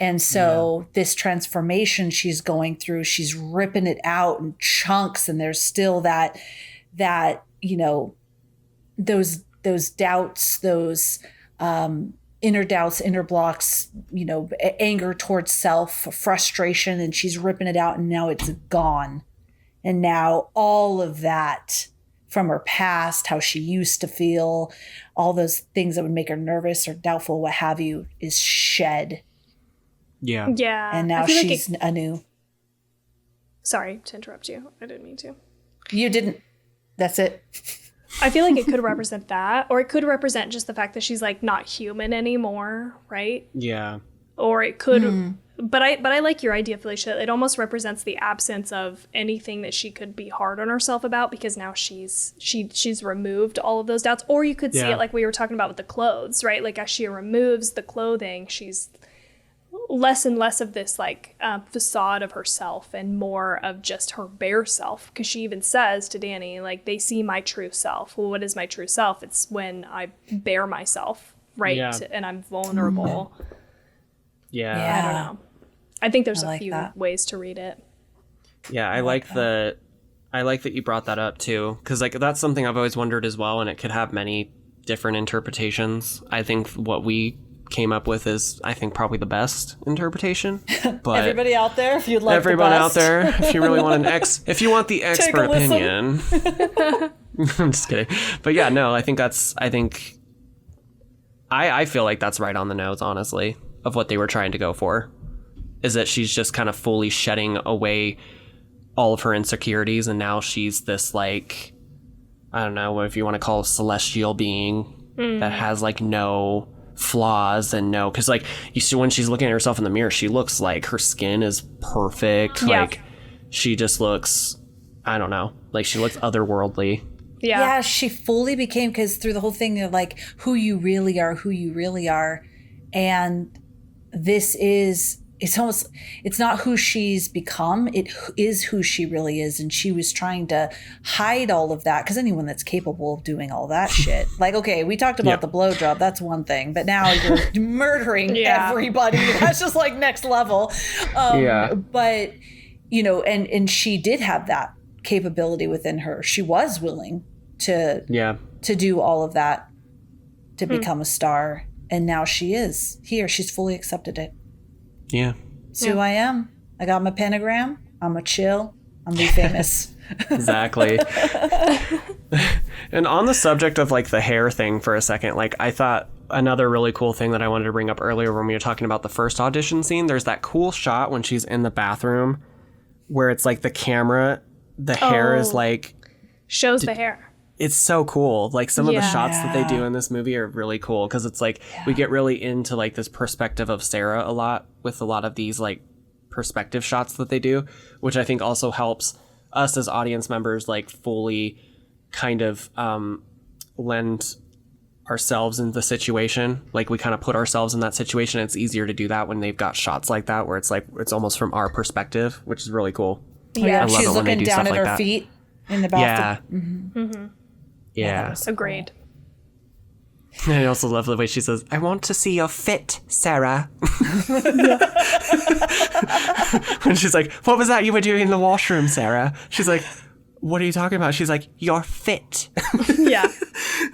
and so this transformation she's going through, she's ripping it out in chunks, and there's still that you know those doubts, those inner doubts, inner blocks, you know, anger towards self, frustration, and she's ripping it out, and now it's gone. And now all of that from her past, how she used to feel, all those things that would make her nervous or doubtful, what have you, is shed. Yeah. Yeah. And now she's anew. Sorry to interrupt you. I didn't mean to. You didn't. That's it. I feel like it could represent that, or it could represent just the fact that she's like not human anymore, right? Yeah. Or it could, but I like your idea, Felicia. It almost represents the absence of anything that she could be hard on herself about, because now she's removed all of those doubts. Or you could see it like we were talking about with the clothes, right? Like as she removes the clothing, she's less and less of this like facade of herself and more of just her bare self, because she even says to Danny, like, they see my true self. Well, what is my true self? It's when I bare myself, right? And I'm vulnerable. Yeah. I don't know. I think there's like a few that. ways to read it. Yeah, I like that you brought that up too, because like that's something I've always wondered as well, and it could have many different interpretations. I think what we came up with is, I think, probably the best interpretation. But everybody out there, if you'd like everyone the out best. there, if you really want if you want the expert opinion. I'm just kidding. But yeah, no, I feel like that's right on the nose, honestly, of what they were trying to go for, is that she's just kind of fully shedding away all of her insecurities, and now she's this, like, I don't know if you want to call it a celestial being that has like no flaws and no, because like you see when she's looking at herself in the mirror, she looks like her skin is perfect. Like she just looks, I don't know, like she looks otherworldly. Yeah, she fully became, because through the whole thing of like who you really are, and this is, it's not who she's become, it is who she really is. And she was trying to hide all of that, because anyone that's capable of doing all that shit, like, okay, we talked about the blowjob, that's one thing, but now you're murdering everybody. That's just like next level. But you know, and she did have that capability within her. She was willing to do all of that, to become a star, and now she is here. She's fully accepted it. Yeah. It's who I am. I got my pentagram. I'm a chill. I'm be famous. Exactly. And on the subject of like the hair thing for a second, like I thought another really cool thing that I wanted to bring up earlier when we were talking about the first audition scene, there's that cool shot when she's in the bathroom where it's like the camera, the hair is like... shows the hair. It's so cool. Like some of the shots that they do in this movie are really cool, because it's like we get really into like this perspective of Sarah a lot with a lot of these like perspective shots that they do, which I think also helps us as audience members like fully kind of lend ourselves in the situation. Like we kind of put ourselves in that situation. It's easier to do that when they've got shots like that where it's like it's almost from our perspective, which is really cool. Yeah, I love she's it when they looking do down stuff at like her that. feet in the bathroom. Yeah. Agreed. And I also love the way she says, "I want to see your fit, Sarah." When she's like, "What was that you were doing in the washroom, Sarah?" She's like, "What are you talking about?" She's like, "You're fit." Yeah.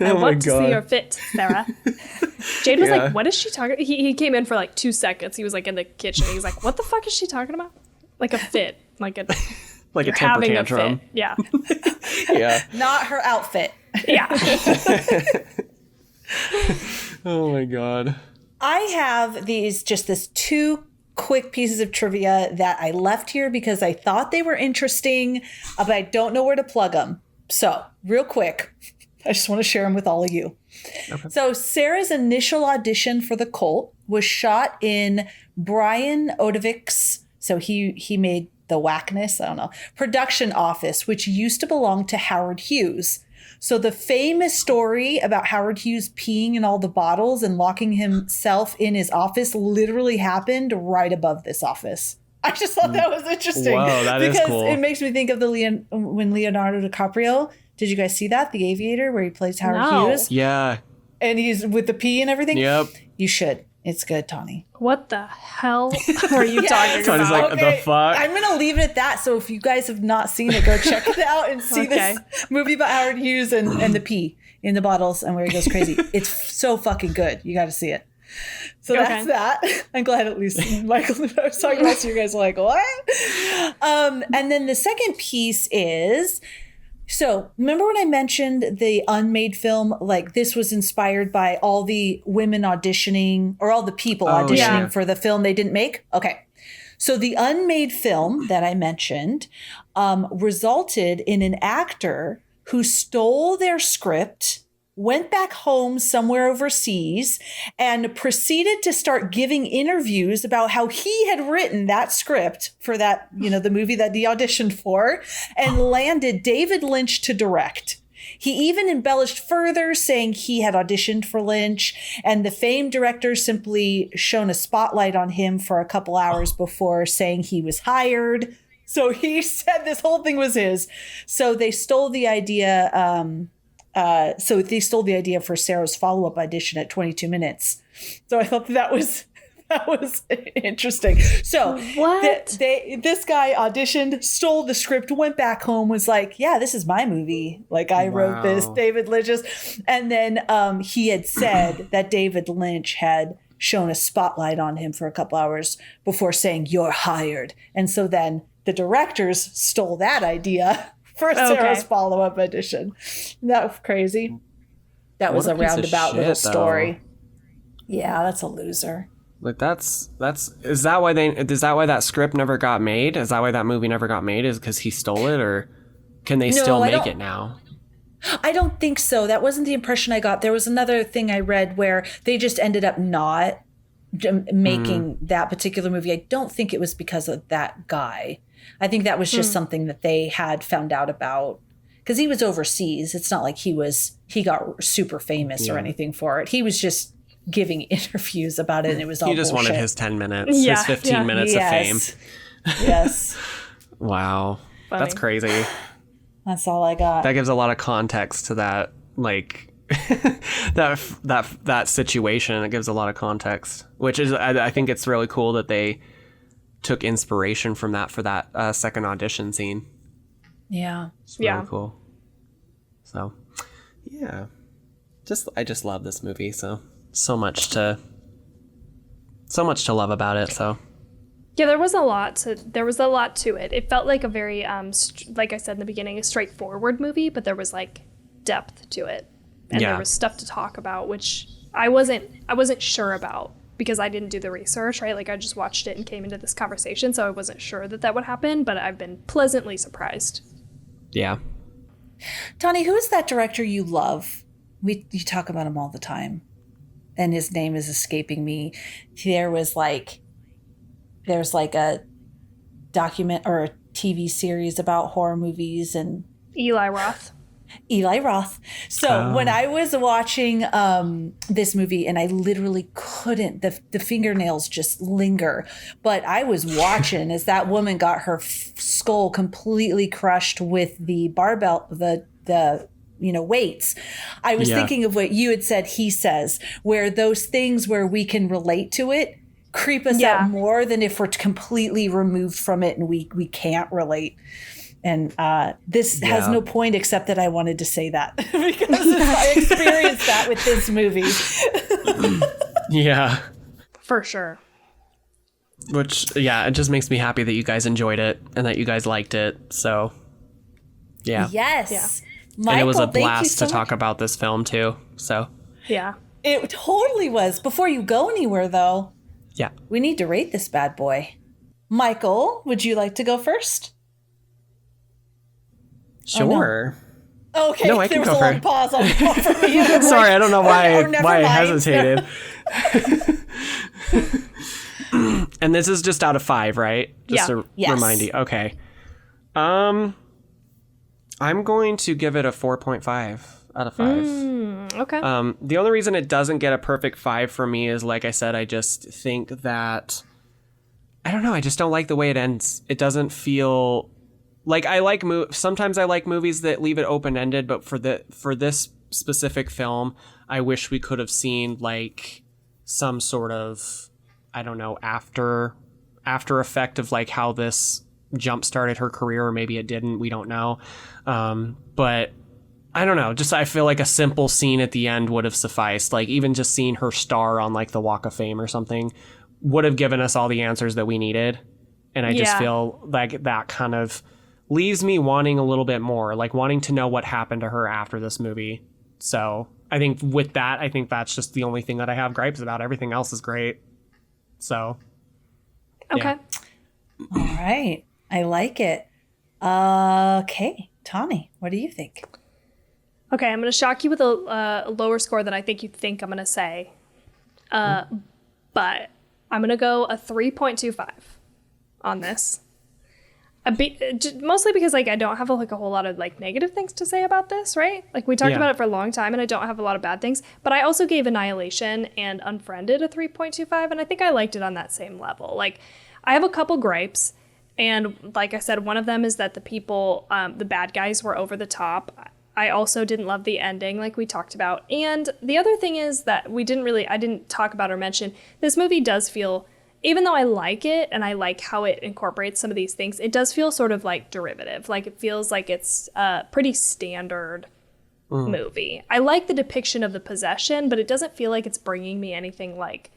I want to God. see your fit, Sarah. Jade was like, what is she talking? He came in for like 2 seconds. He was like in the kitchen. He's like, what the fuck is she talking about? Like a fit. Like a like you're a temper having tantrum. A fit. Yeah. Yeah. Not her outfit. Yeah. Oh my God. I have this 2 quick pieces of trivia that I left here because I thought they were interesting, but I don't know where to plug them. So real quick, I just want to share them with all of you. Okay. So Sarah's initial audition for the cult was shot in Brian Odovik's, so he made the Whackness, I don't know, production office, which used to belong to Howard Hughes. So the famous story about Howard Hughes peeing in all the bottles and locking himself in his office literally happened right above this office. I just thought that was interesting. Wow, that is cool. Because it makes me think of when Leonardo DiCaprio, did you guys see that? The Aviator, where he plays Howard Hughes? Yeah. And he's with the pee and everything? Yep. You should. It's good, Tawny. What the hell are you talking Tawny's about? like, the fuck? I'm going to leave it at that. So if you guys have not seen it, go check it out and see this movie about Howard Hughes and the pee in the bottles and where he goes crazy. It's so fucking good. You got to see it. So that's that. I'm glad at least Michael and I was talking about, so you guys are like, what? And then the second piece is... So remember when I mentioned the unmade film, like this was inspired by all the women auditioning or all the people auditioning for the film they didn't make? Okay. So the unmade film that I mentioned resulted in an actor who stole their script, went back home somewhere overseas, and proceeded to start giving interviews about how he had written that script for that, the movie that he auditioned for, and landed David Lynch to direct. He even embellished further, saying he had auditioned for Lynch, and the famed director simply shone a spotlight on him for a couple hours before saying he was hired. So he said this whole thing was his. So they stole the idea. For Sarah's follow-up audition at 22 minutes. So I thought that was interesting. So this guy auditioned, stole the script, went back home, was like, yeah, this is my movie. Like, I wrote this, David Lynch's. And then he had said that David Lynch had shown a spotlight on him for a couple hours before saying, you're hired. And so then the directors stole that idea for Sarah's follow-up audition. That was crazy. That was a roundabout little story. Yeah, that's a loser. Like is that why that script never got made? Is that why that movie never got made? Is because he stole it, or can they still make it now? I don't think so. That wasn't the impression I got. There was another thing I read where they just ended up not making that particular movie. I don't think it was because of that guy. I think that was just something that they had found out about, because he was overseas. It's not like he got super famous or anything for it. He was just giving interviews about it, and it was all he just bullshit. Wanted his 10 minutes, his 15 minutes of fame. Yes. Wow. Funny. That's crazy. That's all I got. That gives a lot of context to that, like that situation. It gives a lot of context, which is, I think it's really cool that they took inspiration from that for that second audition scene. Yeah. It's really cool. So, yeah. I just love this movie. So much to love about it. So yeah, there was a lot to it. It felt like a very like I said in the beginning, a straightforward movie, but there was like depth to it, and there was stuff to talk about, which I wasn't sure about because I didn't do the research, right? Like I just watched it and came into this conversation, so I wasn't sure that would happen, but I've been pleasantly surprised. Yeah. Tawny, who is that director you love? You talk about him all the time, and his name is escaping me. There's like a document or a TV series about horror movies and Eli Roth. So when I was watching this movie, and I literally couldn't, the fingernails just linger, but I was watching as that woman got her skull completely crushed with the barbell, the weights. I was thinking of what you had said, he says, where those things where we can relate to it creep us out more than if we're completely removed from it and we can't relate. And this has no point except that I wanted to say that because I experienced that with this movie. Yeah. For sure. Which, it just makes me happy that you guys enjoyed it and that you guys liked it. So, yeah. Yes. Yeah. Michael, and it was a blast to talk about this film, too. So, yeah. It totally was. Before you go anywhere, though, we need to rate this bad boy. Michael, would you like to go first? Sure. Oh, no. Okay, no, I there can was go a long pause on me. Sorry, I don't know why I hesitated. And this is just out of 5, right? Just to remind you. Okay. I'm going to give it a 4.5 out of 5. Okay. The only reason it doesn't get a perfect 5 for me is, like I said, I just think that I don't know. I just don't like the way it ends. It doesn't feel like sometimes I like movies that leave it open-ended, but for this specific film, I wish we could have seen like some sort of, I don't know, after effect of like how this jump started her career, or maybe it didn't. We don't know. But I don't know. Just I feel like a simple scene at the end would have sufficed. Like even just seeing her star on like the Walk of Fame or something would have given us all the answers that we needed. And I just feel like that kind of leaves me wanting a little bit more, like wanting to know what happened to her after this movie. So I think with that, I think that's just the only thing that I have gripes about. Everything else is great. So. Okay. All right. I like it. Okay. Tawny, what do you think? Okay, I'm going to shock you with a lower score than I think you think I'm going to say. But I'm going to go a 3.25 on this. Mostly because like I don't have a whole lot of like negative things to say about this, right? Like we talked about it for a long time and I don't have a lot of bad things, but I also gave Annihilation and Unfriended a 3.25 and I think I liked it on that same level. Like I have a couple gripes and like I said, one of them is that the people, the bad guys were over the top. I also didn't love the ending like we talked about. And the other thing is that I didn't talk about or mention, this movie does feel, even though I like it and I like how it incorporates some of these things, it does feel sort of like derivative. Like it feels like it's a pretty standard movie. I like the depiction of the possession, but it doesn't feel like it's bringing me anything like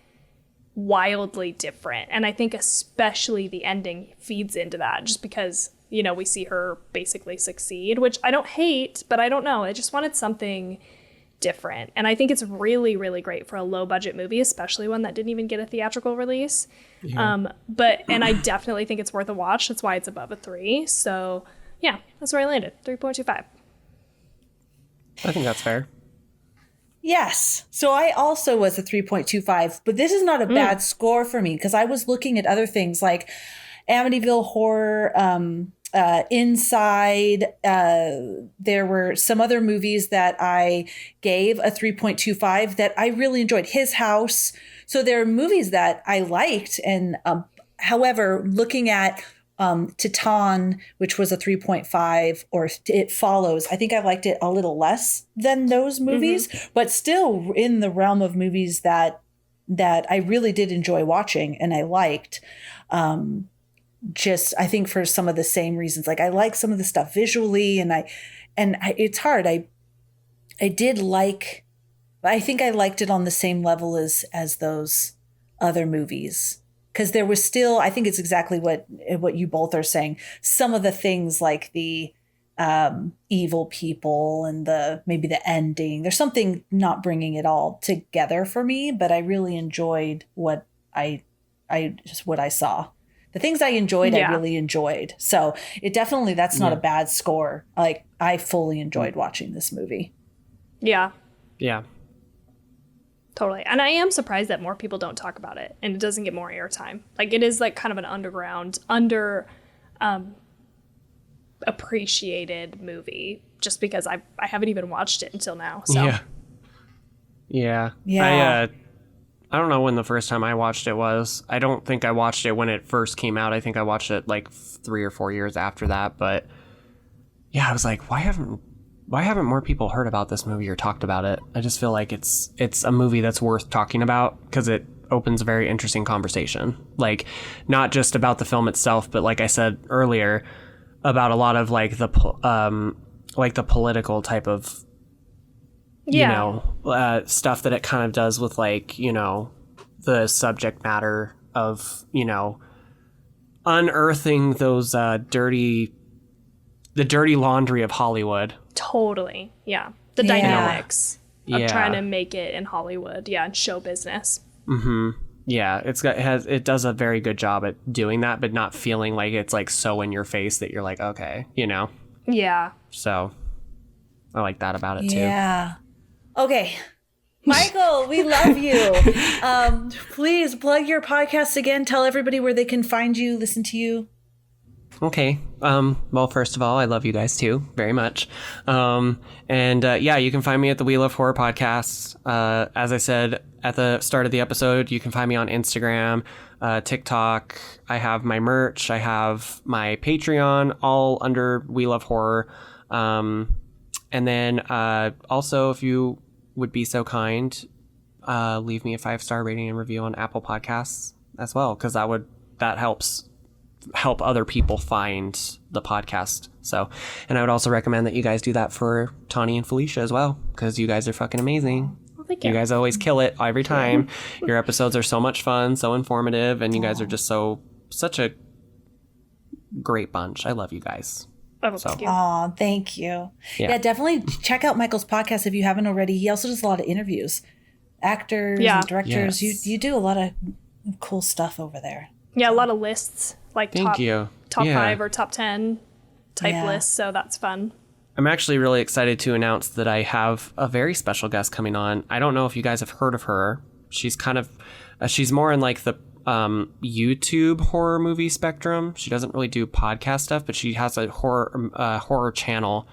wildly different. And I think especially the ending feeds into that just because, you know, we see her basically succeed, which I don't hate, but I don't know. I just wanted something different. And I think it's really, really great for a low budget movie, especially one that didn't even get a theatrical release. Yeah. And I definitely think it's worth a watch. That's why it's above a 3. So yeah, that's where I landed. 3.25. I think that's fair. Yes. So I also was a 3.25, but this is not a bad score for me because I was looking at other things like Amityville Horror, Inside. There were some other movies that I gave a 3.25 that I really enjoyed. His House. So there are movies that I liked. And however, looking at Titan, which was a 3.5, or It Follows, I think I liked it a little less than those movies, but still in the realm of movies that I really did enjoy watching and I liked. Just I think for some of the same reasons, like I like some of the stuff visually and it's hard. I think I liked it on the same level as those other movies. Because there was still, I think it's exactly what you both are saying. Some of the things like the evil people and maybe the ending, there's something not bringing it all together for me, but I really enjoyed what I saw. The things I enjoyed, I really enjoyed. So that's not a bad score. Like I fully enjoyed watching this movie. Yeah. Yeah. Totally. And I am surprised that more people don't talk about it and it doesn't get more airtime. Like it is like kind of an underground, appreciated movie just because I haven't even watched it until now. So Yeah. I don't know when the first time I watched it was. I don't think I watched it when it first came out. I think I watched it like 3 or 4 years after that. But yeah, I was like, why haven't more people heard about this movie or talked about it? I just feel like it's a movie that's worth talking about because it opens a very interesting conversation. Like not just about the film itself, but like I said earlier, about a lot of like the political type of stuff that it kind of does with like, you know, the subject matter of, you know, unearthing those dirty laundry of Hollywood. Totally. Yeah. The dynamics of trying to make it in Hollywood. Yeah. And show business. Mm-hmm. Yeah. It does a very good job at doing that, but not feeling like it's like so in your face that you're like, okay, you know? Yeah. So I like that about it too. Yeah. Okay. Michael, we love you. Please plug your podcast again. Tell everybody where they can find you, listen to you. Okay. Well, first of all, I love you guys too, very much. You can find me at the Wheel of Horror podcast. As I said at the start of the episode, you can find me on Instagram, TikTok. I have my merch. I have my Patreon, all under Wheel of Horror. And then also, if you would be so kind, leave me a 5-star rating and review on Apple Podcasts as well, because that helps help other people find the podcast. So, and I would also recommend that you guys do that for Tawny and Felicia as well, because you guys are fucking amazing. Well, thank you. You guys always kill it every time. Your episodes are so much fun, so informative, and you guys are just such a great bunch. I love you guys. Oh, thank you. Yeah, definitely check out Michael's podcast if you haven't already. He also does a lot of interviews, actors and directors. Yes. You do a lot of cool stuff over there. Yeah, a lot of lists. like Thank you. top Yeah. 5 or top 10 type Yeah. lists. So that's fun. I'm actually really excited to announce that I have a very special guest coming on. I don't know if you guys have heard of her. She's kind of, she's more in like the YouTube horror movie spectrum. She doesn't really do podcast stuff, but she has a horror channel,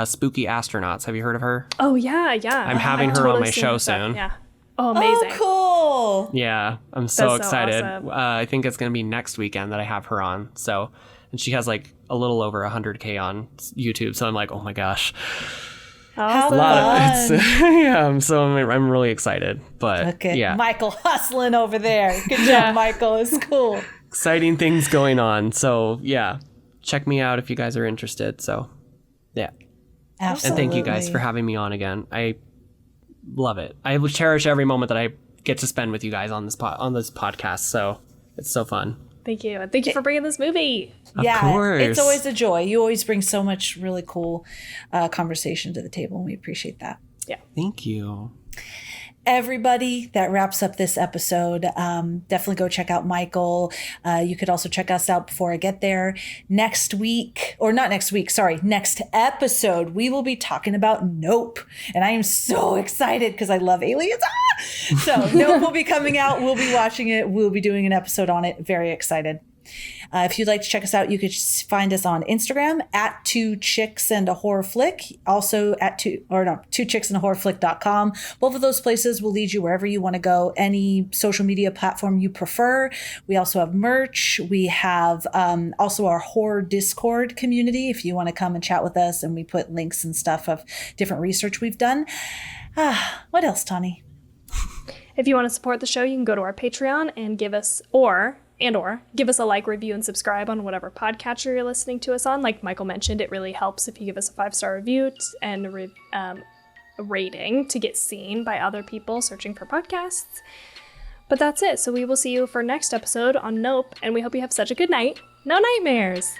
Spooky Astronauts. Have you heard of her? Oh yeah, yeah. I'm having her on my show soon. Yeah. Oh, amazing. Oh, cool. Yeah, I'm so That's so excited. awesome. I think it's going to be next weekend that I have her on. So, and she has like a little over 100K on YouTube. So I'm like, oh my gosh. How A lot fun. of it's yeah. I'm really excited. But Okay, yeah, Michael hustling over there. Good job, Yeah. Michael. It's cool. exciting things going on. So yeah, check me out if you guys are interested. So yeah, Absolutely. and thank you guys for having me on again. I love it. I will cherish every moment that I get to spend with you guys on this podcast. So it's so fun. Thank you. And thank you for bringing this movie. Yeah, course. it's always a joy. You always bring so much really cool conversation to the table, and we appreciate that. Thank you. Everybody, that wraps up this episode. Definitely go check out Michael. You could also check us out before I get there. Next episode, we will be talking about Nope. And I am so excited because I love aliens. So Nope will be coming out. We'll be watching it. We'll be doing an episode on it. Very excited. If you'd like to check us out, you could find us on Instagram at 2chicksandahorrorflick. Also at 2chicksandahorrorflick.com. Both of those places will lead you wherever you want to go, any social media platform you prefer. We also have merch. We have also our horror Discord community if you want to come and chat with us, and we put links and stuff of different research we've done. What else, Tawny? If you want to support the show, you can go to our Patreon and give us give us a like, review, and subscribe on whatever podcatcher you're listening to us on. Like Michael mentioned, it really helps if you give us a 5-star review and a rating to get seen by other people searching for podcasts. But that's it. So we will see you for next episode on Nope, and we hope you have such a good night. No nightmares!